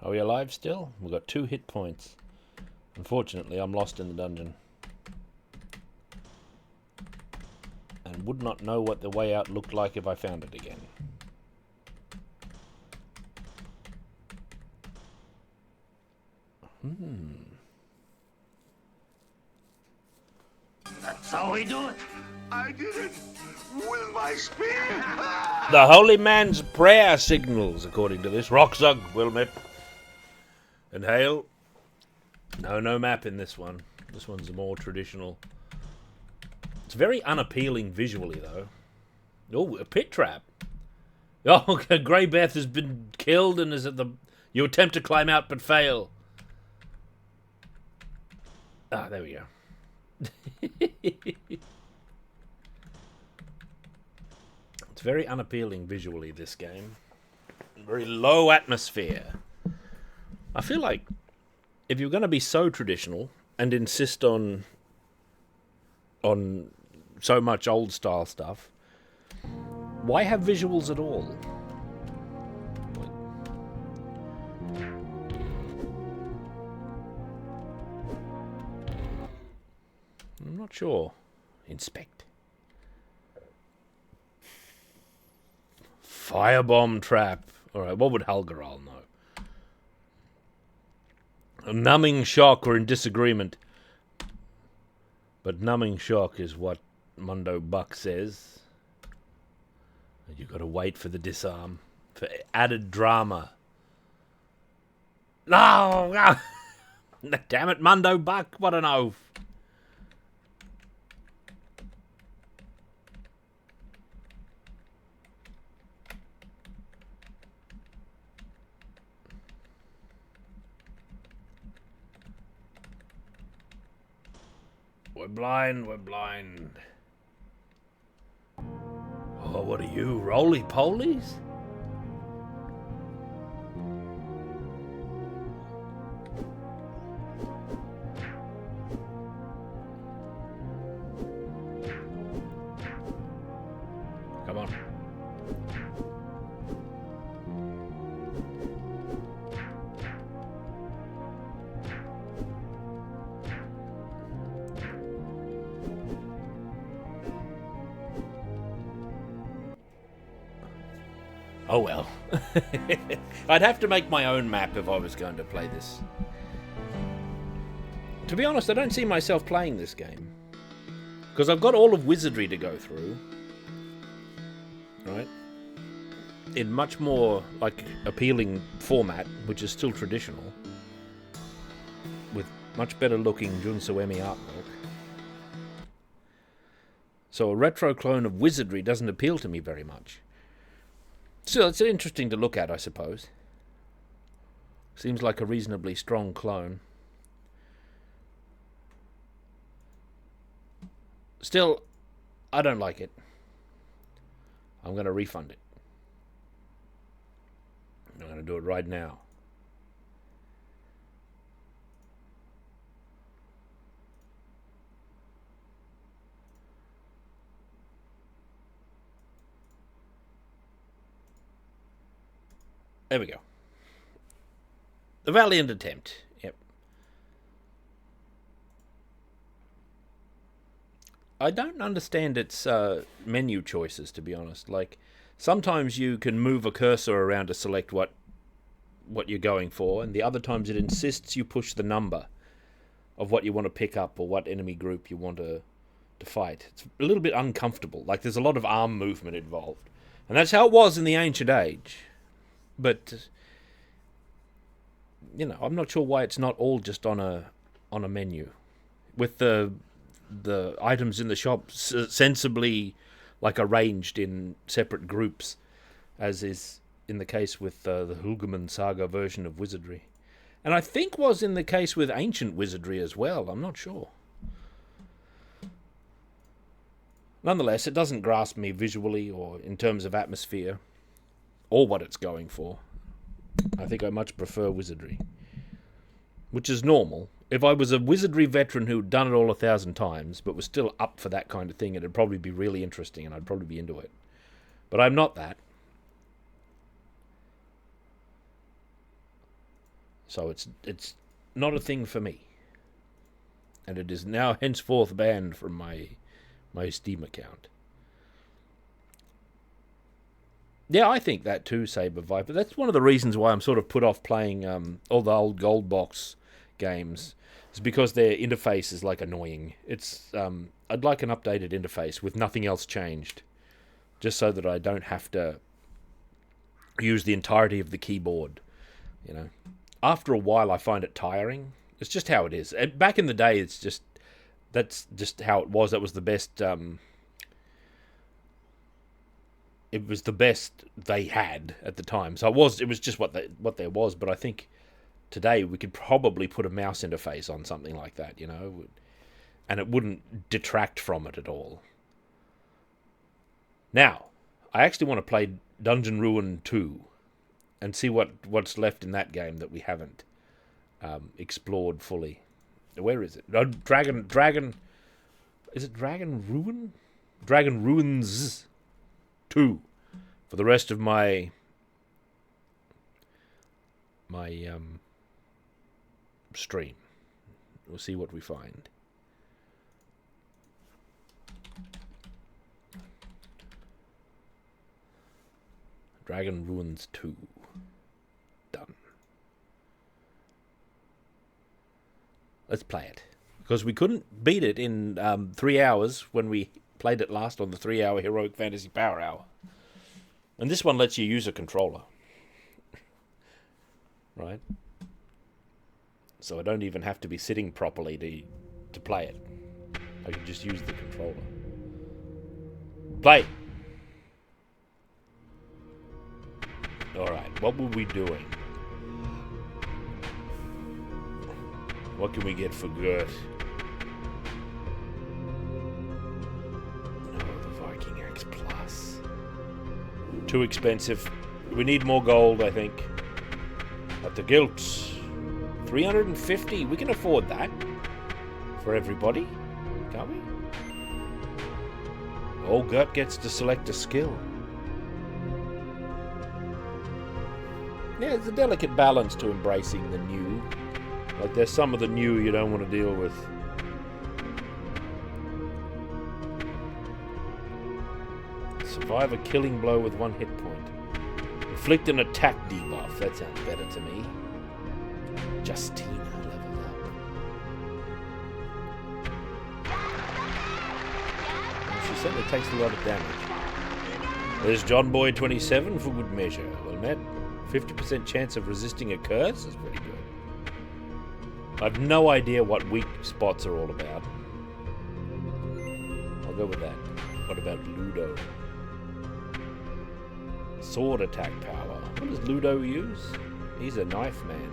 Are we alive still? We've got 2 hit points. Unfortunately, I'm lost in the dungeon. And would not know what the way out looked like if I found it again. That's how we do it. I did it with my spear. The holy man's prayer signals, according to this. Rockzug, Wilmot. And Hale. No map in this one. This one's more traditional. It's very unappealing visually, though. Oh, a pit trap. Oh, Grey Beth has been killed and is at the... You attempt to climb out but fail. Ah, there we go. It's very unappealing visually, this game. Very low atmosphere. I feel like if you're going to be so traditional and insist on so much old style stuff, why have visuals at all? Sure. Inspect. Firebomb trap. Alright, what would Halgaral know? A numbing shock, we're in disagreement. But numbing shock is what Mundo Buck says. And you've got to wait for the disarm. For added drama. No! Damn it, Mundo Buck, what an oaf. We're blind, we're blind. Oh, what are you, roly-polies? Come on. Oh well. I'd have to make my own map if I was going to play this. To be honest, I don't see myself playing this game. Because I've got all of Wizardry to go through. Right? In much more, like, appealing format, which is still traditional. With much better looking Junsoemi artwork. So a retro clone of Wizardry doesn't appeal to me very much. Still, it's interesting to look at, I suppose. Seems like a reasonably strong clone. Still, I don't like it. I'm going to refund it. I'm going to do it right now. There we go. A valiant attempt. Yep. I don't understand its menu choices, to be honest. Like, sometimes you can move a cursor around to select what you're going for, and the other times it insists you push the number of what you want to pick up or what enemy group you want to fight. It's a little bit uncomfortable. Like, there's a lot of arm movement involved. And that's how it was in the Ancient Age. But, you know, I'm not sure why it's not all just on a menu. With the items in the shop sensibly, like, arranged in separate groups, as is in the case with the Hulgeman Saga version of Wizardry. And I think was in the case with Ancient Wizardry as well, I'm not sure. Nonetheless, it doesn't grasp me visually or in terms of atmosphere. Or what it's going for. I think I much prefer Wizardry. Which is normal. If I was a Wizardry veteran who'd done it all 1,000 times, but was still up for that kind of thing, it'd probably be really interesting and I'd probably be into it. But I'm not that. So it's not a thing for me. And it is now henceforth banned from my Steam account. Yeah, I think that too, Saber Viper. That's one of the reasons why I'm sort of put off playing all the old Gold Box games. It's because their interface is, like, annoying. It's I'd like an updated interface with nothing else changed. Just so that I don't have to use the entirety of the keyboard. You know. After a while, I find it tiring. It's just how it is. Back in the day, that's just how it was. That was the best... It was the best they had at the time. So it was just what there was. But I think today we could probably put a mouse interface on something like that, you know, and it wouldn't detract from it at all. Now, I actually want to play Dungeon Ruin 2 and see what's left in that game that we haven't explored fully. Where is it? No, Dragon. Is it Dragon Ruin? Dragon Ruins 2 for the rest of my stream. We'll see what we find. Dragon Ruins 2. Done. Let's play it. Because we couldn't beat it in 3 hours when we played it last on the 3-hour Heroic Fantasy Power Hour. And this one lets you use a controller. Right? So I don't even have to be sitting properly to play it. I can just use the controller. Play! Alright, what were we doing? What can we get for Gert? No, the Viking Axe Plus. Too expensive. We need more gold, I think. At the Gilts. 350. We can afford that. For everybody. Can't we? Oh, Gert gets to select a skill. Yeah, it's a delicate balance to embracing the new. Like, there's some of the new you don't want to deal with. Survive a killing blow with 1 hit point. Inflict an attack debuff. That sounds better to me. Justina leveled up. She certainly takes a lot of damage. There's John Boy 27 for good measure. Well met. 50% chance of resisting a curse is pretty good. I have no idea what weak spots are all about. I'll go with that. What about Ludo? Sword attack power. What does Ludo use? He's a knife man.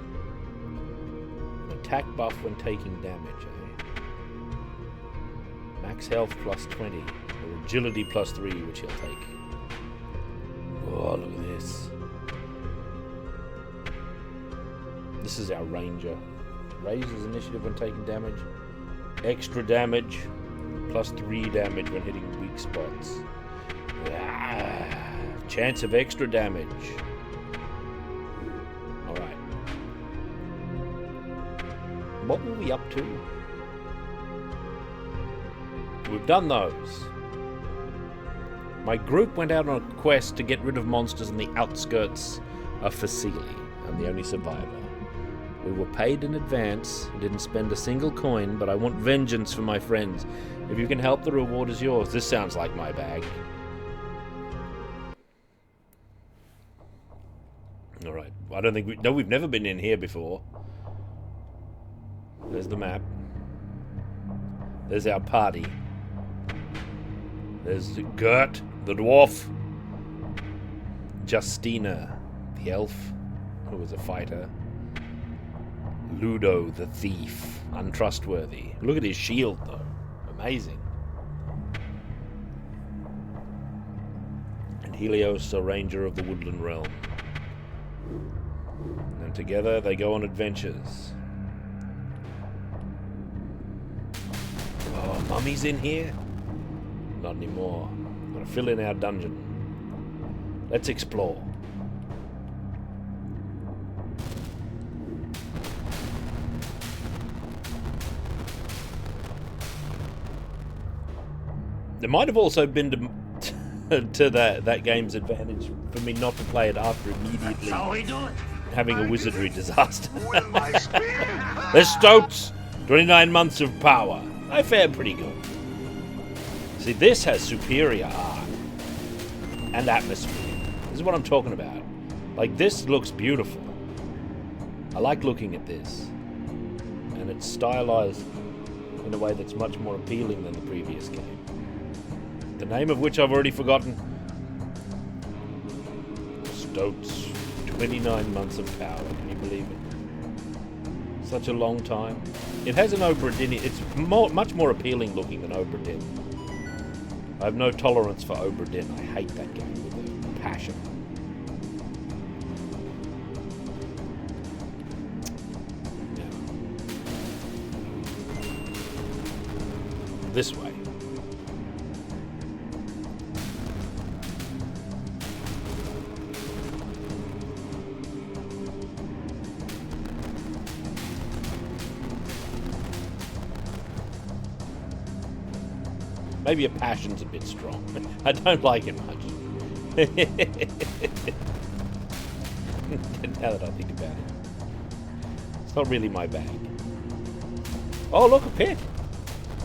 An attack buff when taking damage, eh? Max health plus 20. Or agility plus 3, which he'll take. Oh, look at this. This is our ranger. Raises initiative when taking damage. Extra damage. Plus 3 damage when hitting weak spots. Chance of extra damage. Alright. What were we up to? We've done those. My group went out on a quest to get rid of monsters in the outskirts of Facili. I'm the only survivor. We were paid in advance, didn't spend a single coin, but I want vengeance for my friends. If you can help, the reward is yours. This sounds like my bag. Alright, I don't think we've never been in here before. There's the map. There's our party. There's Gert, the dwarf. Justina, the elf, who was a fighter. Ludo, the thief. Untrustworthy. Look at his shield, though. Amazing. And Helios, a ranger of the woodland realm. And together they go on adventures. Oh, Mummy's in here? Not anymore. Gotta fill in our dungeon. Let's explore. There might have also been to that game's advantage for me not to play it after immediately having a wizardry disaster. There's Stoats, 29 months of power. I fared pretty good. See, this has superior art and atmosphere. This is what I'm talking about. Like, this looks beautiful. I like looking at this. And it's stylized in a way that's much more appealing than the previous game. The name of which I've already forgotten. Stoats, 29 months of power. Can you believe it? Such a long time. It has an Obra Dinn. It's much more appealing looking than Obra Dinn. I have no tolerance for Obra Dinn. I hate that game with a passion. Now, this way. Maybe a passion's a bit strong. I don't like it much. Now that I think about it. It's not really my bag. Oh, look, a pit.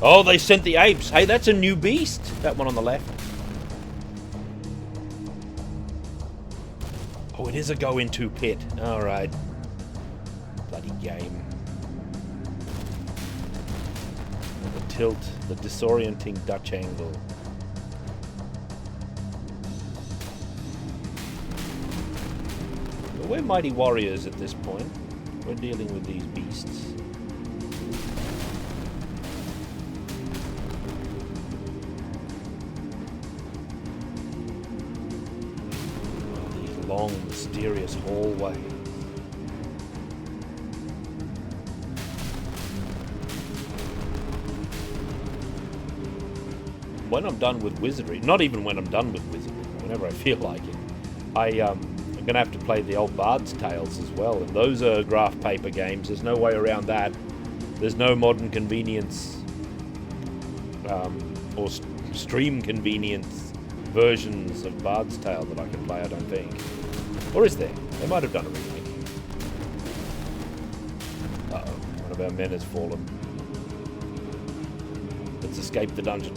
Oh, they sent the apes. Hey, that's a new beast. That one on the left. Oh, it is a go into pit. Alright. Bloody game. The tilt, the disorienting Dutch angle. But we're mighty warriors at this point. We're dealing with these beasts. Long, mysterious hallway. When I'm done with wizardry, not even when I'm done with wizardry, whenever I feel like it, I'm going to have to play the old Bard's Tales as well, and those are graph paper games. There's no way around that. There's no modern convenience or stream convenience versions of Bard's Tale that I can play, I don't think. Or is there? They might have done a remake. Uh-oh, one of our men has fallen. Let's escape the dungeon.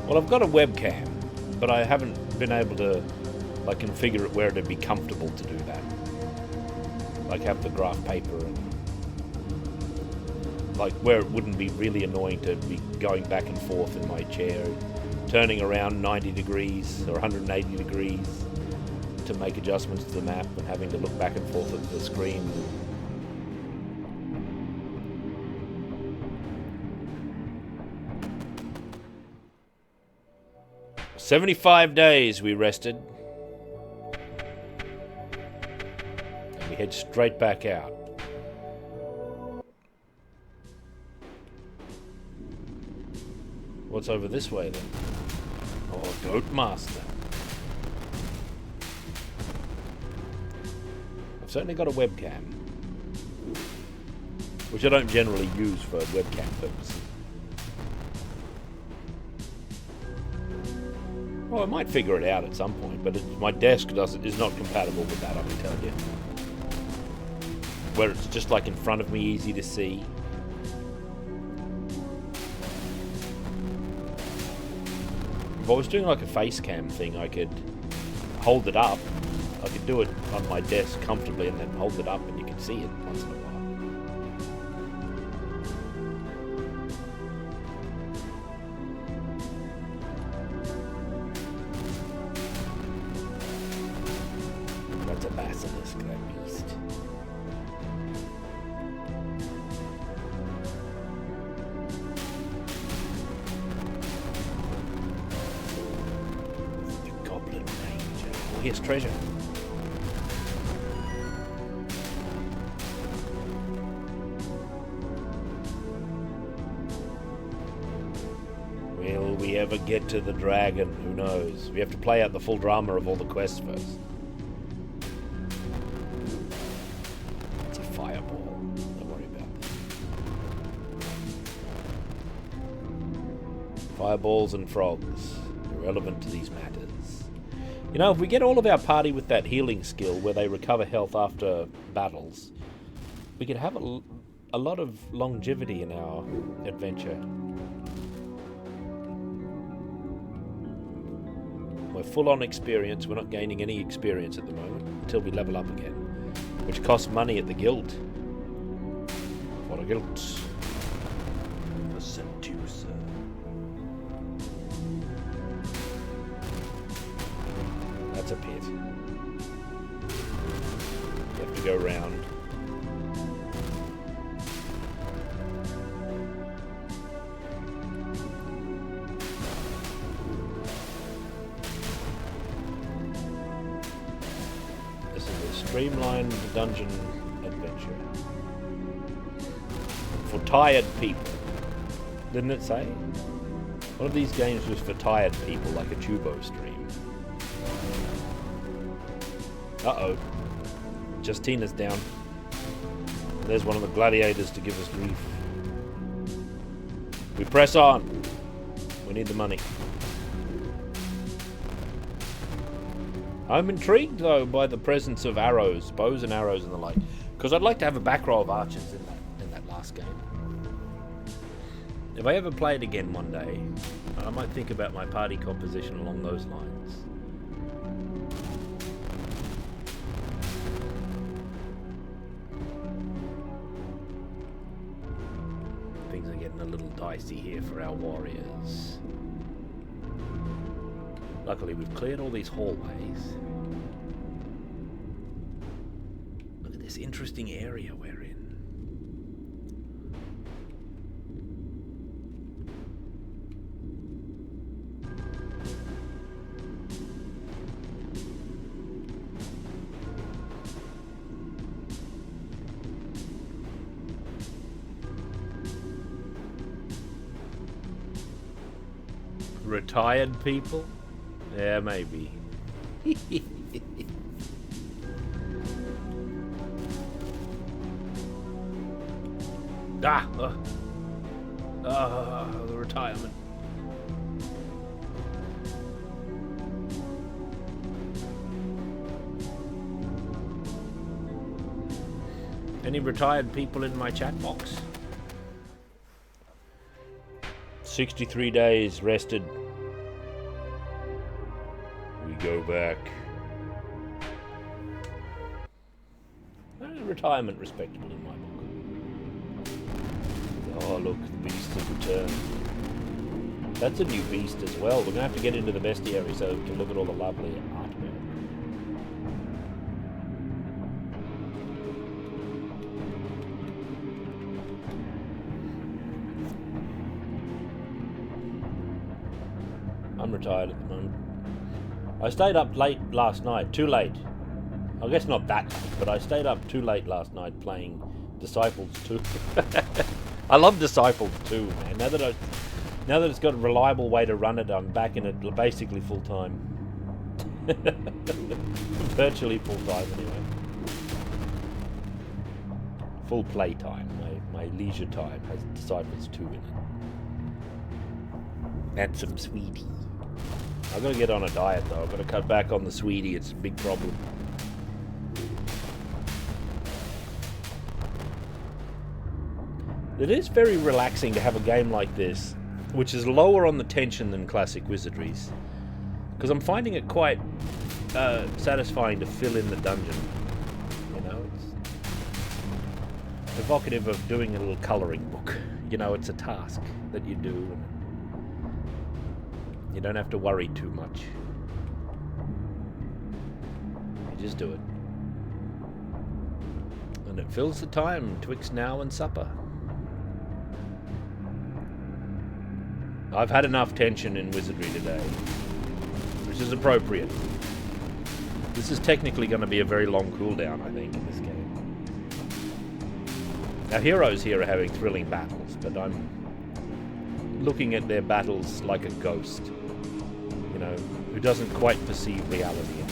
Well, I've got a webcam, but I haven't been able to like configure it where it'd be comfortable to do that. Like have the graph paper and like where it wouldn't be really annoying to be going back and forth in my chair, turning around 90 degrees or 180 degrees to make adjustments to the map and having to look back and forth at the screen. 75 days we rested. And we head straight back out. What's over this way then? Oh, Goat Master. I've certainly got a webcam, which I don't generally use for webcam purposes. Well, I might figure it out at some point, but my desk is not compatible with that, I can tell you. Where it's just like in front of me, easy to see. If I was doing like a face cam thing, I could hold it up. I could do it on my desk comfortably and then hold it up and you can see it once in a while. That's a basilisk, that beast. Here's treasure. Will we ever get to the dragon? Who knows? We have to play out the full drama of all the quests first. It's a fireball. Don't worry about that. Fireballs and frogs. Irrelevant to these matters. You know, if we get all of our party with that healing skill where they recover health after battles, we could have a lot of longevity in our adventure. We're full on experience. We're not gaining any experience at the moment until we level up again, which costs money at the guild. What a guild. The Seducer. That's a pit. You have to go round. This is a streamlined dungeon adventure. For tired people. Didn't it say? One of these games was for tired people, like a Tubo stream. Uh-oh. Justina's down. There's one of the gladiators to give us grief. We press on. We need the money. I'm intrigued, though, by the presence of arrows, bows and arrows and the like. Because I'd like to have a back row of archers in that last game. If I ever play it again one day, I might think about my party composition along those lines. Things are getting a little dicey here for our warriors. Luckily, we've cleared all these hallways. Look at this interesting area we're in. Retired people? Yeah, maybe. The retirement. Any retired people in my chat box? 63 days rested. We go back. Retirement respectable in my book. Oh look, the beast has returned. That's a new beast as well. We're going to have to get into the bestiary so we can look at all the lovely artwork. I'm retired at the moment. I stayed up late last night, too late. I guess not that late, but I stayed up too late last night playing Disciples 2. I love Disciples 2, man. Now that it's got a reliable way to run it, I'm back in it basically full time. Virtually full time anyway. Full play time. My leisure time has Disciples 2 in it. And some sweetie. I've got to get on a diet though. I've got to cut back on the sweetie. It's a big problem. It is very relaxing to have a game like this, which is lower on the tension than classic Wizardries, because I'm finding it quite satisfying to fill in the dungeon. You know, it's evocative of doing a little colouring book. You know, it's a task that you do, and you don't have to worry too much. You just do it. And it fills the time twixt now and supper. I've had enough tension in Wizardry today, which is appropriate. This is technically going to be a very long cooldown, I think, in this game. Our heroes here are having thrilling battles, but I'm looking at their battles like a ghost, you know, who doesn't quite perceive reality anymore.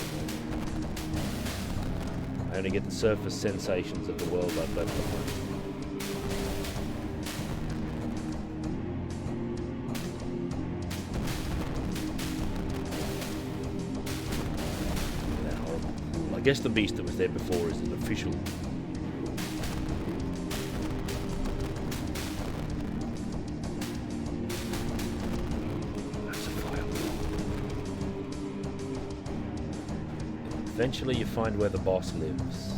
I only get the surface sensations of the world I've left behind. I guess the beast that was there before is an official. That's a fireball. Eventually you find where the boss lives.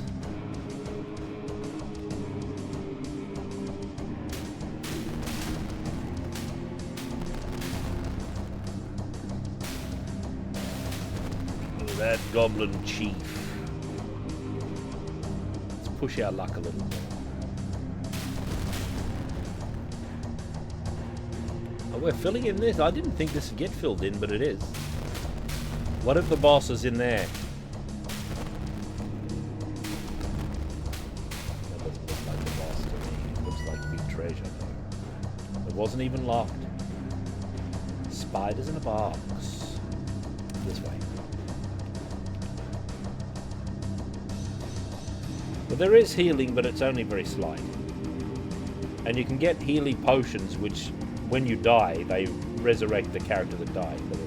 Look at that goblin chief. Push our luck a little more. Oh, we're filling in this. I didn't think this would get filled in, but it is. What if the boss is in there? That doesn't look like the boss to me. It looks like big treasure, though. It wasn't even locked. Spiders in a box. This way. Well, there is healing, but it's only very slight. And you can get healing potions, which, when you die, they resurrect the character that died. But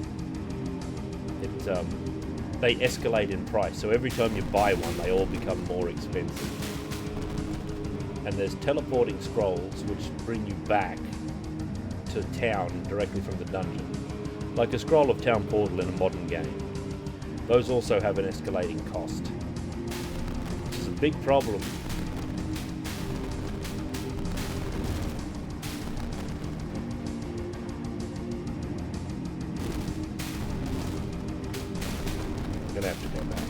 they escalate in price. So every time you buy one, they all become more expensive. And there's teleporting scrolls, which bring you back to town directly from the dungeon. Like a scroll of town portal in a modern game. Those also have an escalating cost. Which is a big problem. I'm gonna have to go back.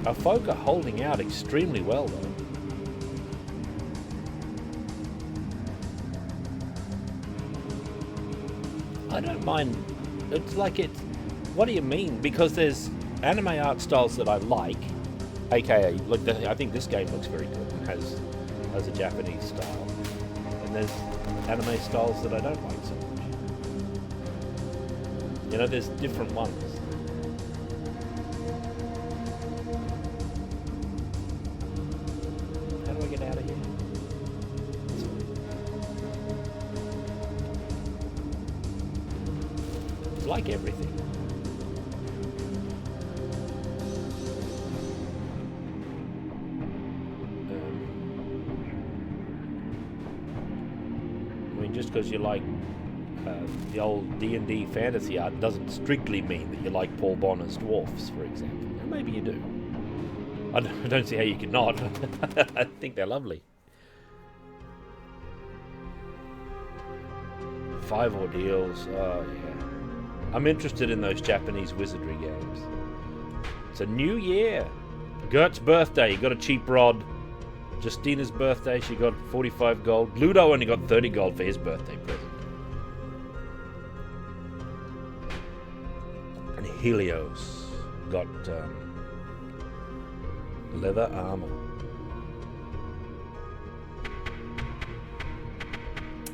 Our folk are holding out extremely well though. I don't mind. It's like it's... What do you mean? Because there's anime art styles that I like, aka, look, I think this game looks very good and has a Japanese style. And there's anime styles that I don't like so much. You know, there's different ones. How do I get out of here? It's like everything. I mean, just because you like the old D&D fantasy art doesn't strictly mean that you like Paul Bonner's dwarfs, for example. And maybe you do. I don't see how you could not. I think they're lovely. 5 ordeals. Oh, yeah. I'm interested in those Japanese wizardry games. It's a new year. Gert's birthday, he got a cheap rod. Justina's birthday, she got 45 gold. Ludo only got 30 gold for his birthday present. And Helios got leather armor.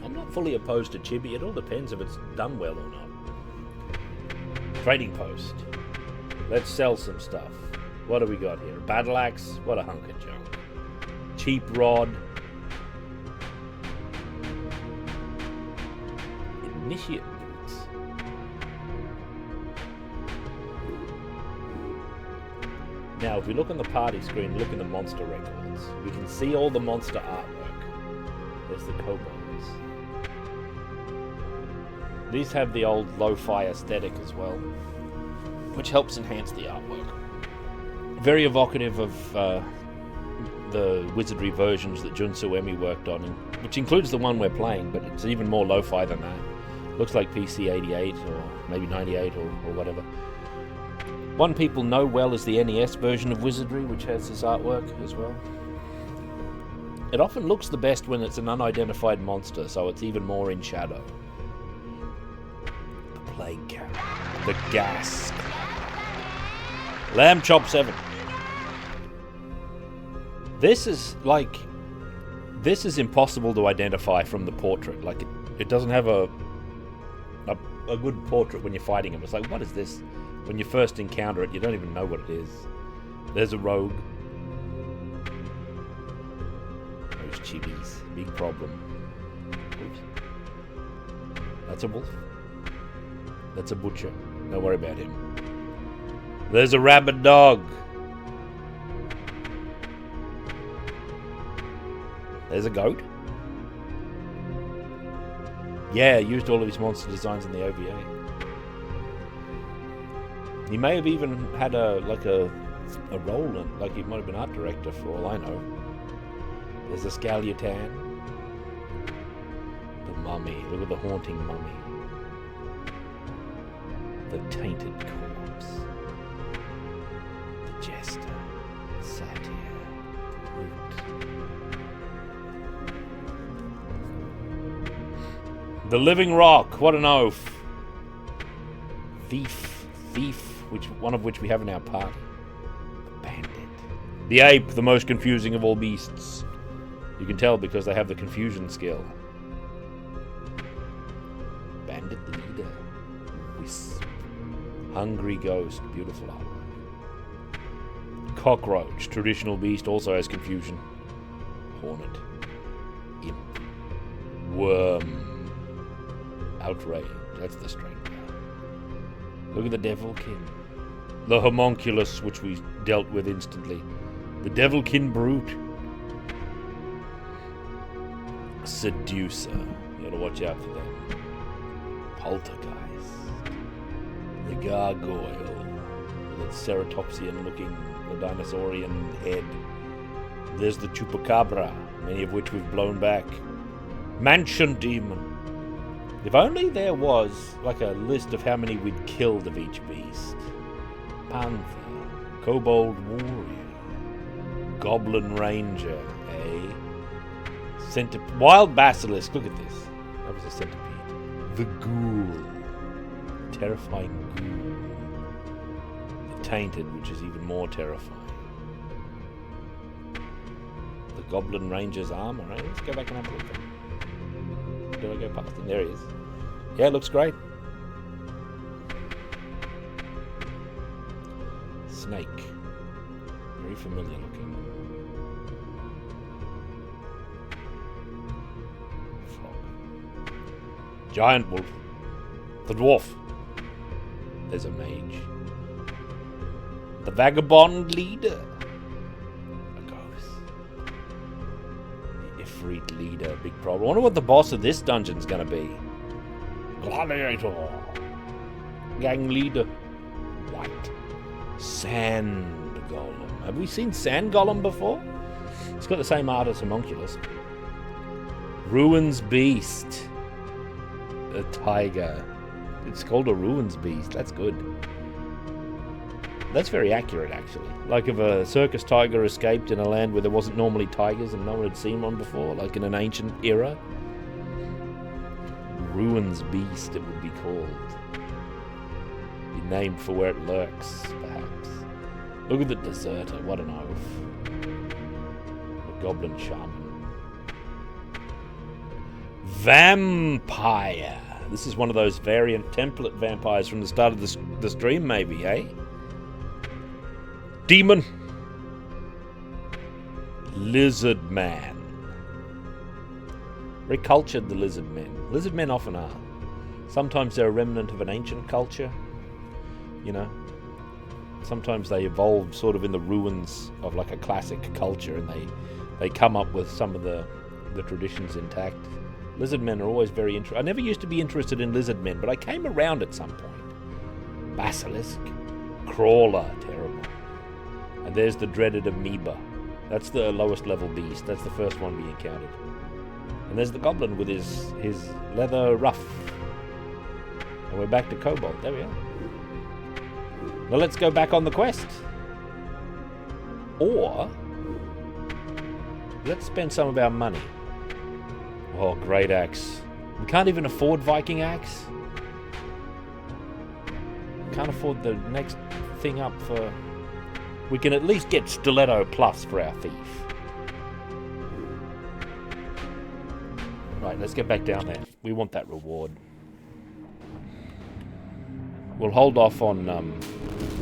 I'm not fully opposed to chibi. It all depends if it's done well or not. Trading post. Let's sell some stuff. What do we got here? Battle axe? What a hunk of junk. Cheap rod. Initiate boots. Now, if we look on the party screen, look in the monster records, we can see all the monster artwork. There's the kobolds. These have the old lo-fi aesthetic as well, which helps enhance the artwork. Very evocative of the wizardry versions that Jun Suemi worked on, which includes the one we're playing, but it's even more lo-fi than that. Looks like PC 88 or maybe 98 or whatever. One people know well is the NES version of Wizardry, which has this artwork as well. It often looks the best when it's an unidentified monster, so it's even more in shadow. The Plague Carrot. The Gas. Lamb Chop 7. This is impossible to identify from the portrait. Like, it doesn't have a good portrait when you're fighting him. It's like, what is this? When you first encounter it, you don't even know what it is. There's a rogue. Those chibis. Big problem. Oops. That's a wolf. That's a butcher. Don't worry about him. There's a rabid dog. There's a goat. Yeah, used all of his monster designs in the OVA. He may have even had a role in, like he might have been art director for all I know. There's a Scalutan. The mummy. Look at the haunting mummy. The tainted corpse. The jester. Satyr. Brute. The living rock. What an oath. Thief. One of which we have in our party. The bandit. The ape, the most confusing of all beasts. You can tell because they have the confusion skill. Bandit leader. Wisp. Hungry ghost. Beautiful artwork. Cockroach, traditional beast, also has confusion. Hornet. Imp. Worm. Outrage. That's the strength. Look at the Devilkin. The Homunculus, which we dealt with instantly. The Devilkin Brute. Seducer. You gotta watch out for them. Poltergeist. The Gargoyle. With its ceratopsian-looking dinosaurian head. There's the Chupacabra, many of which we've blown back. Mansion Demon. If only there was, like, a list of how many we'd killed of each beast. Panther. Kobold Warrior. Goblin Ranger, Wild Basilisk, look at this. That was a centipede. The Ghoul. Terrifying Ghoul. The Tainted, which is even more terrifying. The Goblin Ranger's armor, right? Let's go back and have a look. Did I go past him? There he is. Yeah, it looks great. Snake. Very familiar looking. Frog. Giant wolf. The dwarf. There's a mage. The vagabond leader. A ghost. The Ifrit leader. Big problem. I wonder what the boss of this dungeon's gonna be. Gladiator. Gang leader. White. Sand Golem. Have we seen Sand Golem before? It's got the same art as Homunculus. Ruins Beast. A tiger. It's called a Ruins Beast. That's good. That's very accurate, actually. Like if a circus tiger escaped in a land where there wasn't normally tigers and no one had seen one before, like in an ancient era. Ruins Beast, it would be called. Be named for where it lurks, perhaps. Look at the deserter, what an oath. A goblin shaman. Vampire. This is one of those variant template vampires from the start of the stream, maybe, eh? Demon. Lizard Man. Very cultured, the lizard men. Lizard men often are. Sometimes they're a remnant of an ancient culture. You know? Sometimes they evolve sort of in the ruins of like a classic culture and they come up with some of the traditions intact. Lizard men are always very interesting. I never used to be interested in lizard men, but I came around at some point. Basilisk. Crawler. Terrible. And there's the dreaded amoeba. That's the lowest level beast. That's the first one we encountered. And there's the goblin with his leather ruff. And we're back to Kobold. There we are. Well, let's go back on the quest. Or let's spend some of our money. Oh, great axe. We can't even afford Viking axe. Can't afford the next thing up for... We can at least get Stiletto Plus for our thief. Right, let's get back down there. We want that reward. We'll hold off on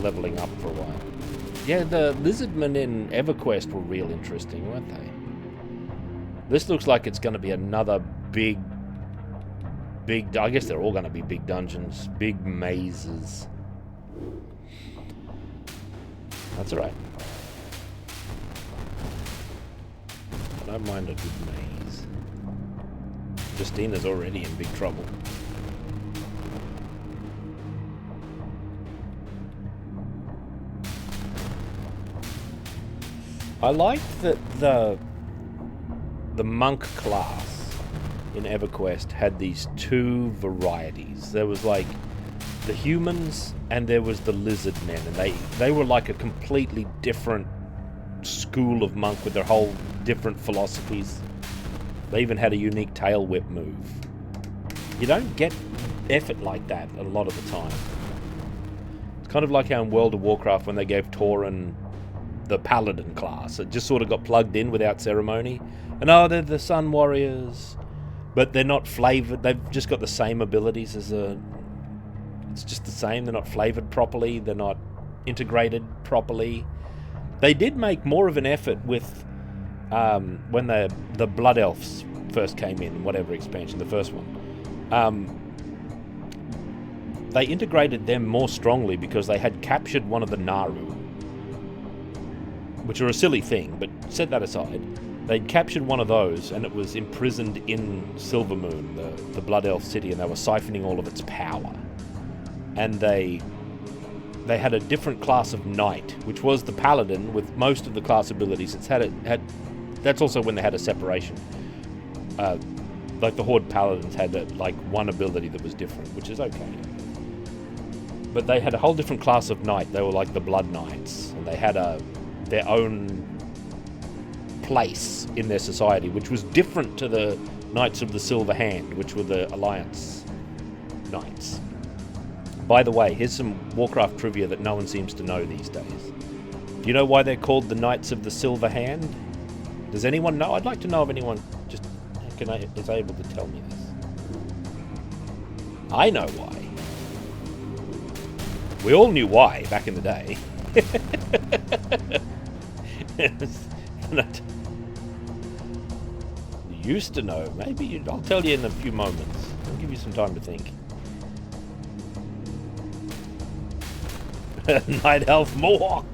leveling up for a while. Yeah, the lizardmen in EverQuest were real interesting, weren't they? This looks like it's going to be another big... I guess they're all going to be big dungeons. Big mazes. That's alright. I don't mind a good maze. Justina's already in big trouble. I liked that the monk class in EverQuest had these two varieties. There was like the humans and there was the lizard men, and they were like a completely different school of monk with their whole different philosophies. They even had a unique tail whip move. You don't get effort like that a lot of the time. It's kind of like how in World of Warcraft when they gave Tauren the paladin class, it just sort of got plugged in without ceremony. And they're the Sun Warriors, but they're not flavored. They've just got the same abilities as it's just the same. They're not flavored properly. They're not integrated properly. They did make more of an effort with when the Blood Elves first came in, whatever expansion, the first one. They integrated them more strongly because they had captured one of the Naru, which are a silly thing, but set that aside. They'd captured one of those, and it was imprisoned in Silvermoon, the Blood Elf city, and they were siphoning all of its power. And they had a different class of knight, which was the paladin with most of the class abilities. That's also when they had a separation. Like the Horde paladins had like one ability that was different, which is okay. But they had a whole different class of knight. They were like the Blood Knights, and they had their own place in their society, which was different to the Knights of the Silver Hand, which were the Alliance Knights. By the way, here's some Warcraft trivia that no one seems to know these days. Do you know why they're called the Knights of the Silver Hand? Does anyone know? I'd like to know if anyone just is able to tell me this. I know why. We all knew why back in the day. You used to know. Maybe I'll tell you in a few moments. I'll give you some time to think. Night Elf Mohawk.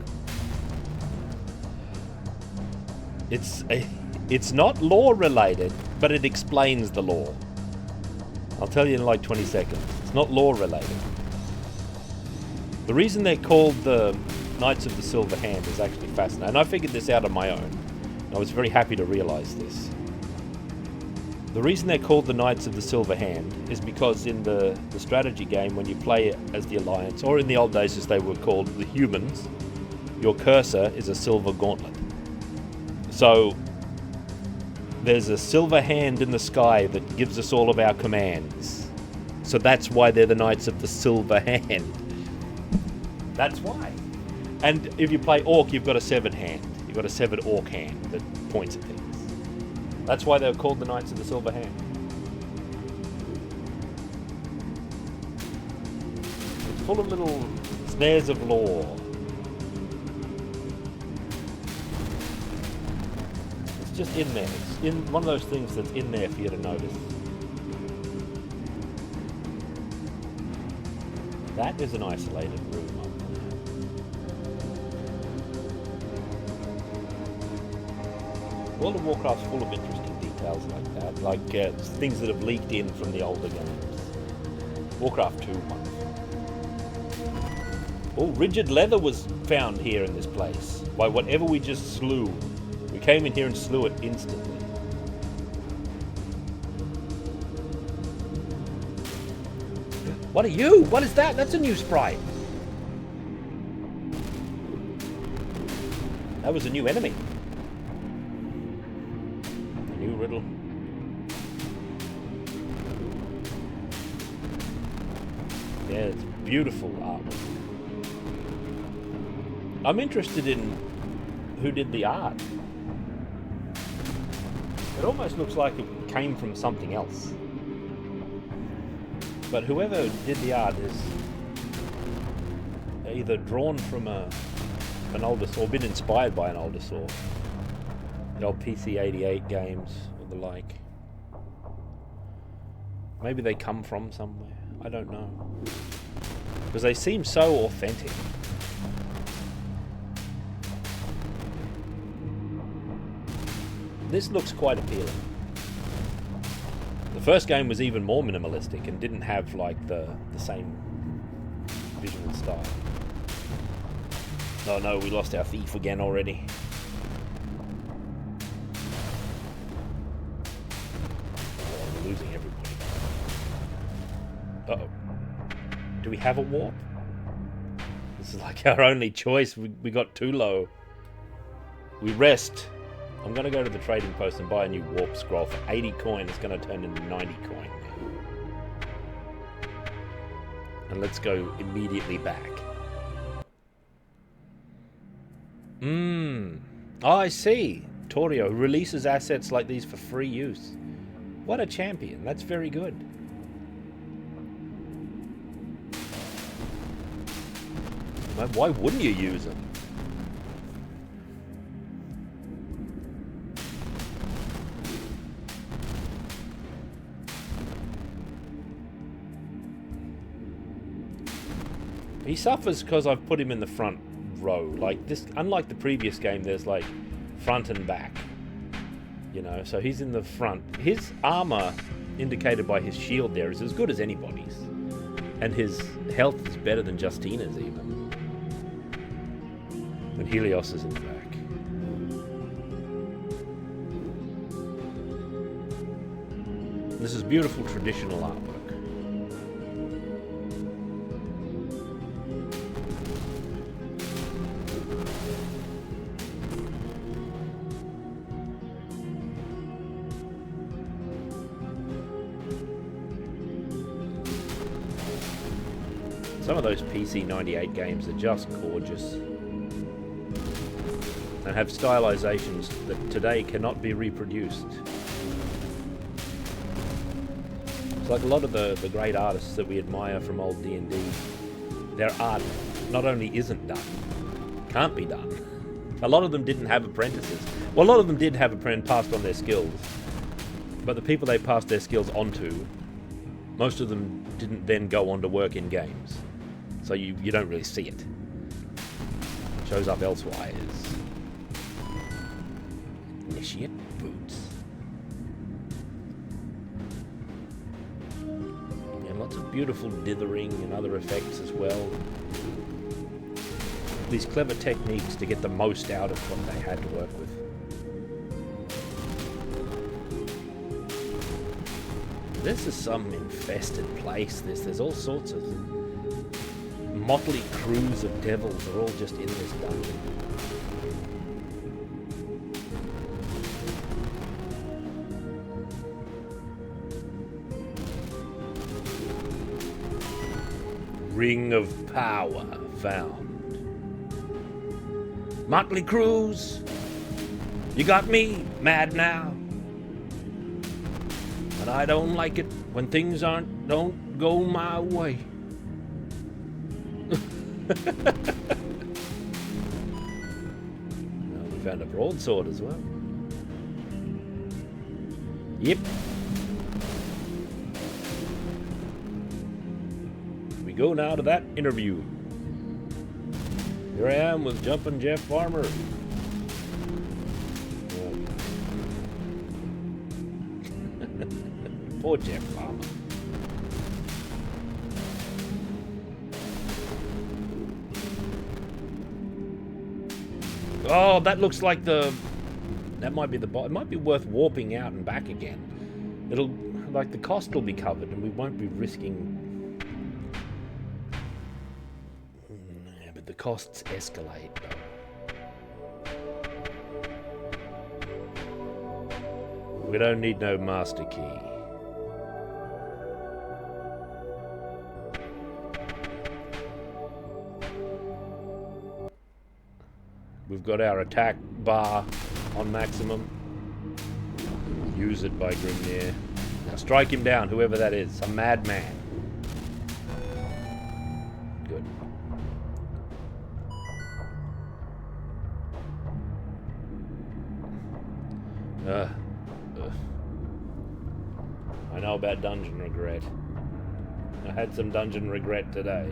It's not lore related, but it explains the lore. I'll tell you in like 20 seconds. It's not lore related. The reason they're called the Knights of the Silver Hand is actually fascinating. And I figured this out on my own. I was very happy to realize this. The reason they're called the Knights of the Silver Hand is because in the strategy game, when you play as the Alliance, or in the old days as they were called the Humans, your cursor is a silver gauntlet. So there's a silver hand in the sky that gives us all of our commands. So that's why they're the Knights of the Silver Hand. That's why. And if you play Orc, you've got a severed hand. You've got a severed Orc hand that points at things. That's why they were called the Knights of the Silver Hand. It's full of little snares of lore. It's just in there. It's in one of those things that's in there for you to notice. That is an isolated room. World of Warcraft's full of interesting details like that, like things that have leaked in from the older games. Warcraft 2 ones. Oh, rigid leather was found here in this place by whatever we just slew. We came in here and slew it instantly. What are you? What is that? That's a new sprite. That was a new enemy. Riddle. Yeah, it's beautiful art. I'm interested in who did the art. It almost looks like it came from something else. But whoever did the art is either drawn from an older source or been inspired by an older source. The old PC-88 games or the like. Maybe they come from somewhere. I don't know. Because they seem so authentic. This looks quite appealing. The first game was even more minimalistic and didn't have like the same visual style. Oh no, we lost our thief again already. Losing everybody. Uh-oh. Do we have a warp? This is like our only choice. We got too low. We rest. I'm going to go to the trading post and buy a new warp scroll for 80 coin. It's going to turn into 90 coin now. And let's go immediately back. Oh, I see. Torio releases assets like these for free use. What a champion. That's very good. Why wouldn't you use them? He suffers because I've put him in the front row. Like this, unlike the previous game, there's like front and back. You know, so he's in the front. His armor, indicated by his shield there, is as good as anybody's. And his health is better than Justina's even. And Helios is in the back. This is beautiful traditional artwork. Some of those PC 98 games are just gorgeous and have stylizations that today cannot be reproduced. It's like a lot of the great artists that we admire from old D&D, their art not only isn't done, can't be done. A lot of them didn't have apprentices. Well, a lot of them did have passed on their skills, but the people they passed their skills onto, most of them didn't then go on to work in games. So you don't really see it. It shows up elsewise. Initiate boots. And lots of beautiful dithering and other effects as well. These clever techniques to get the most out of what they had to work with. This is some infested place. There's all sorts of motley crews of devils are all just in this dungeon. Ring of power found. Motley crews, you got me mad now. But I don't like it when things don't go my way. Well, we found a broadsword as well. Yep. We go now to that interview. Here I am with Jumpin' Jeff Farmer. Poor Jeff Farmer. Oh, that looks like the... That might be the... It might be worth warping out and back again. It'll... Like, the cost will be covered and we won't be risking... Yeah, but the costs escalate, though. We don't need no master key. We've got our attack bar on maximum. Use it by Grimnir. Now strike him down, whoever that is. Some madman. Good. I know about dungeon regret. I had some dungeon regret today.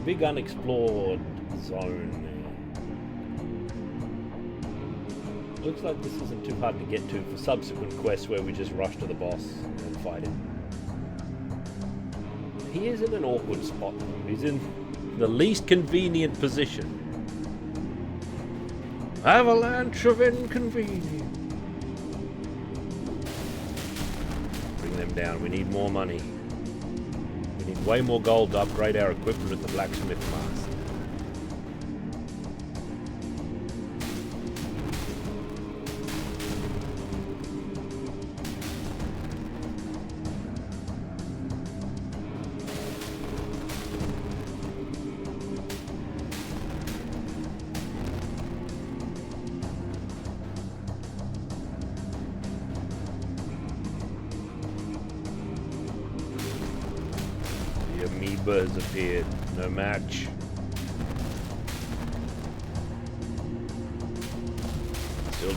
Big unexplored zone there. Looks like this isn't too hard to get to for subsequent quests where we just rush to the boss and fight him. He is in an awkward spot. He's in the least convenient position. Avalanche of inconvenience. Bring them down. We need more money. Need way more gold to upgrade our equipment at the blacksmith master. Has appeared. No match.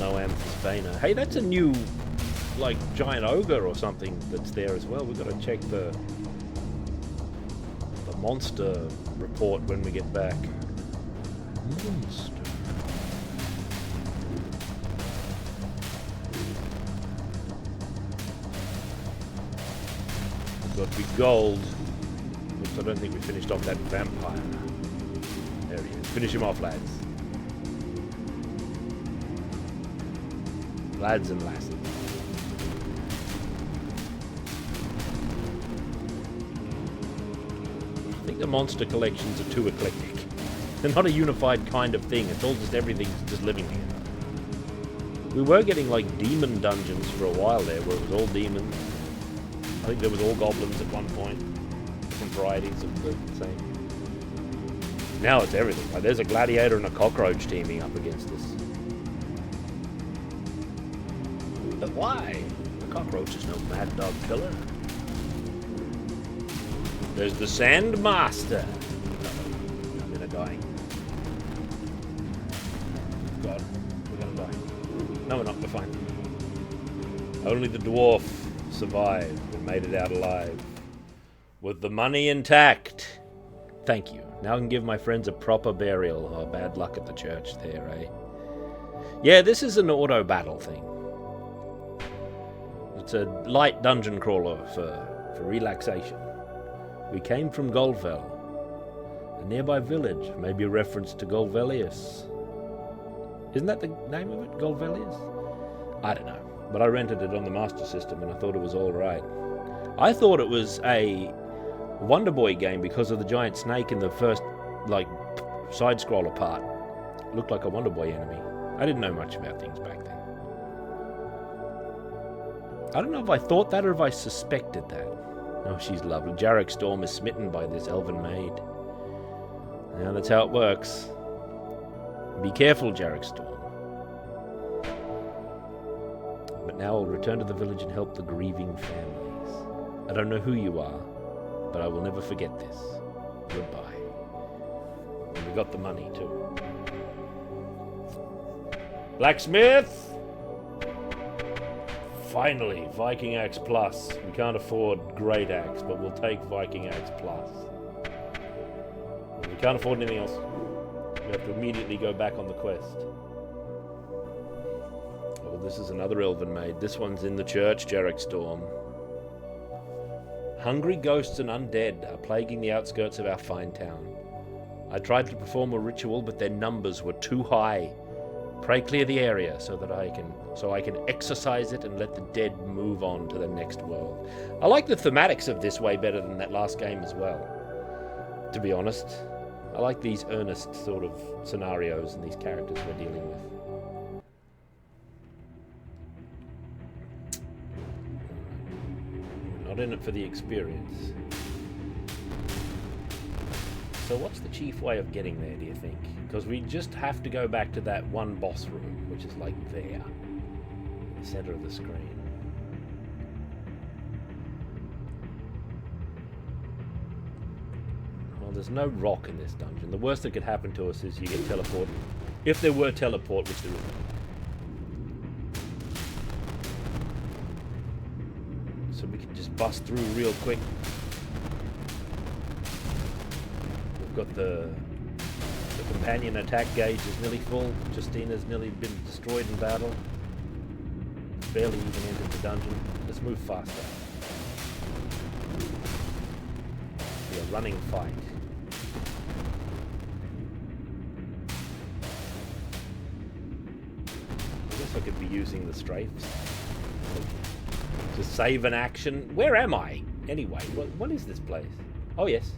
no amphisbaena. Hey, that's a new, like, giant ogre or something that's there as well. We've got to check the monster report when we get back. Monster. We've got big gold. Oops, I don't think we finished off that vampire. There he is. Finish him off, lads. Lads and lasses. I think the monster collections are too eclectic. They're not a unified kind of thing. It's all just everything's just living together. We were getting like demon dungeons for a while there, where it was all demons. I think there was all goblins at one point. Different varieties of the same. Now it's everything. Like there's a gladiator and a cockroach teaming up against us. But why? The cockroach is no mad dog killer. There's the Sand Master. I'm gonna die. God, we're gonna die. No, we're not. We're fine. Only the dwarf survived and made it out alive. With the money intact. Thank you. Now I can give my friends a proper burial. Oh, bad luck at the church there, eh? Yeah, this is an auto battle thing. It's a light dungeon crawler for relaxation. We came from Golvel, a nearby village, maybe a reference to Golvelius. Isn't that the name of it, Golvelius? I don't know, but I rented it on the Master System and I thought it was all right. I thought it was a Wonder Boy game because of the giant snake in the first, like, side-scroller part. It looked like a Wonder Boy enemy. I didn't know much about things back then. I don't know if I thought that or if I suspected that. Oh, she's lovely. Jarek Storm is smitten by this elven maid. Yeah, that's how it works. Be careful, Jarek Storm. But now I'll return to the village and help the grieving families. I don't know who you are, but I will never forget this. Goodbye. And we got the money, too. Blacksmith! Finally, Viking Axe Plus. We can't afford Great Axe, but we'll take Viking Axe Plus. We can't afford anything else. We have to immediately go back on the quest. Oh, this is another elven maid. This one's in the church, Jarek Storm. Hungry ghosts and undead are plaguing the outskirts of our fine town. I tried to perform a ritual, but their numbers were too high. Pray clear the area so I can exorcise it and let the dead move on to the next world. I like the thematics of this way better than that last game as well, to be honest. I like these earnest sort of scenarios and these characters we're dealing with. We're not in it for the experience. So what's the chief way of getting there, do you think? Because we just have to go back to that one boss room, which is like there, in the center of the screen. Well, there's no rock in this dungeon. The worst that could happen to us is you get teleported. If there were teleport, which there isn't. So we can just bust through real quick. We've got the companion attack gauge is nearly full. Justina's nearly been destroyed in battle. Barely even entered the dungeon. Let's move faster. Be a running fight. I guess I could be using the strafes to save an action. Where am I? Anyway, what is this place? Oh, yes.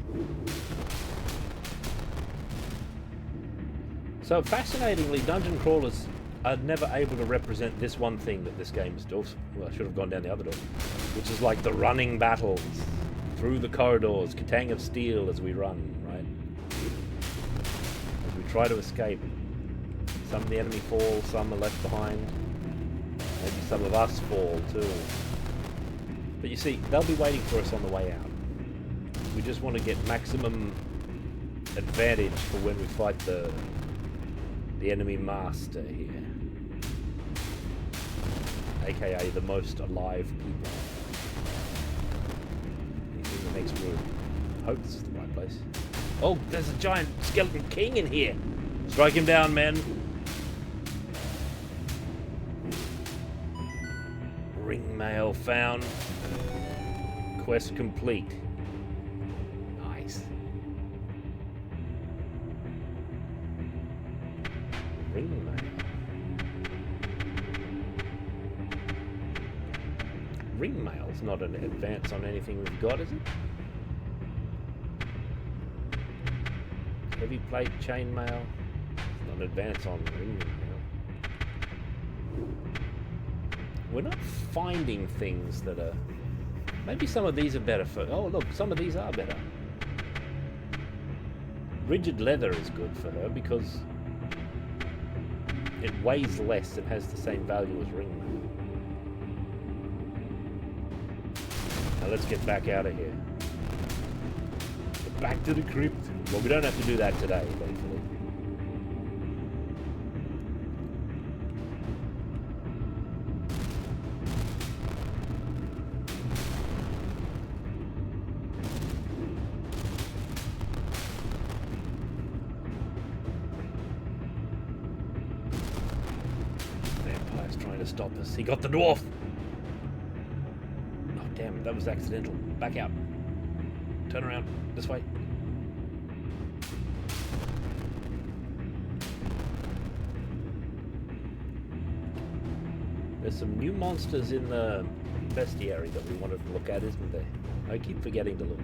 So, fascinatingly, dungeon crawlers are never able to represent this one thing that this game does. Well, I should have gone down the other door. Which is like the running battles through the corridors, Katang of Steel as we run, right? As we try to escape. Some of the enemy fall, some are left behind. Maybe some of us fall too. But you see, they'll be waiting for us on the way out. We just want to get maximum advantage for when we fight the enemy master here. aka the most alive people. He's in the next room. I hope this is the right place. Oh, there's a giant skeleton king in here. Strike him down, men. Ring mail found. Quest complete. Nice. Ring mail. Ring mail's not an advance on anything we've got, is it? Heavy plate chain mail. It's not an advance on ring mail. We're not finding things that are... Maybe some of these are better for... Oh, look, some of these are better. Rigid leather is good for her because it weighs less and has the same value as ring mail. Now let's get back out of here. Get back to the crypt. Well, we don't have to do that today, thankfully. Vampire's trying to stop us. He got the dwarf! Oh, damn, that was accidental. Back out. Turn around. This way. There's some new monsters in the bestiary that we wanted to look at, isn't there? I keep forgetting to look.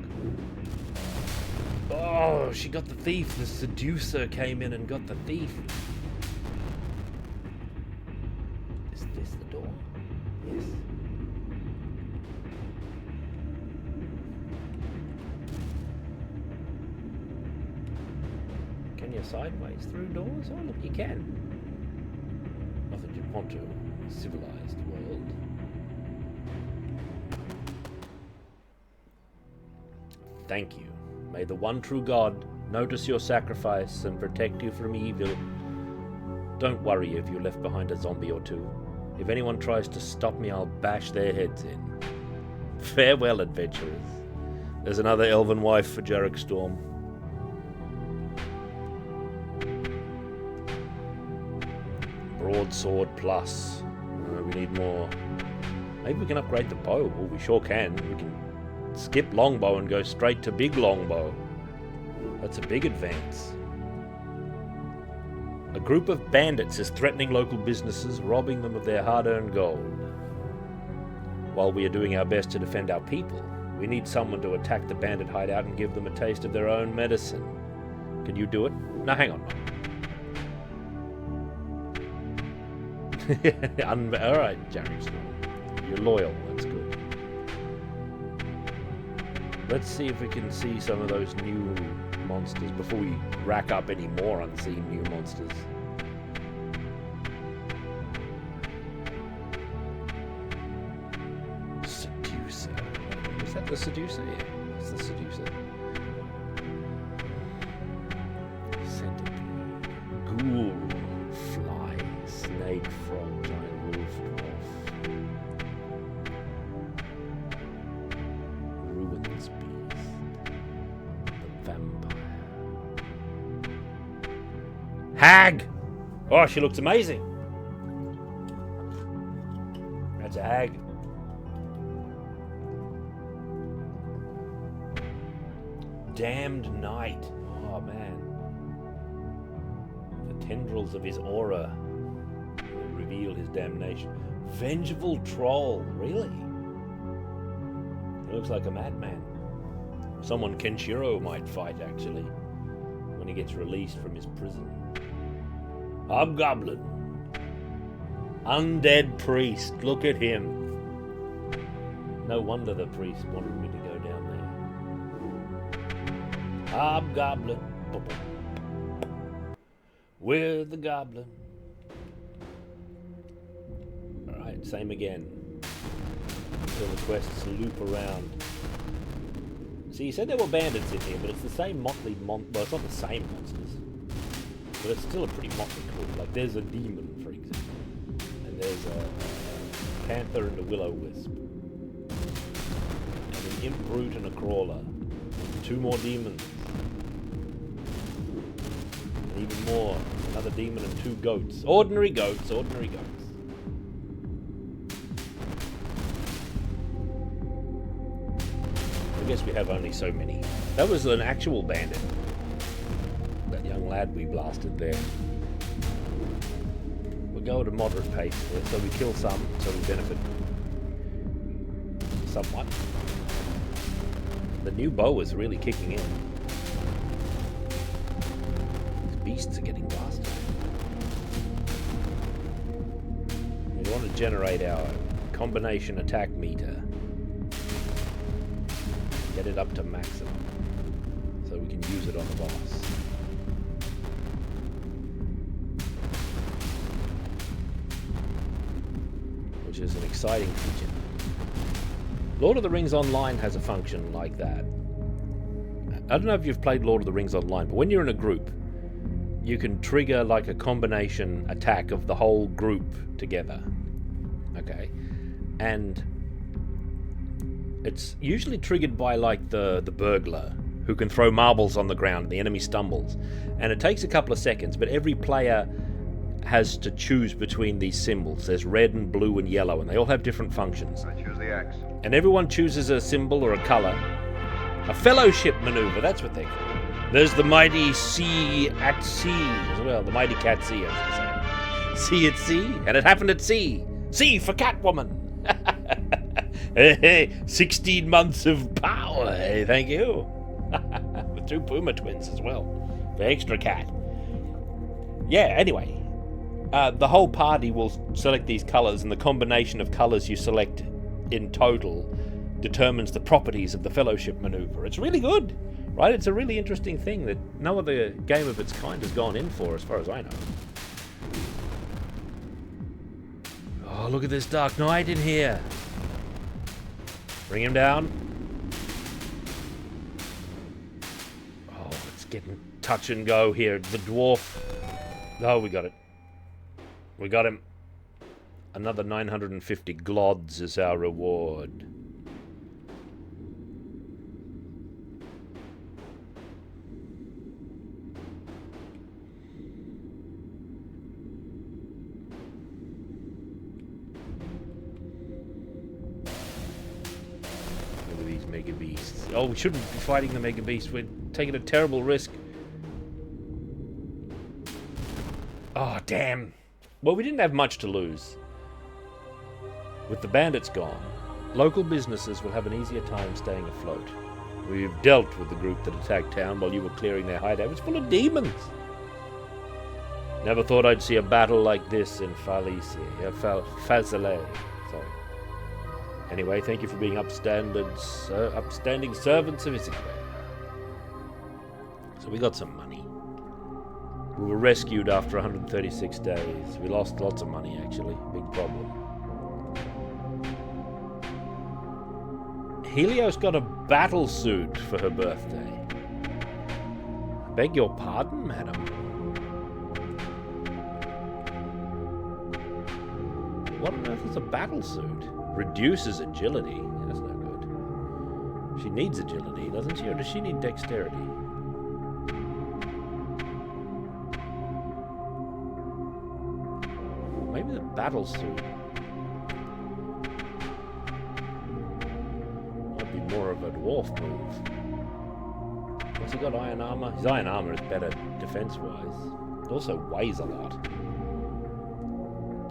Oh, she got the thief. The seducer came in and got the thief. Is this the door? Yes. Can you sideways through doors? Oh, look, you can. Not that you'd want to. Civilized world. Thank you. May the one true God notice your sacrifice and protect you from evil. Don't worry if you're left behind a zombie or two. If anyone tries to stop me, I'll bash their heads in. Farewell, adventurers. There's another elven wife for Jarek Storm. Broadsword plus. We need more. Maybe we can upgrade the bow. Well, we sure can. We can skip longbow and go straight to big longbow. That's a big advance. A group of bandits is threatening local businesses, robbing them of their hard-earned gold. While we are doing our best to defend our people, we need someone to attack the bandit hideout and give them a taste of their own medicine. Can you do it? No, hang on. Alright, Jarek Storm. You're loyal, that's good. Let's see if we can see some of those new monsters before we rack up any more unseen new monsters. Seducer. Is that the seducer? Yeah, that's the seducer. Centipede. Ghoul. Fly. Snake. Frog. Giant wolf. Dwarf. Ruins beast. The vampire. Hag! Oh, she looks amazing. That's a hag. Damned knight. Oh, man. The tendrils of his aura will reveal his damnation. Vengeful troll. Really? He looks like a madman. Someone Kenshiro might fight, actually, when he gets released from his prison. Hobgoblin. Undead priest. Look at him. No wonder the priest wanted me to go down there. Hobgoblin. We're the goblin. Alright, same again. Until the quests loop around. See, you said there were bandits in here, but it's the same motley well, it's not the same monsters. But it's still a pretty motley crew. Like, there's a demon, for example. And there's a panther and a will-o-wisp. And an imp brute and a crawler. 2 more demons. And even more. Another demon and 2 goats. Ordinary goats, ordinary goats. I guess we have only so many. That was an actual bandit. That young lad we blasted there. We'll go at a moderate pace, so we kill some, so we benefit somewhat. The new bow is really kicking in. These beasts are getting blasted. We want to generate our combination attack meter. Get it up to maximum, so we can use it on the boss. Which is an exciting feature. Lord of the Rings Online has a function like that. I don't know if you've played Lord of the Rings Online, but when you're in a group, you can trigger like a combination attack of the whole group together. Okay? And it's usually triggered by like the burglar who can throw marbles on the ground and the enemy stumbles. And it takes a couple of seconds, but every player has to choose between these symbols. There's red and blue and yellow, and they all have different functions. I choose the X. And everyone chooses a symbol or a color. A fellowship maneuver, that's what they call it. There's the mighty sea at sea as well. The mighty cat sea, I should say. Sea at sea, and it happened at sea. Sea for Catwoman. Hey, 16 months of power. Hey, thank you. With 2 Puma twins as well. For extra cat. Yeah, anyway. The whole party will select these colors, and the combination of colors you select in total determines the properties of the fellowship maneuver. It's really good, right? It's a really interesting thing that no other game of its kind has gone in for, as far as I know. Oh, look at this Dark Knight in here. Bring him down. Oh, it's getting touch and go here. The dwarf. Oh, we got it. We got him. Another 950 glods is our reward. Look at these mega beasts. Oh, we shouldn't be fighting the mega beasts. We're taking a terrible risk. Oh, damn. Well, we didn't have much to lose. With the bandits gone, local businesses will have an easier time staying afloat. We've dealt with the group that attacked town while you were clearing their hideout. It's full of demons. Never thought I'd see a battle like this in Fazale. Sorry. Anyway, thank you for being upstanding servants of Isigway. So we got some money. We were rescued after 136 days. We lost lots of money, actually. Big problem. Helios got a battle suit for her birthday. I beg your pardon, madam. What on earth is a battle suit? Reduces agility. That's no good. She needs agility, doesn't she? Or does she need dexterity? Maybe the battle suit might be more of a dwarf move. Has he got iron armor? His iron armor is better defense-wise. It also weighs a lot.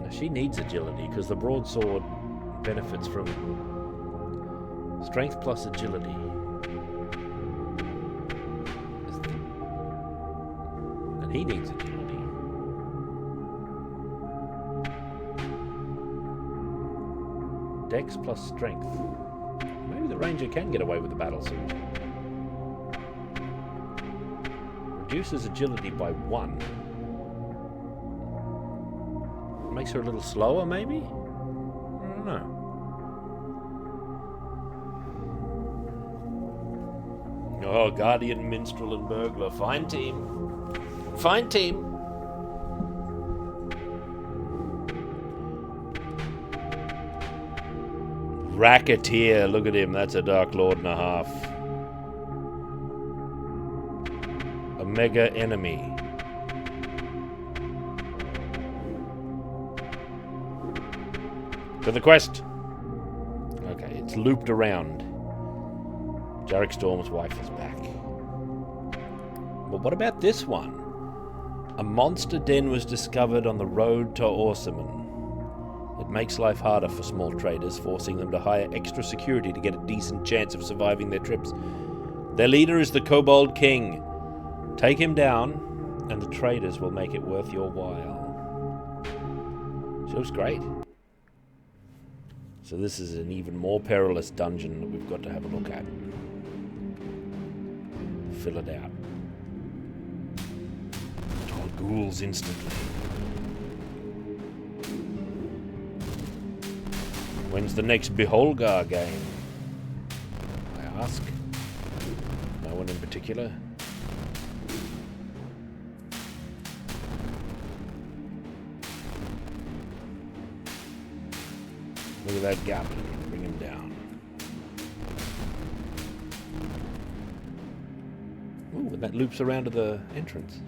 Now she needs agility because the broadsword benefits from strength plus agility. And he needs agility. Dex plus strength. Maybe the ranger can get away with the battle suit. Reduces agility by 1. Makes her a little slower, maybe? I don't know. Oh, Guardian, Minstrel, and Burglar. Fine team. Fine team. Racketeer, look at him, that's a Dark Lord and a half. A mega enemy. To the quest! Okay, it's looped around. Jarek Storm's wife is back. But what about this one? A monster den was discovered on the road to Orsaman. It makes life harder for small traders, forcing them to hire extra security to get a decent chance of surviving their trips. Their leader is the Kobold King. Take him down, and the traders will make it worth your while. She looks great. So this is an even more perilous dungeon that we've got to have a look at. Fill it out. All ghouls instantly. When's the next Beholgar game? I ask. No one in particular. Look at that goblin. Bring him down. Ooh, and that loops around to the entrance.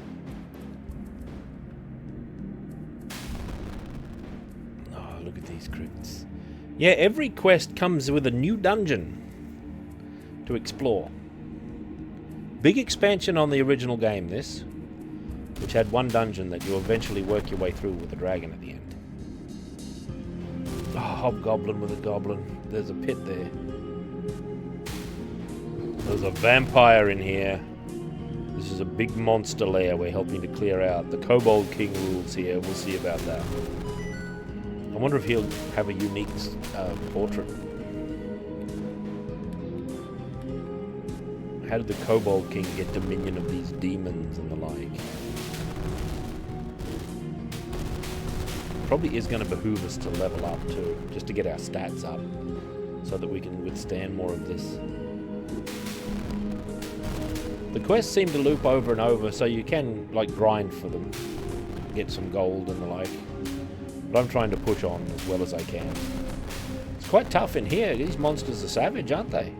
Oh, look at these crypts. Yeah, every quest comes with a new dungeon to explore. Big expansion on the original game, this, which had one dungeon that you eventually work your way through with a dragon at the end. Oh, hobgoblin with a goblin. There's a pit there. There's a vampire in here. This is a big monster lair we're helping to clear out. The Kobold King rules here. We'll see about that. I wonder if he'll have a unique portrait. How did the Kobold King get dominion of these demons and the like? Probably is going to behoove us to level up too, just to get our stats up, so that we can withstand more of this. The quests seem to loop over and over, so you can like grind for them, get some gold and the like. But I'm trying to push on as well as I can. It's quite tough in here. These monsters are savage, aren't they?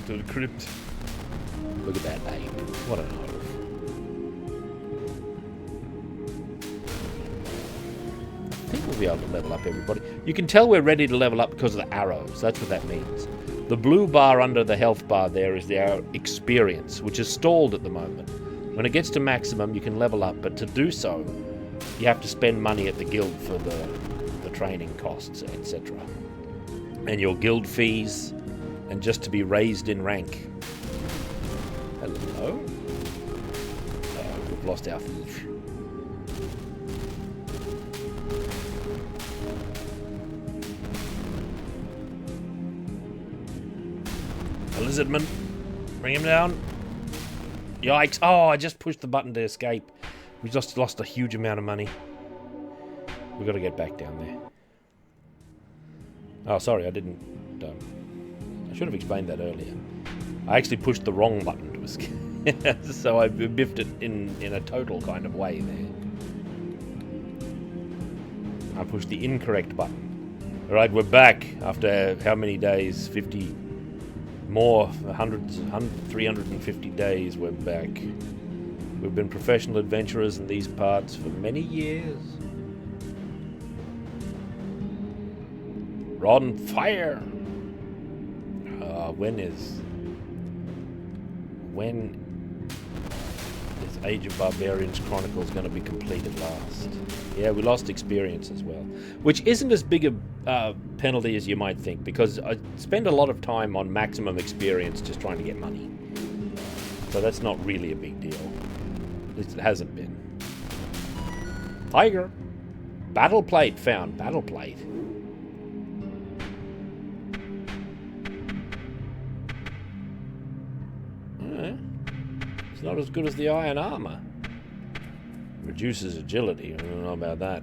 To the crypt. Look at that ape. What an oaf. I think we'll be able to level up everybody. You can tell we're ready to level up because of the arrows. That's what that means. The blue bar under the health bar there is our experience, which is stalled at the moment. When it gets to maximum, you can level up, but to do so, you have to spend money at the guild for the training costs, etc. And your guild fees, and just to be raised in rank. Hello? Oh, we've lost our thief. A lizardman. Bring him down. Yikes. Oh, I just pushed the button to escape. We just lost a huge amount of money. We've got to get back down there. Oh, sorry, I didn't... I should have explained that earlier. I actually pushed the wrong button to escape. So I biffed it in a total kind of way there. I pushed the incorrect button. Alright, we're back after how many days? 50 more, 350 days we're back. We've been professional adventurers in these parts for many years. Rod and fire! When is Age of Barbarians Chronicles going to be completed last? Yeah, we lost experience as well, which isn't as big a penalty as you might think, because I spend a lot of time on maximum experience just trying to get money. So that's not really a big deal. At least it hasn't been. Tiger! Battle plate found. Battle plate. It's not as good as the iron armor. Reduces agility, I don't know about that.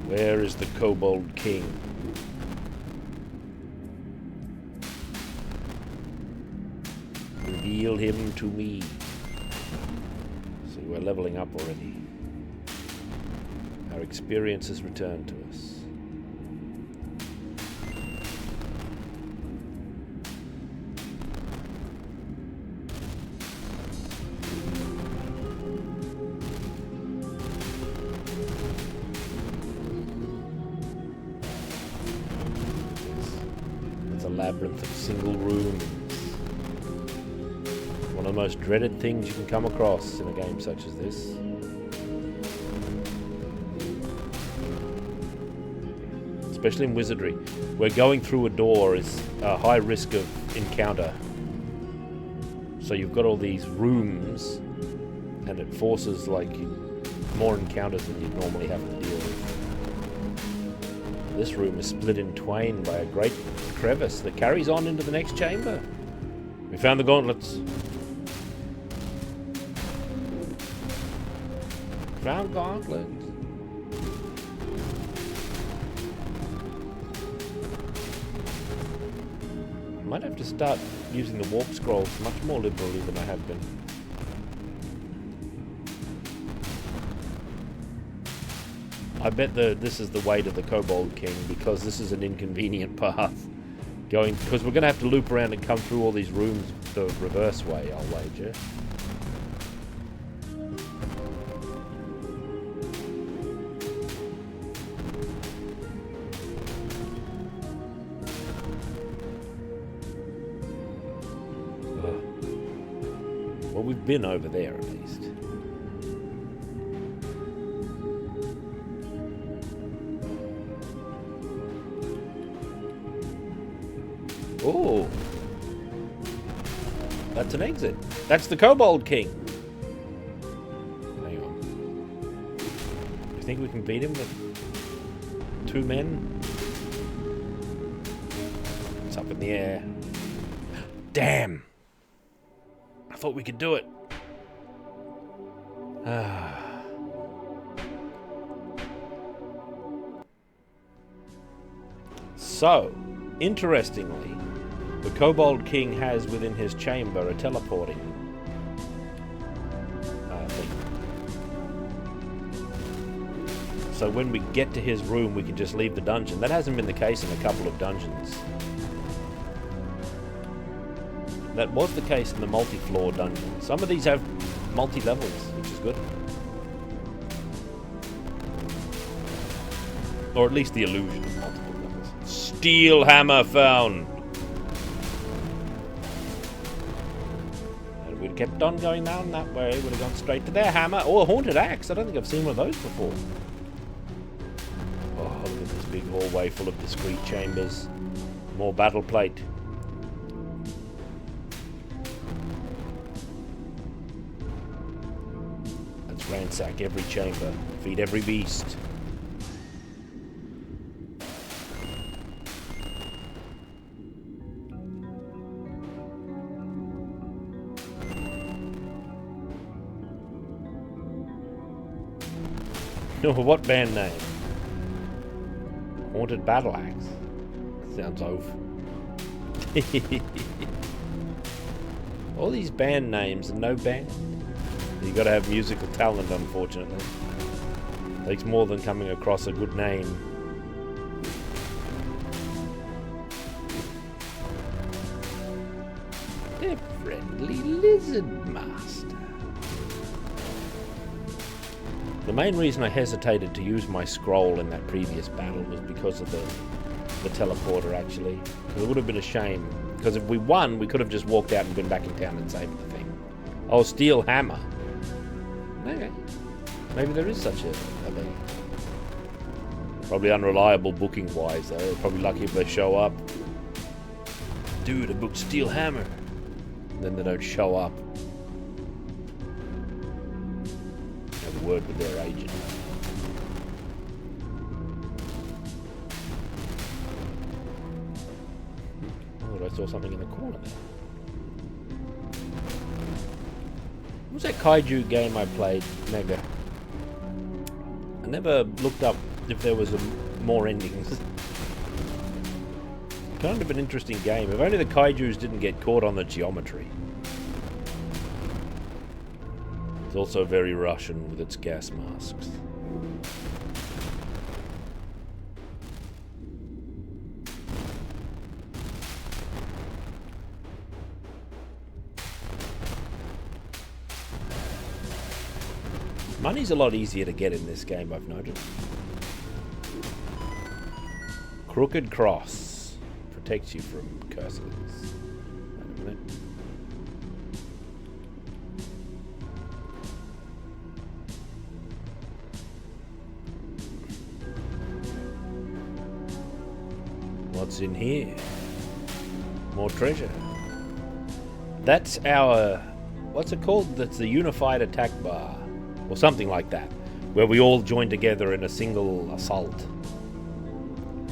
Where is the Kobold King? Reveal him to me. See, we're leveling up already. Our experience has returned to us. It's a labyrinth of single rooms. One of the most dreaded things you can come across in a game such as this. Especially in Wizardry, where going through a door is a high risk of encounter. So you've got all these rooms, and it forces like more encounters than you'd normally have to deal with. This room is split in twain by a great crevice that carries on into the next chamber. We found the gauntlets. Found gauntlets. I might have to start using the warp scrolls much more liberally than I have been. I bet this is the way to the Kobold King, because this is an inconvenient path. Because we're going to have to loop around and come through all these rooms the reverse way, I'll wager. Well, we've been over there at least. Oh, that's an exit. That's the Kobold King. Hang on. You think we can beat him with 2 men? It's up in the air. Damn! I thought we could do it. So, interestingly, the Kobold King has within his chamber a teleporting thing. So when we get to his room, we can just leave the dungeon. That hasn't been the case in a couple of dungeons. That was the case in the multi-floor dungeon. Some of these have multi-levels, which is good. Or at least the illusion of multiple levels. Steel hammer found! And we'd kept on going down that way, would have gone straight to their hammer. Or a haunted axe. I don't think I've seen one of those before. Oh, look at this big hallway full of discrete chambers. More battle plate. Ransack every chamber, feed every beast. No, what band name? Haunted Battle Axe. Sounds oaf. All these band names and no band. You got to have musical talent, unfortunately. Takes more than coming across a good name. The friendly lizard master. The main reason I hesitated to use my scroll in that previous battle was because of the teleporter, actually. Because it would have been a shame. Because if we won, we could have just walked out and been back in town and saved the thing. Oh, steel hammer. Okay. Maybe there is such a thing. Probably unreliable booking-wise, though. Probably lucky if they show up. Dude, I booked Steel Hammer. And then they don't show up. Have a word with their agent. saw something in the corner there. What was that kaiju game I played, Mega? I never looked up if there was more endings. Kind of an interesting game. If only the kaijus didn't get caught on the geometry. It's also very Russian with its gas masks. Money's a lot easier to get in this game, I've noticed. Crooked Cross protects you from curses. Wait a minute. What's in here? More treasure. That's our... what's it called? That's the Unified Attack Bar. Or something like that. Where we all join together in a single assault.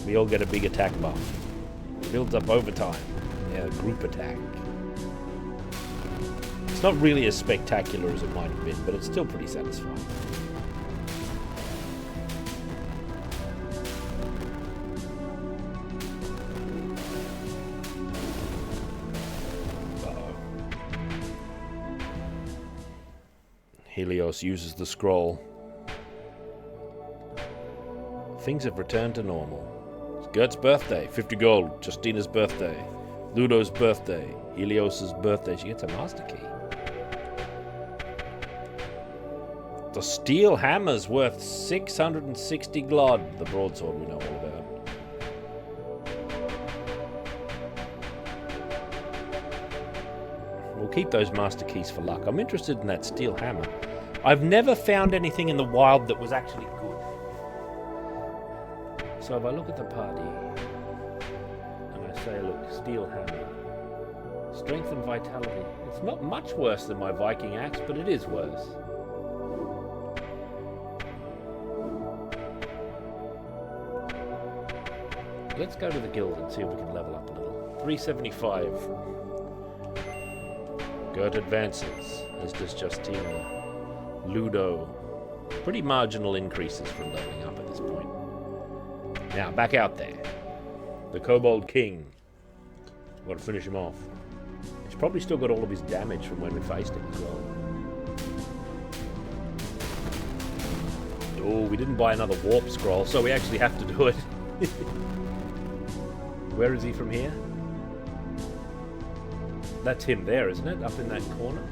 We all get a big attack buff. It builds up over time. Yeah, group attack. It's not really as spectacular as it might have been, but it's still pretty satisfying. Helios uses the scroll. Things have returned to normal. It's Gert's birthday, 50 gold. Justina's birthday. Ludo's birthday. Helios's birthday. She gets a master key. The steel hammer's worth 660 glod. The broadsword we know all about. We'll keep those master keys for luck. I'm interested in that steel hammer. I've never found anything in the wild that was actually good. So if I look at the party and I say, look, steel hammer, strength and vitality. It's not much worse than my Viking axe, but it is worse. Let's go to the guild and see if we can level up a little. 375. Gert advances, as does Justina. Ludo. Pretty marginal increases from leveling up at this point. Now, back out there. The Kobold King. Got to finish him off. He's probably still got all of his damage from when we faced him as well. Oh, we didn't buy another warp scroll, so we actually have to do it. Where is he from here? That's him there, isn't it? Up in that corner?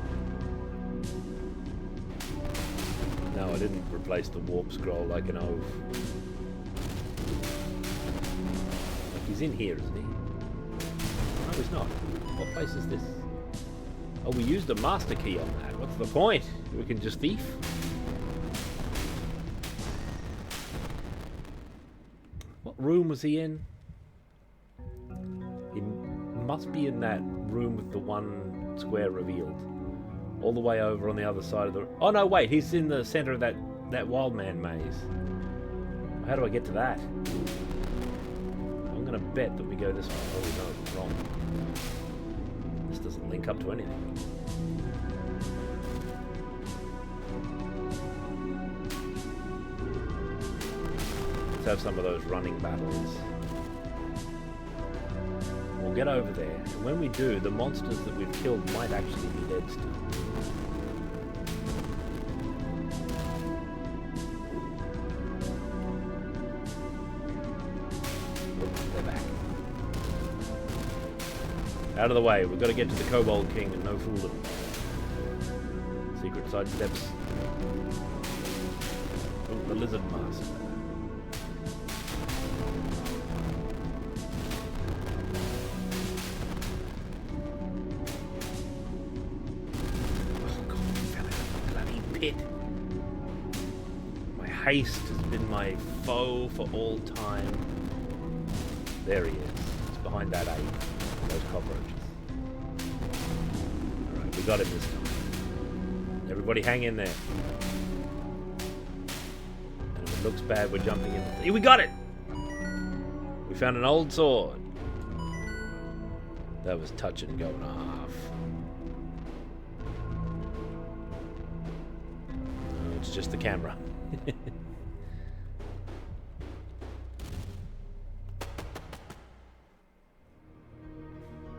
No, I didn't replace the warp scroll like an oaf. Like he's in here, isn't he? No, he's not. What place is this? Oh, we used a master key on that. What's the point? We can just thief? What room was he in? He must be in that room with the one square revealed. All the way over on the other side of the... Oh, no, wait. He's in the center of that wild man maze. How do I get to that? I'm going to bet that we go this way. Oh, no, it's wrong. This doesn't link up to anything. Let's have some of those running battles. We'll get over there, and when we do, the monsters that we've killed might actually be dead still. They're back. Out of the way, we've got to get to the Kobold King and no fooling. Secret side steps. Oh, the Lizard Mask. My haste has been my foe for all time. There he is. It's behind that ape. Those cockroaches. Alright, we got him this time. Everybody hang in there. And if it looks bad, we're jumping in. Here, we got it! We found an old sword. That was touch and go and a half. No, it's just the camera.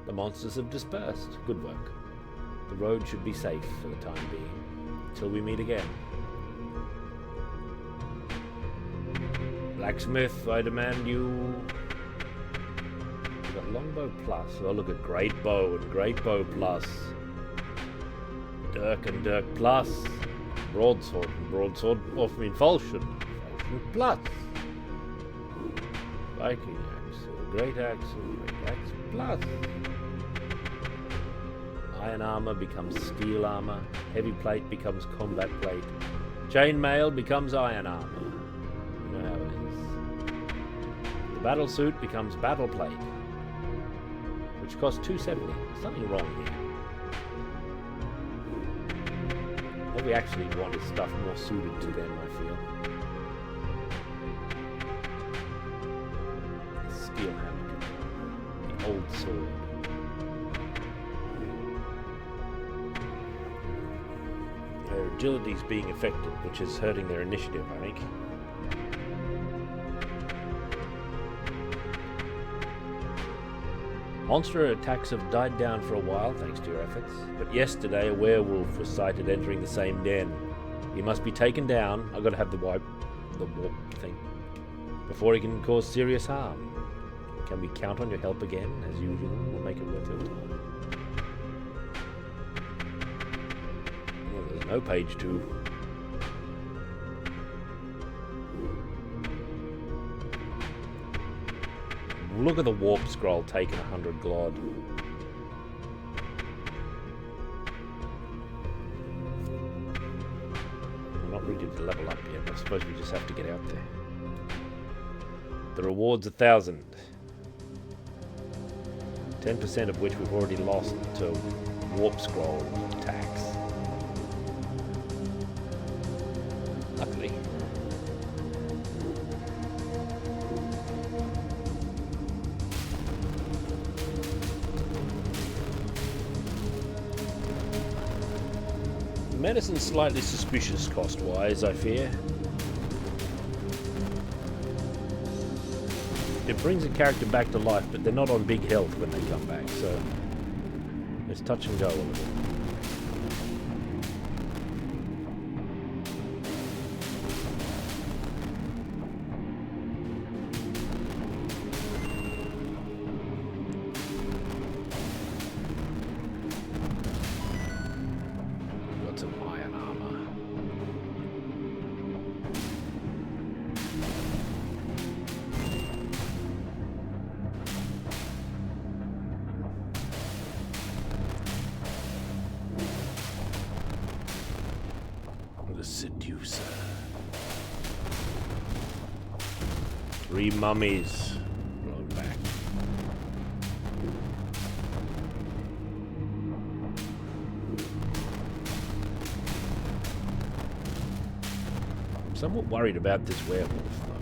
The monsters have dispersed. Good work. The road should be safe for the time being. Till we meet again. Blacksmith, I demand you... We've got longbow plus. Oh, look at great bow and great bow plus. Dirk and Dirk plus. Broadsword and broadsword. Oh, I mean falchion. Falchion plus. Viking axe. Great axe and great axe plus. Iron armor becomes steel armor. Heavy plate becomes combat plate. Chainmail becomes iron armor. You know how it is. The battle suit becomes battle plate, which costs $270. Something wrong here. What we actually want is stuff more suited to them, I feel. The steel hammer. The old sword. Their agility's being affected, which is hurting their initiative, I think. Monster attacks have died down for a while, thanks to your efforts. But yesterday, a werewolf was sighted entering the same den. He must be taken down. I've got to have the warp thing. Before he can cause serious harm. Can we count on your help again, as usual? We'll make it worth your time. Well, there's no page 2. Look at the warp scroll taking 100 glod. We're not ready to level up yet, but I suppose we just have to get out there. The reward's 1,000. 10% of which we've already lost to warp scroll attacks. Luckily. Medicine's slightly suspicious cost-wise, I fear. It brings a character back to life, but they're not on big health when they come back, so let's touch and go a little. Seducer. 3 mummies blown back. I'm somewhat worried about this werewolf, though.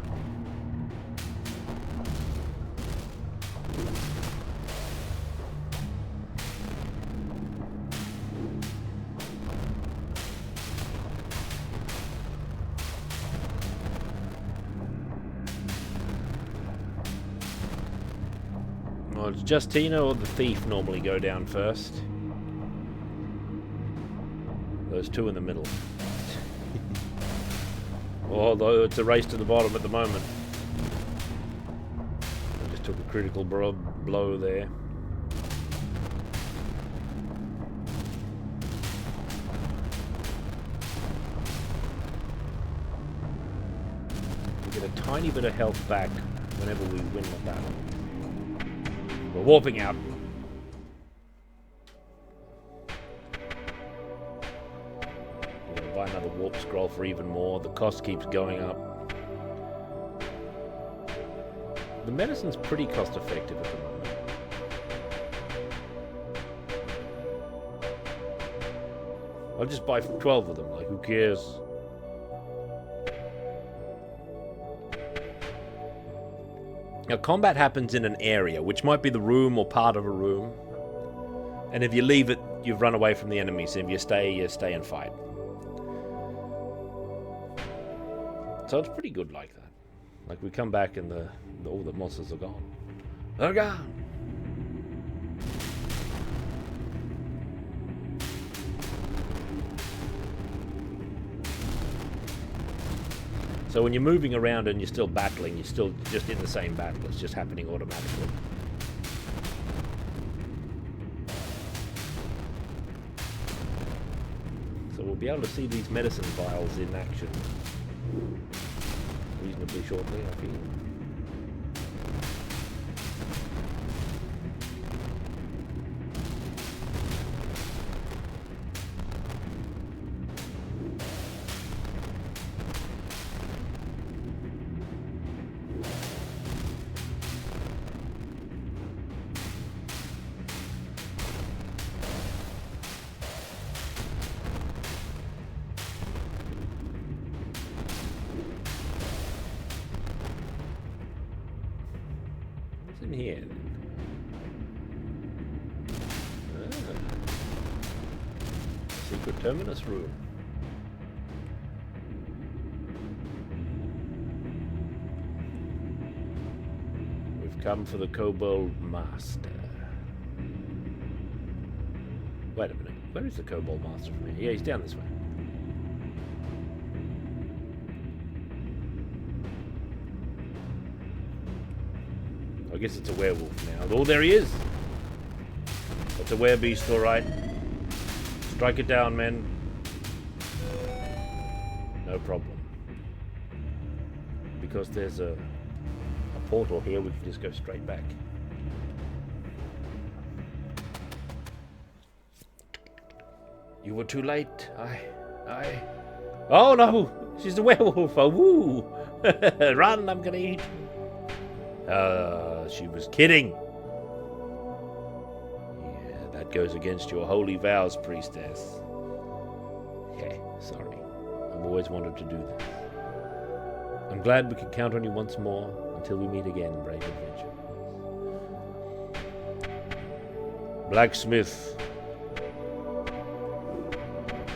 Well, it's Justina or the thief normally go down first. Those two in the middle. Although it's a race to the bottom at the moment. I just took a critical blow there. We get a tiny bit of health back whenever we win the battle. We're warping out. We're going to buy another warp scroll for even more. The cost keeps going up. The medicine's pretty cost effective at the moment. I'll just buy 12 of them, like who cares? Now, combat happens in an area, which might be the room or part of a room. And if you leave it, you've run away from the enemies. If you stay and fight. So it's pretty good like that. Like we come back and all the monsters are gone. They're gone. So when you're moving around and you're still battling, you're still just in the same battle. It's just happening automatically. So we'll be able to see these medicine vials in action reasonably shortly, I feel. In here. Secret terminus room. We've come for the Kobold Master. Wait a minute. Where is the Kobold Master from here? Yeah, he's down this way. I guess it's a werewolf now. Oh, there he is! It's a werebeast, alright. Strike it down, men. No problem. Because there's a portal here, we can just go straight back. You were too late. I... Oh no! She's a werewolf! Oh, woo! Run, I'm gonna eat. She was kidding. Yeah, that goes against your holy vows, priestess. Yeah, sorry. I've always wanted to do this. I'm glad we could count on you once more until we meet again, brave adventurers. Blacksmith.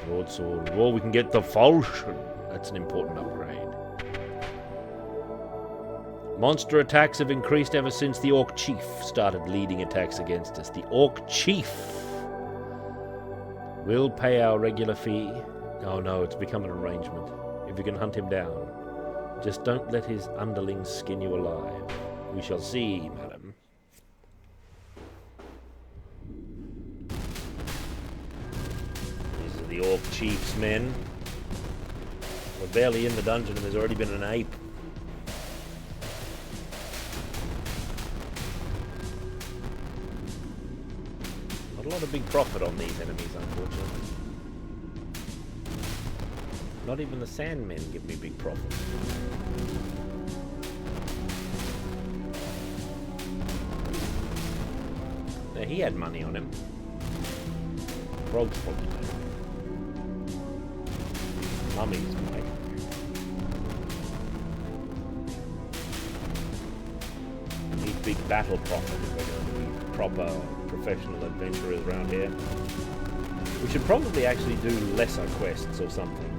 Broadsword. Well, we can get the falchion. That's an important upgrade. Monster attacks have increased ever since the Orc Chief started leading attacks against us. The Orc Chief will pay our regular fee. Oh no, it's become an arrangement. If you can hunt him down, just don't let his underlings skin you alive. We shall see, madam. These are the Orc Chief's men. We're barely in the dungeon and there's already been an ape. Not a lot of big profit on these enemies, unfortunately. Not even the Sandmen give me big profit. Now, he had money on him. Frogs probably don't. Mummies might. Need big battle profit if we're going to be proper professional adventurers around here. We should probably actually do lesser quests or something.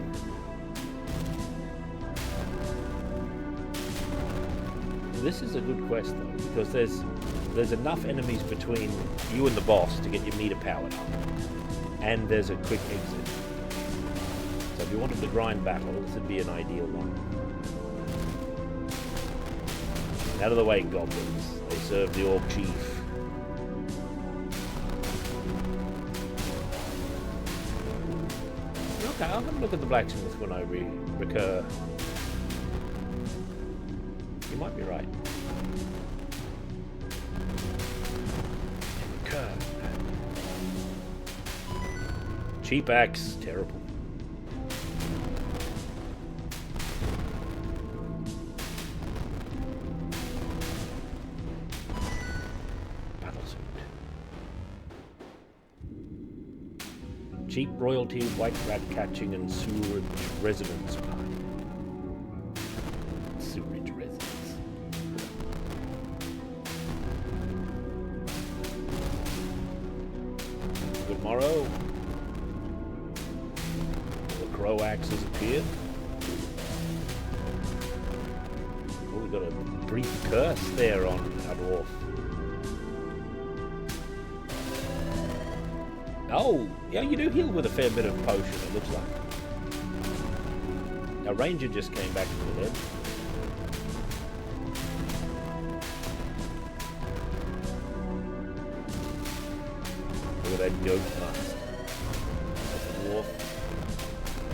This is a good quest though, because there's enough enemies between you and the boss to get your meter powered up. And there's a quick exit. So if you wanted to grind battle, this would be an ideal one. Out of the way, goblins. They serve the Orc Chief. Okay, I'll have a look at the blacksmith when I recur. You might be right. Recur. Cheap axe, terrible. Cheap royalty, white rat catching, and sewerage residence pie. Sewerage residence. tomorrow. The crow axes appear. Oh, we got a brief curse there on our dwarf. Oh, yeah, you do heal with a fair bit of potion, it looks like. Our ranger just came back from the dead. Look at that goat mask. That's a dwarf.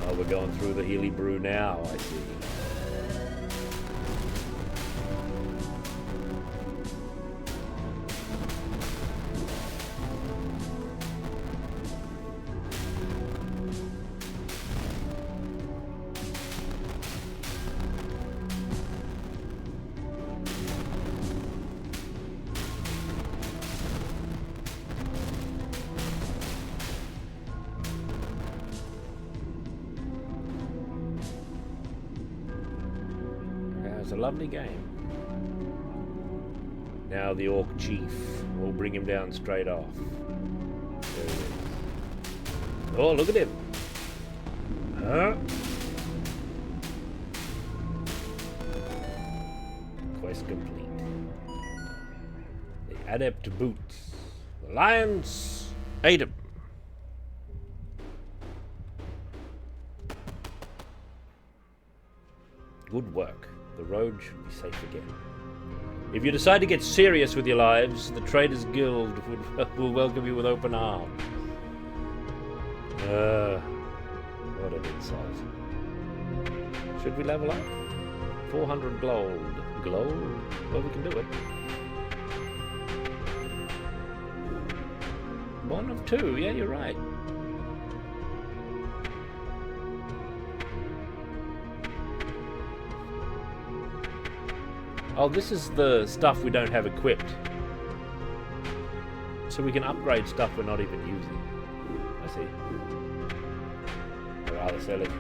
Oh, we're going through the Healy Brew now, I see. It's a lovely game. Now the Orc Chief. We'll bring him down straight off. There he is. Oh, look at him. Huh? Quest complete. The Adept Boots. Alliance ate him. Good work. The road should be safe again. If you decide to get serious with your lives, the Traders Guild will welcome you with open arms. What an insult. Should we level up? 400 gold. Gold? Well, we can do it. 1 of 2. Yeah, you're right. Oh, this is the stuff we don't have equipped. So we can upgrade stuff we're not even using. I see. I'd rather sell it.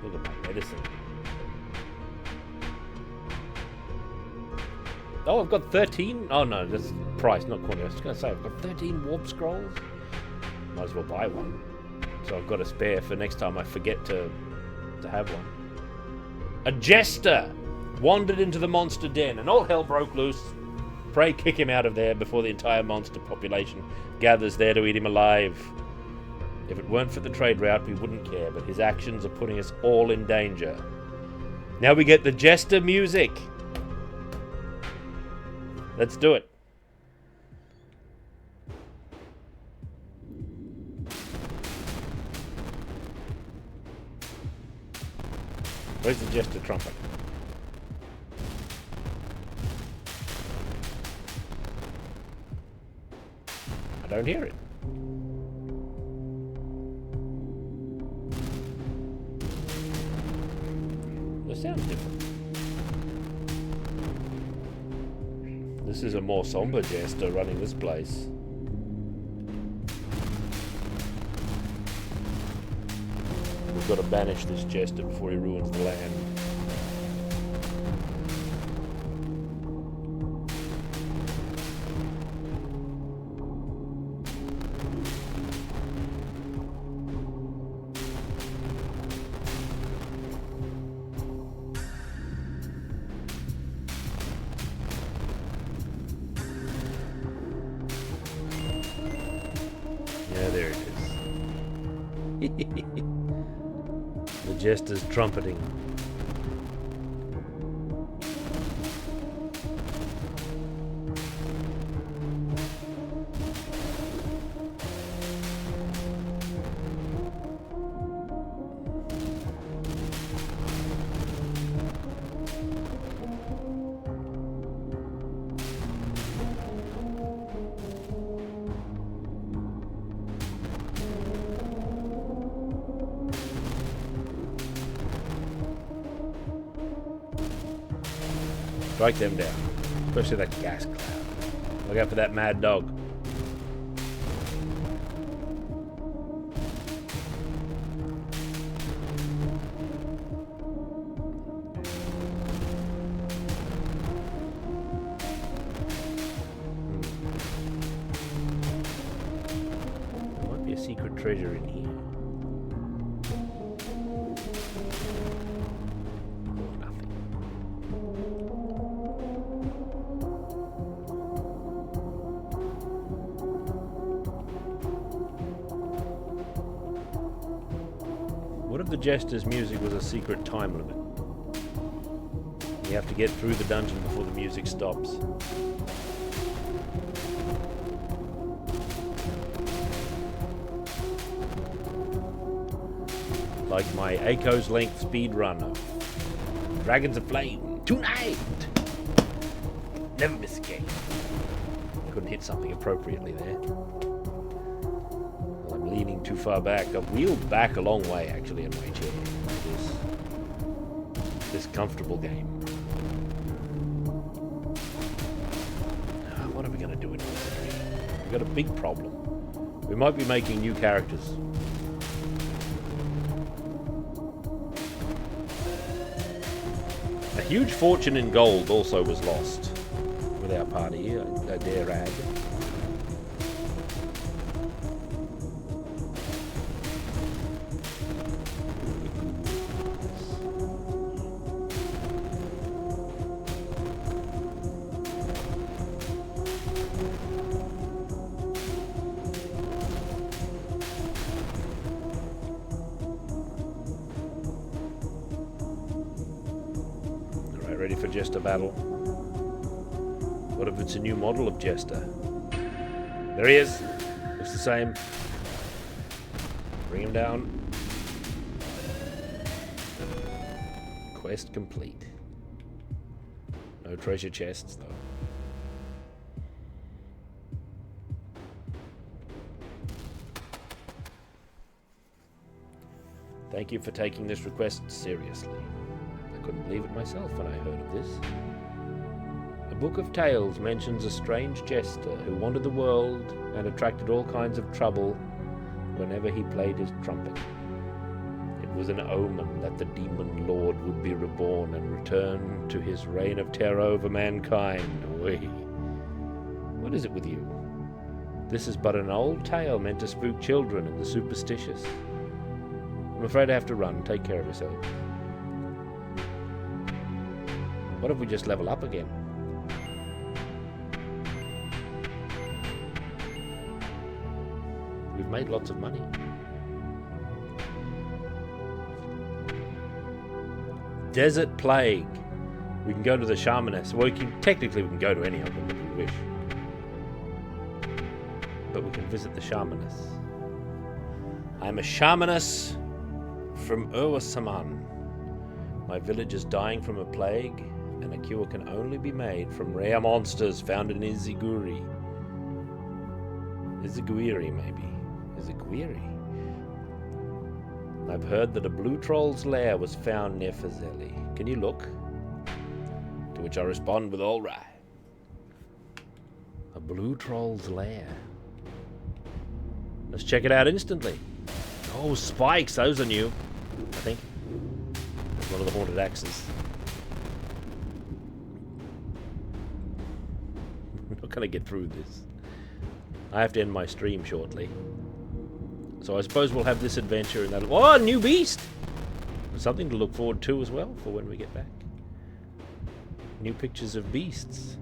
Look at my medicine. Oh, I've got 13? Oh no, that's price, not quantity. I was just going to say, I've got 13 warp scrolls. Might as well buy one. So I've got a spare for next time I forget to have one. A jester wandered into the monster den, and all hell broke loose. Pray kick him out of there before the entire monster population gathers there to eat him alive. If it weren't for the trade route, we wouldn't care, but his actions are putting us all in danger. Now we get the jester music. Let's do it. Where's the jester trumpet? I don't hear it. It sounds different. This is a more somber jester running this place. We've got to banish this jester before he ruins the land. Yeah, there it is. The jester's trumpeting. Strike them down. Especially that gas cloud. Look out for that mad dog. treasure in here? Oh, nothing. What if the Jester's music was a secret time limit? You have to get through the dungeon before the music stops. Like my Ako's Length speed run of Dragons of Flame tonight. Never miss a game. Couldn't hit something appropriately there. Well, I'm leaning too far back. I've wheeled back a long way actually in my chair. This comfortable game. What are we going to do in Wizardry? We've got a big problem. We might be making new characters. A huge fortune in gold also was lost with our party, I dare add. Ready for Jester battle? What if it's a new model of Jester? There he is. Looks the same. Bring him down. Quest complete. No treasure chests though. Thank you for taking this request seriously. I couldn't believe it myself when I heard of this. The Book of Tales mentions a strange jester who wandered the world and attracted all kinds of trouble whenever he played his trumpet. It was an omen that the demon lord would be reborn and return to his reign of terror over mankind. Oi. What is it with you? This is but an old tale meant to spook children and the superstitious. I'm afraid I have to run. Take care of yourself. What if we just level up again? We've made lots of money. Desert Plague. We can go to the Shamaness. Well, technically we can go to any of them if we wish. But we can visit the Shamaness. I'm a Shamaness from Urwasaman. My village is dying from a plague, and a cure can only be made from rare monsters found in Iziguri. Iziguiri, maybe. Iziguiri. I've heard that a blue troll's lair was found near Fazeli. Can you look? To which I respond with all right. A blue troll's lair. Let's check it out instantly. Oh, spikes. Those are new, I think. That's one of the haunted axes. I'm not going to get through this. I have to end my stream shortly. So I suppose we'll have this adventure and that'll... Oh, new beast! Something to look forward to as well for when we get back. New pictures of beasts.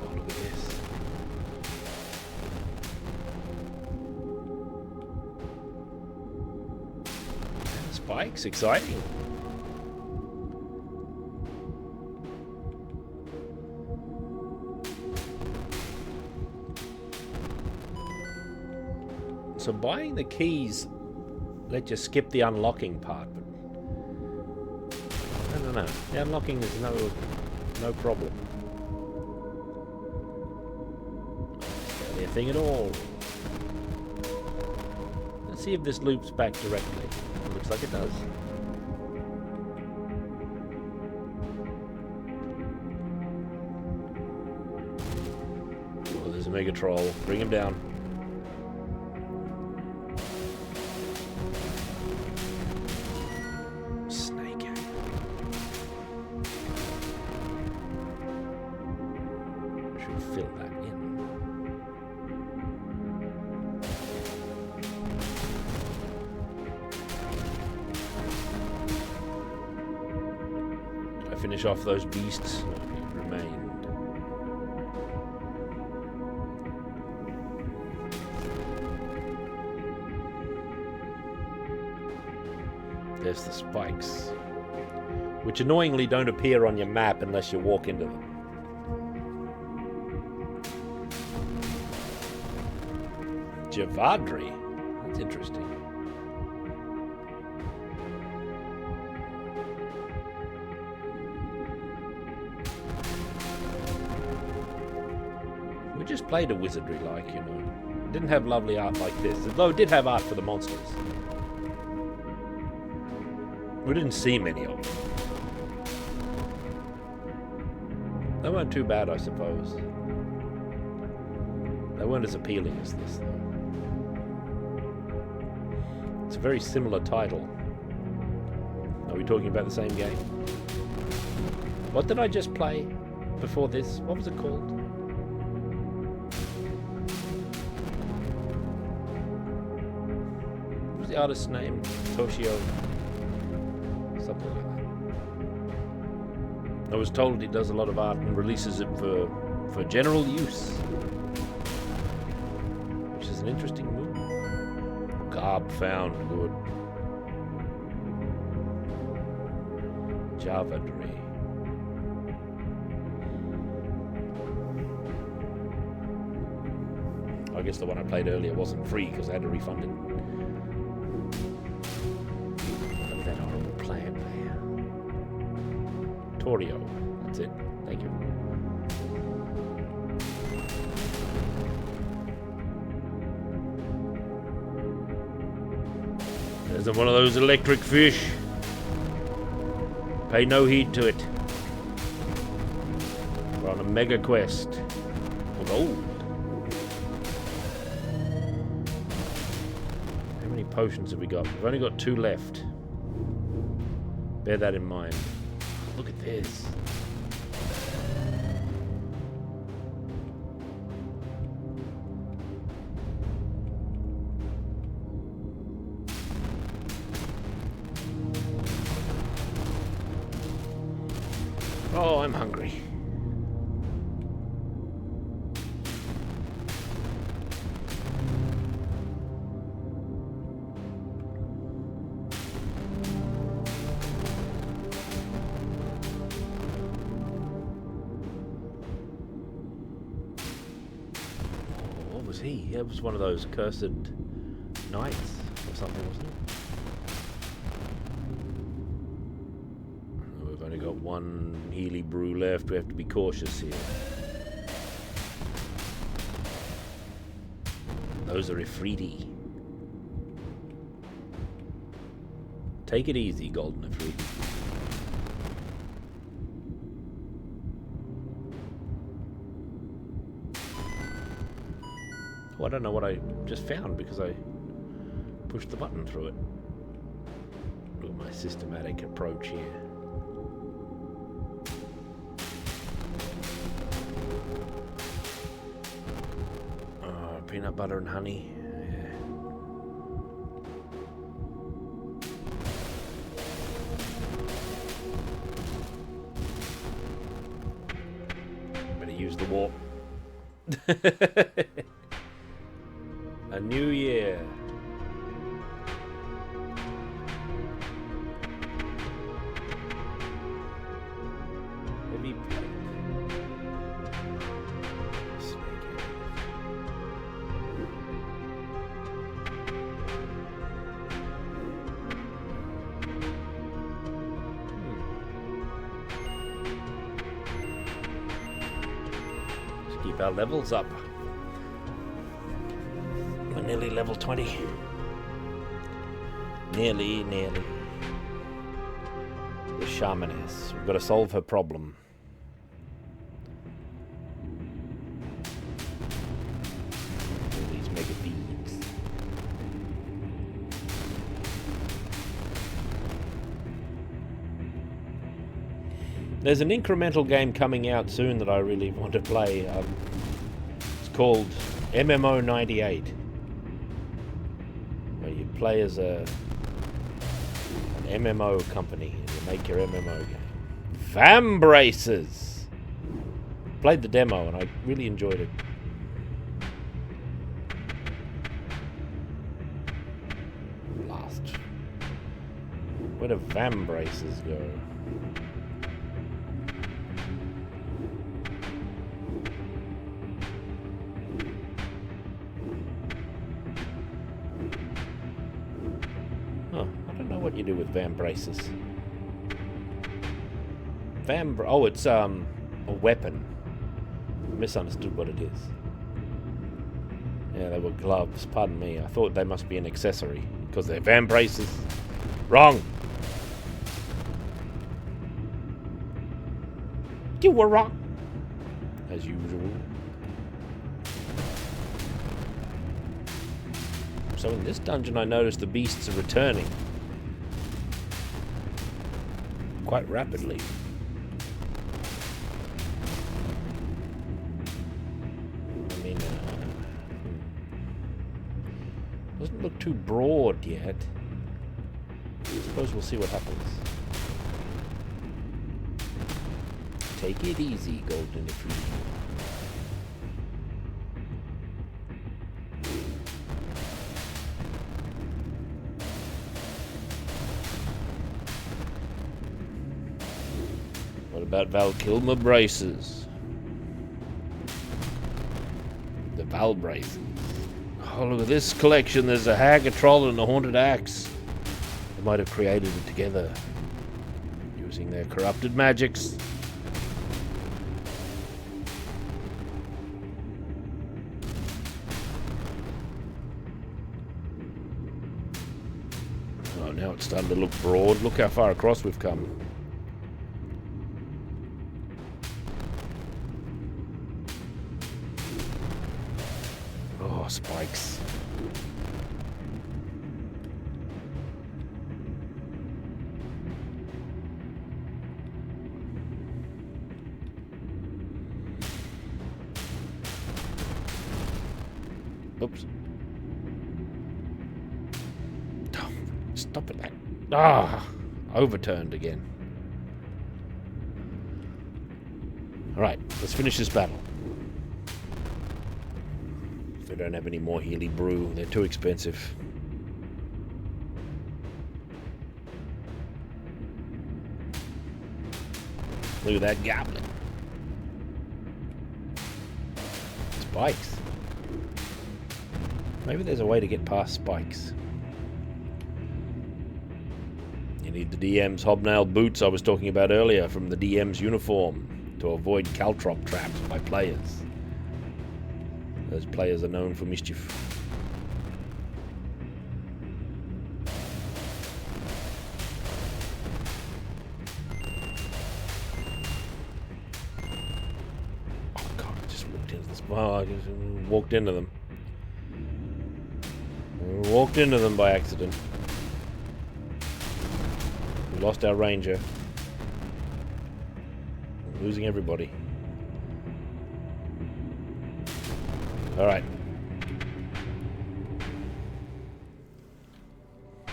Oh, look at this. Spikes, exciting. So buying the keys let you skip the unlocking part, but I don't know. The unlocking is no problem. Not a thing at all. Let's see if this loops back directly. It looks like it does. Oh, there's a mega troll. Bring him down. Snake axe. should fill that in. Did I finish off those beasts? No, it remained. There's the spikes, which annoyingly don't appear on your map unless you walk into them. Javadri? That's interesting. We just played a wizardry like, you know. It didn't have lovely art like this, though it did have art for the monsters. We didn't see many of them. They weren't too bad, I suppose. They weren't as appealing as this, though. It's a very similar title. Are we talking about the same game? What did I just play before this? What was it called? What was the artist's name? Toshio. Something like that. I was told he does a lot of art and releases it for general use, which is an interesting move. Garb found, good. Javadri. I guess the one I played earlier wasn't free because I had to refund it. That horrible plant there. Torio. That's it. Thank you. There's one of those electric fish. Pay no heed to it. We're on a mega quest for gold. How many potions have we got? We've only got 2 left. Bear that in mind. Look at this. Oh, I'm hungry. What was he? That was one of those cursed knights or something, wasn't it? We've only got 1 Healy brew left. We have to be cautious here. Those are Ifriti. Take it easy, Golden Ifriti. Oh, I don't know what I just found because I pushed the button through it. Look at my systematic approach here. Peanut butter and honey. Yeah. Better use the warp. A new year. Heavy plate. Keep our levels up. We're nearly level 20. Nearly. The shamaness. We've got to solve her problem. All these mega beads. There's an incremental game coming out soon that I really want to play. It's called MMO 98. Where you play as an MMO company and you make your MMO game. Vambraces! Played the demo and I really enjoyed it. Blast. Where do Vambraces go? What you do with Vambraces? Oh, it's a weapon. Misunderstood what it is. Yeah, they were gloves. Pardon me. I thought they must be an accessory because they're Vambraces. Wrong. You were wrong. As usual. So in this dungeon I noticed the beasts are returning. Quite rapidly. I mean, doesn't look too broad yet. I suppose we'll see what happens. Take it easy, Golden Ifrit. About Val Kilmer braces. The Val braces. Oh, look at this collection. There's a hag, a troll, and a haunted axe. They might have created it together using their corrupted magics. Oh, now it's starting to look broad. Look how far across we've come. Spikes. Oops. Oh, stop it, man. Ah, overturned again. Alright, let's finish this battle. We don't have any more Healy Brew. They're too expensive. Look at that goblin. Spikes. Maybe there's a way to get past spikes. You need the DM's hobnail boots I was talking about earlier from the DM's uniform to avoid caltrop traps by players. Those players are known for mischief. Oh god, I just walked into this. Oh, I just walked into them. We walked into them by accident. We lost our ranger. We're losing everybody. Alright.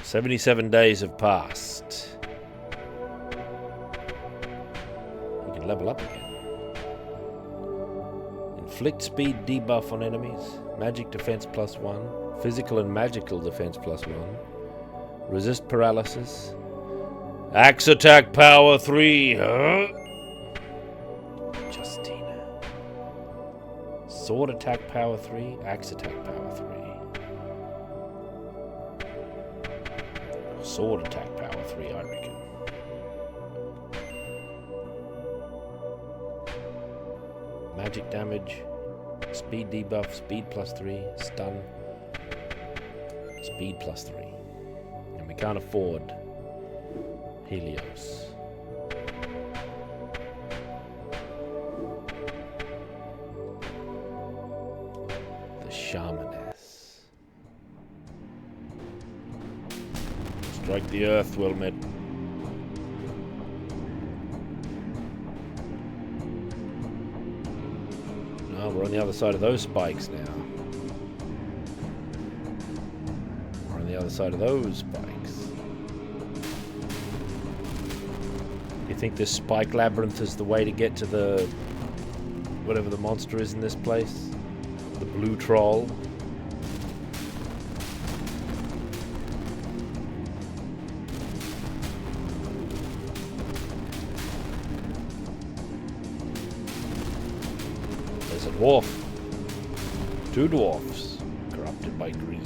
77 days have passed. We can level up again. Inflict speed debuff on enemies. Magic defense +1. Physical and magical defense +1. Resist paralysis. Axe attack power 3. Huh? Sword attack power 3, axe attack power 3. Sword attack power 3, I reckon. Magic damage, speed debuff, speed +3, stun, speed +3. And we can't afford Helios. Shamaness. Strike the earth, Wilmet. Oh, we're on the other side of those spikes now. We're on the other side of those spikes. You think this spike labyrinth is the way to get to the... whatever the monster is in this place? The blue troll? There's a dwarf. 2 dwarfs. Corrupted by greed.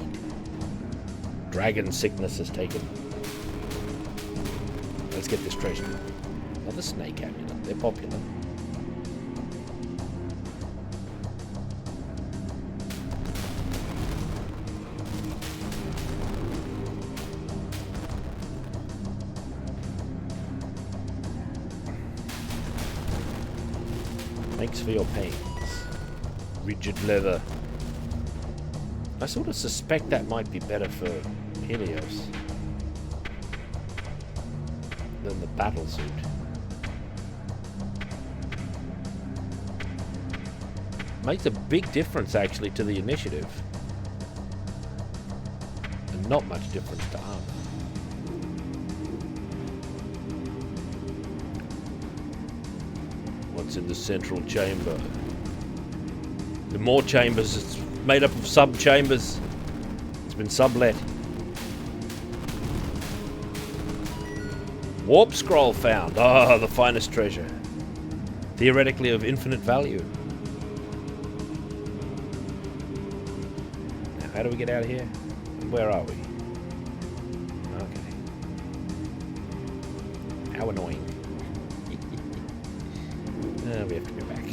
Dragon sickness has taken them. Let's get this treasure. Another snake amulet. They're popular. Thanks for your pains. Rigid leather. I sort of suspect that might be better for Helios than the battle suit. Makes a big difference actually to the initiative. And not much difference to armor. What's in the central chamber? The more chambers, it's made up of sub-chambers. It's been sublet. Warp scroll found. Ah, the finest treasure. Theoretically of infinite value. Now, how do we get out of here? Where are we? Okay. How annoying. We have to go back.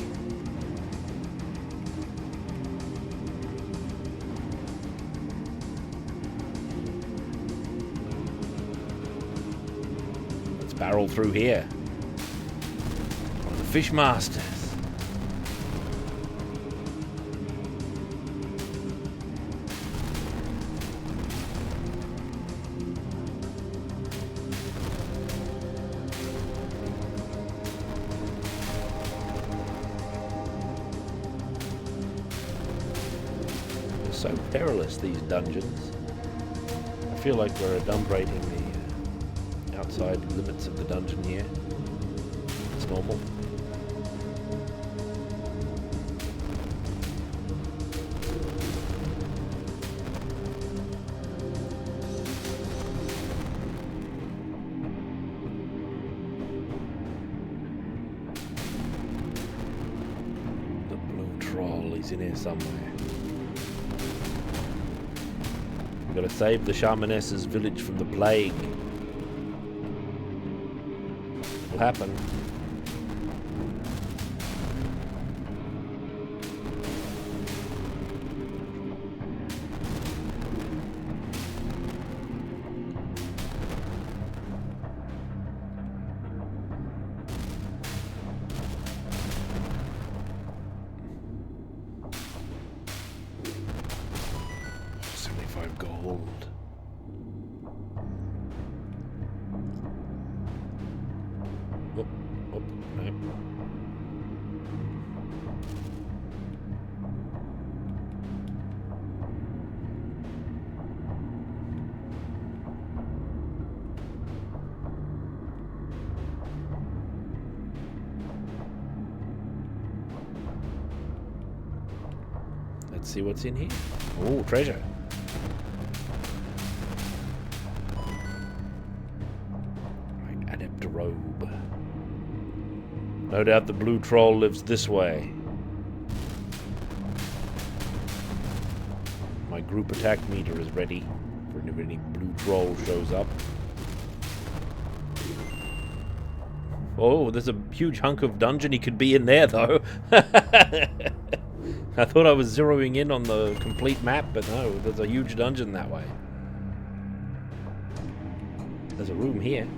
Let's barrel through here. One of the fish masters. So perilous, these dungeons. I feel like we're adumbrating the outside limits of the dungeon here. It's normal. The blue troll is in here somewhere. We've got to save the Shamaness's village from the plague. It'll happen. Gold. Oh, oh, no. Let's see what's in here. Oh, treasure. Robe. No doubt the blue troll lives this way. My group attack meter is ready for if any blue troll shows up. Oh, there's a huge hunk of dungeon he could be in there, though. I thought I was zeroing in on the complete map, but no, there's a huge dungeon that way. There's a room here.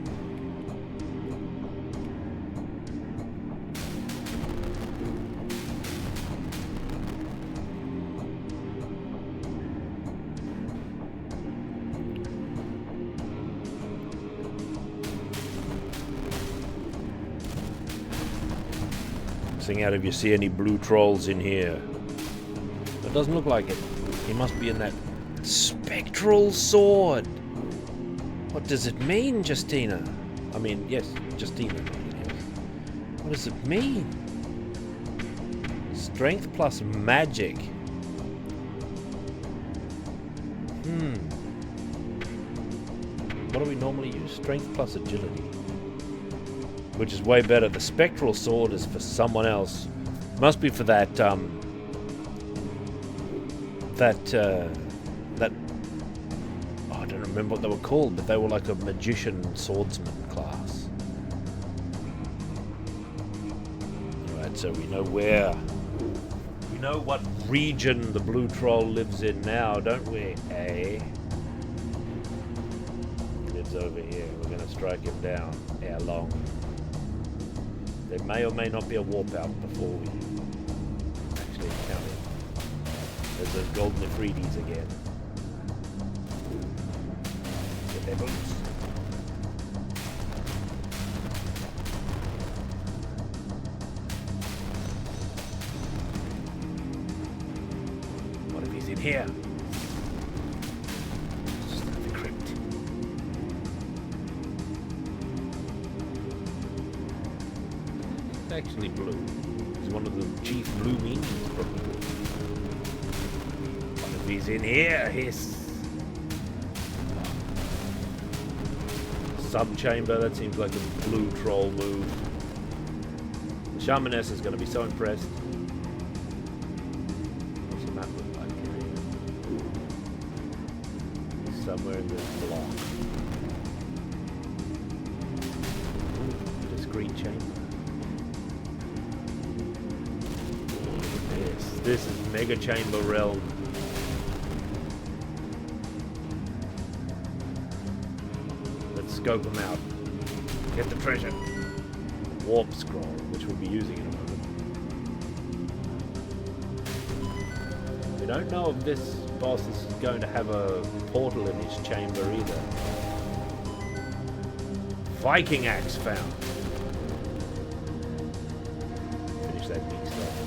Sing out if you see any blue trolls in here. It doesn't look like it. He must be in that spectral sword. What does it mean, Justina? I mean, yes, Justina. What does it mean? Strength plus magic. What do we normally use? Strength plus agility. Which is way better. The spectral sword is for someone else. Must be for that, that oh, I don't remember what they were called, but they were like a magician swordsman class. Alright, so we know where. We know what region the blue troll lives in now, don't we? Eh? He lives over here. We're going to strike him down. How long? There may or may not be a warp out before we actually encounter him. There's those golden Ifritis again. Get their boots. What if he's in here? Just the crypt. It's actually blue. He's one of the chief blue minions, probably. What if he's in here? Hiss. Sub-chamber, that seems like a blue troll move. The Shamaness is going to be so impressed. What's the map look like here? Somewhere in this block. Discrete chamber. This is Mega Chamber Realm. Let's scope them out. Get the treasure. Warp scroll, which we'll be using in a moment. We don't know if this boss is going to have a portal in his chamber either. Viking axe found. Finish that big stuff.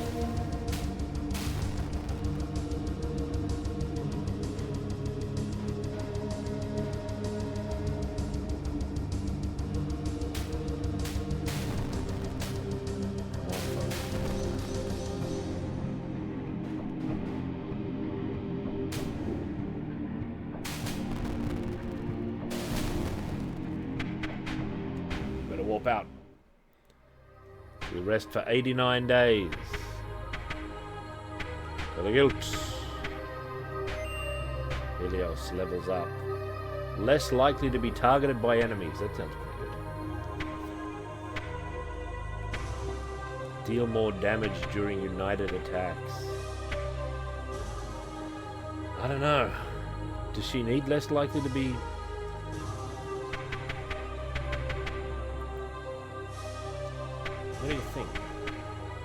Warp out. We rest for 89 days. For the guilt. Helios levels up. Less likely to be targeted by enemies. That sounds pretty good. Deal more damage during united attacks. I don't know. Does she need less likely to be... What do you think?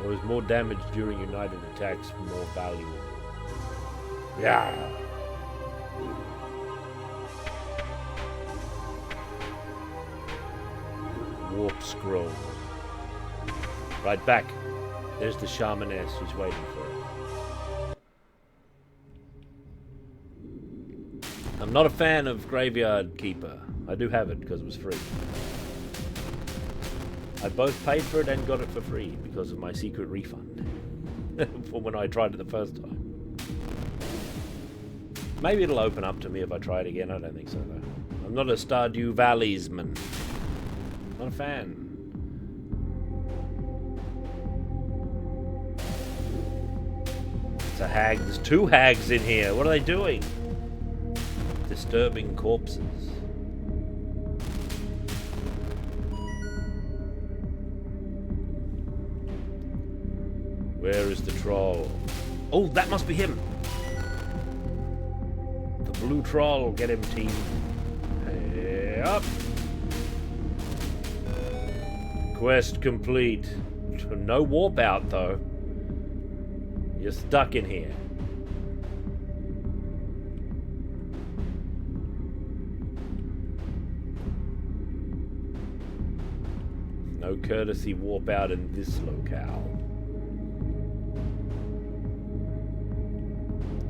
Or is more damage during united attacks more valuable? Yeah. Warp scroll. Right back. There's the shamaness. She's waiting for it. I'm not a fan of Graveyard Keeper. I do have it because it was free. I both paid for it and got it for free because of my secret refund for when I tried it the first time. Maybe it'll open up to me if I try it again. I don't think so though. I'm not a Stardew Valley's man. Not a fan. It's a hag. There's two hags in here. What are they doing? Disturbing corpses. Where is the troll? Oh, that must be him. The blue troll. Get him, team. Hey, up. Quest complete. No warp out, though. You're stuck in here. No courtesy warp out in this locale.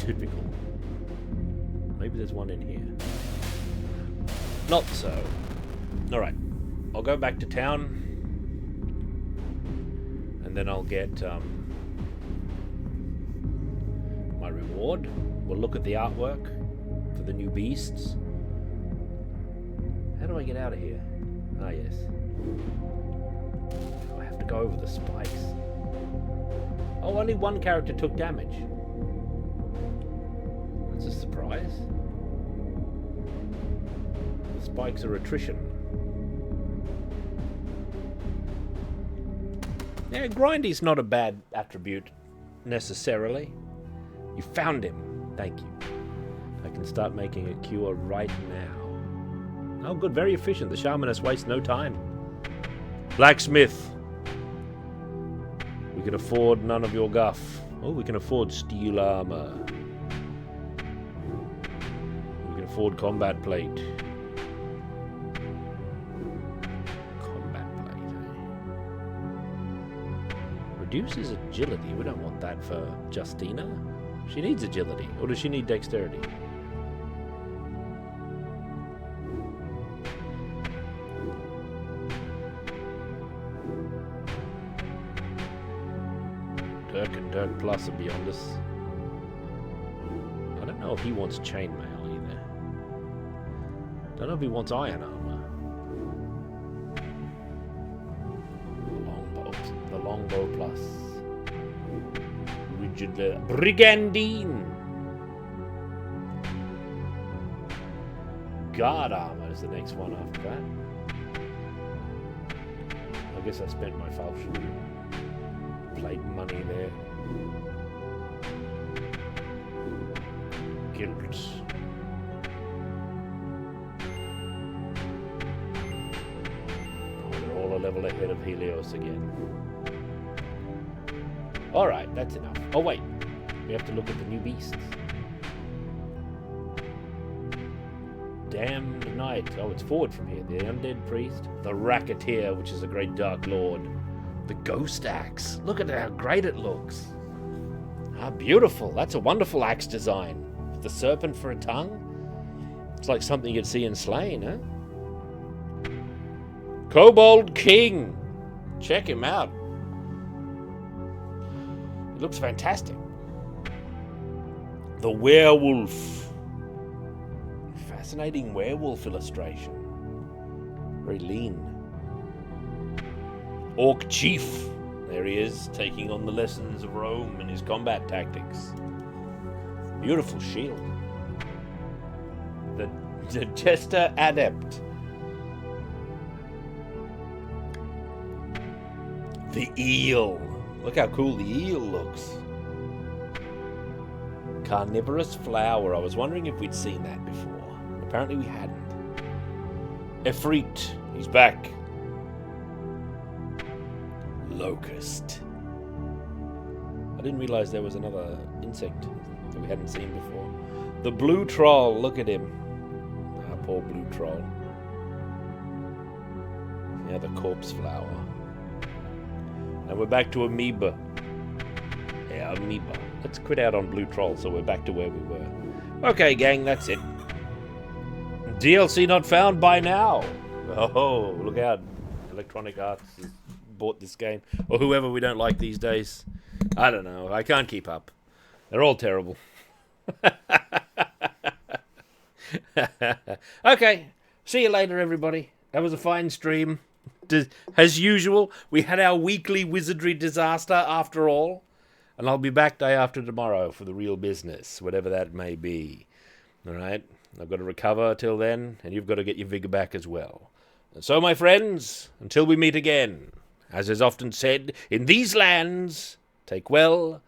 Typical. Maybe there's one in here. Not so. Alright. I'll go back to town. And then I'll get my reward. We'll look at the artwork for the new beasts. How do I get out of here? Ah, yes. I have to go over the spikes. Oh, only one character took damage. That's a surprise. The spikes are attrition. Yeah, grindy's not a bad attribute, necessarily. You found him. Thank you. I can start making a cure right now. Oh, good. Very efficient. The shamaness wastes no time. Blacksmith. We can afford none of your guff. Oh, we can afford steel armor. We can afford combat plate. Combat plate, eh? Reduces agility. We don't want that for Justina. She needs agility. Or does she need dexterity? Dirk and Dirk Plus are beyond us. I don't know if he wants chainmail either. Don't know if he wants iron armor. The longbow plus. Rigid Brigandine. Guard armor is the next one after that. I guess I spent my falchion plate money there. Guilt. Oh, they're all a level ahead of Helios again. Alright, that's enough. Oh wait, we have to look at the new beasts. Damned Knight. Oh, it's forward from here. The Undead Priest. The Racketeer, which is a great Dark Lord. The Ghost Axe. Look at how great it looks. Ah, beautiful. That's a wonderful axe design. With the serpent for a tongue. It's like something you'd see in Slain, huh? Kobold King. Check him out. It looks fantastic. The Werewolf. Fascinating werewolf illustration. Very lean. Orc Chief. There he is, taking on the lessons of Rome and his combat tactics. Beautiful shield. The Jester Adept. The Eel. Look how cool the eel looks. Carnivorous Flower. I was wondering if we'd seen that before. Apparently we hadn't. Efreet. He's back. Locust. I didn't realize there was another insect that we hadn't seen before. The Blue Troll. Look at him. Ah, poor Blue Troll. Yeah, the Corpse Flower. And we're back to Amoeba. Yeah, Amoeba. Let's quit out on Blue Troll so we're back to where we were. Okay, gang, that's it. DLC not found by now. Oh, look out. Electronic Arts has bought this game. Or whoever we don't like these days. I don't know. I can't keep up. They're all terrible. Okay. See you later, everybody. That was a fine stream. As usual, we had our weekly wizardry disaster after all. And I'll be back day after tomorrow for the real business, whatever that may be. All right? I've got to recover till then, and you've got to get your vigor back as well. And so, my friends, until we meet again, as is often said, in these lands, take well,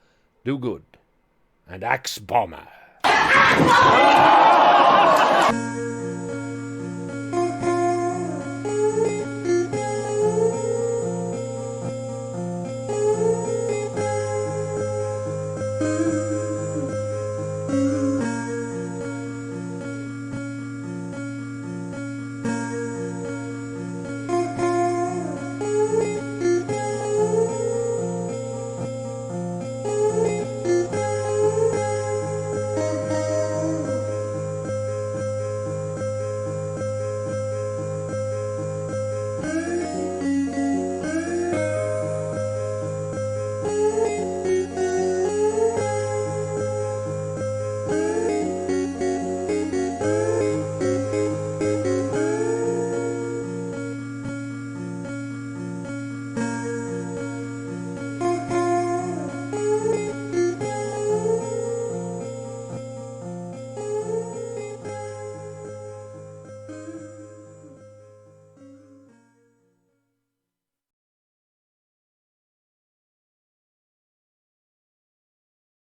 do good, and axe bomber.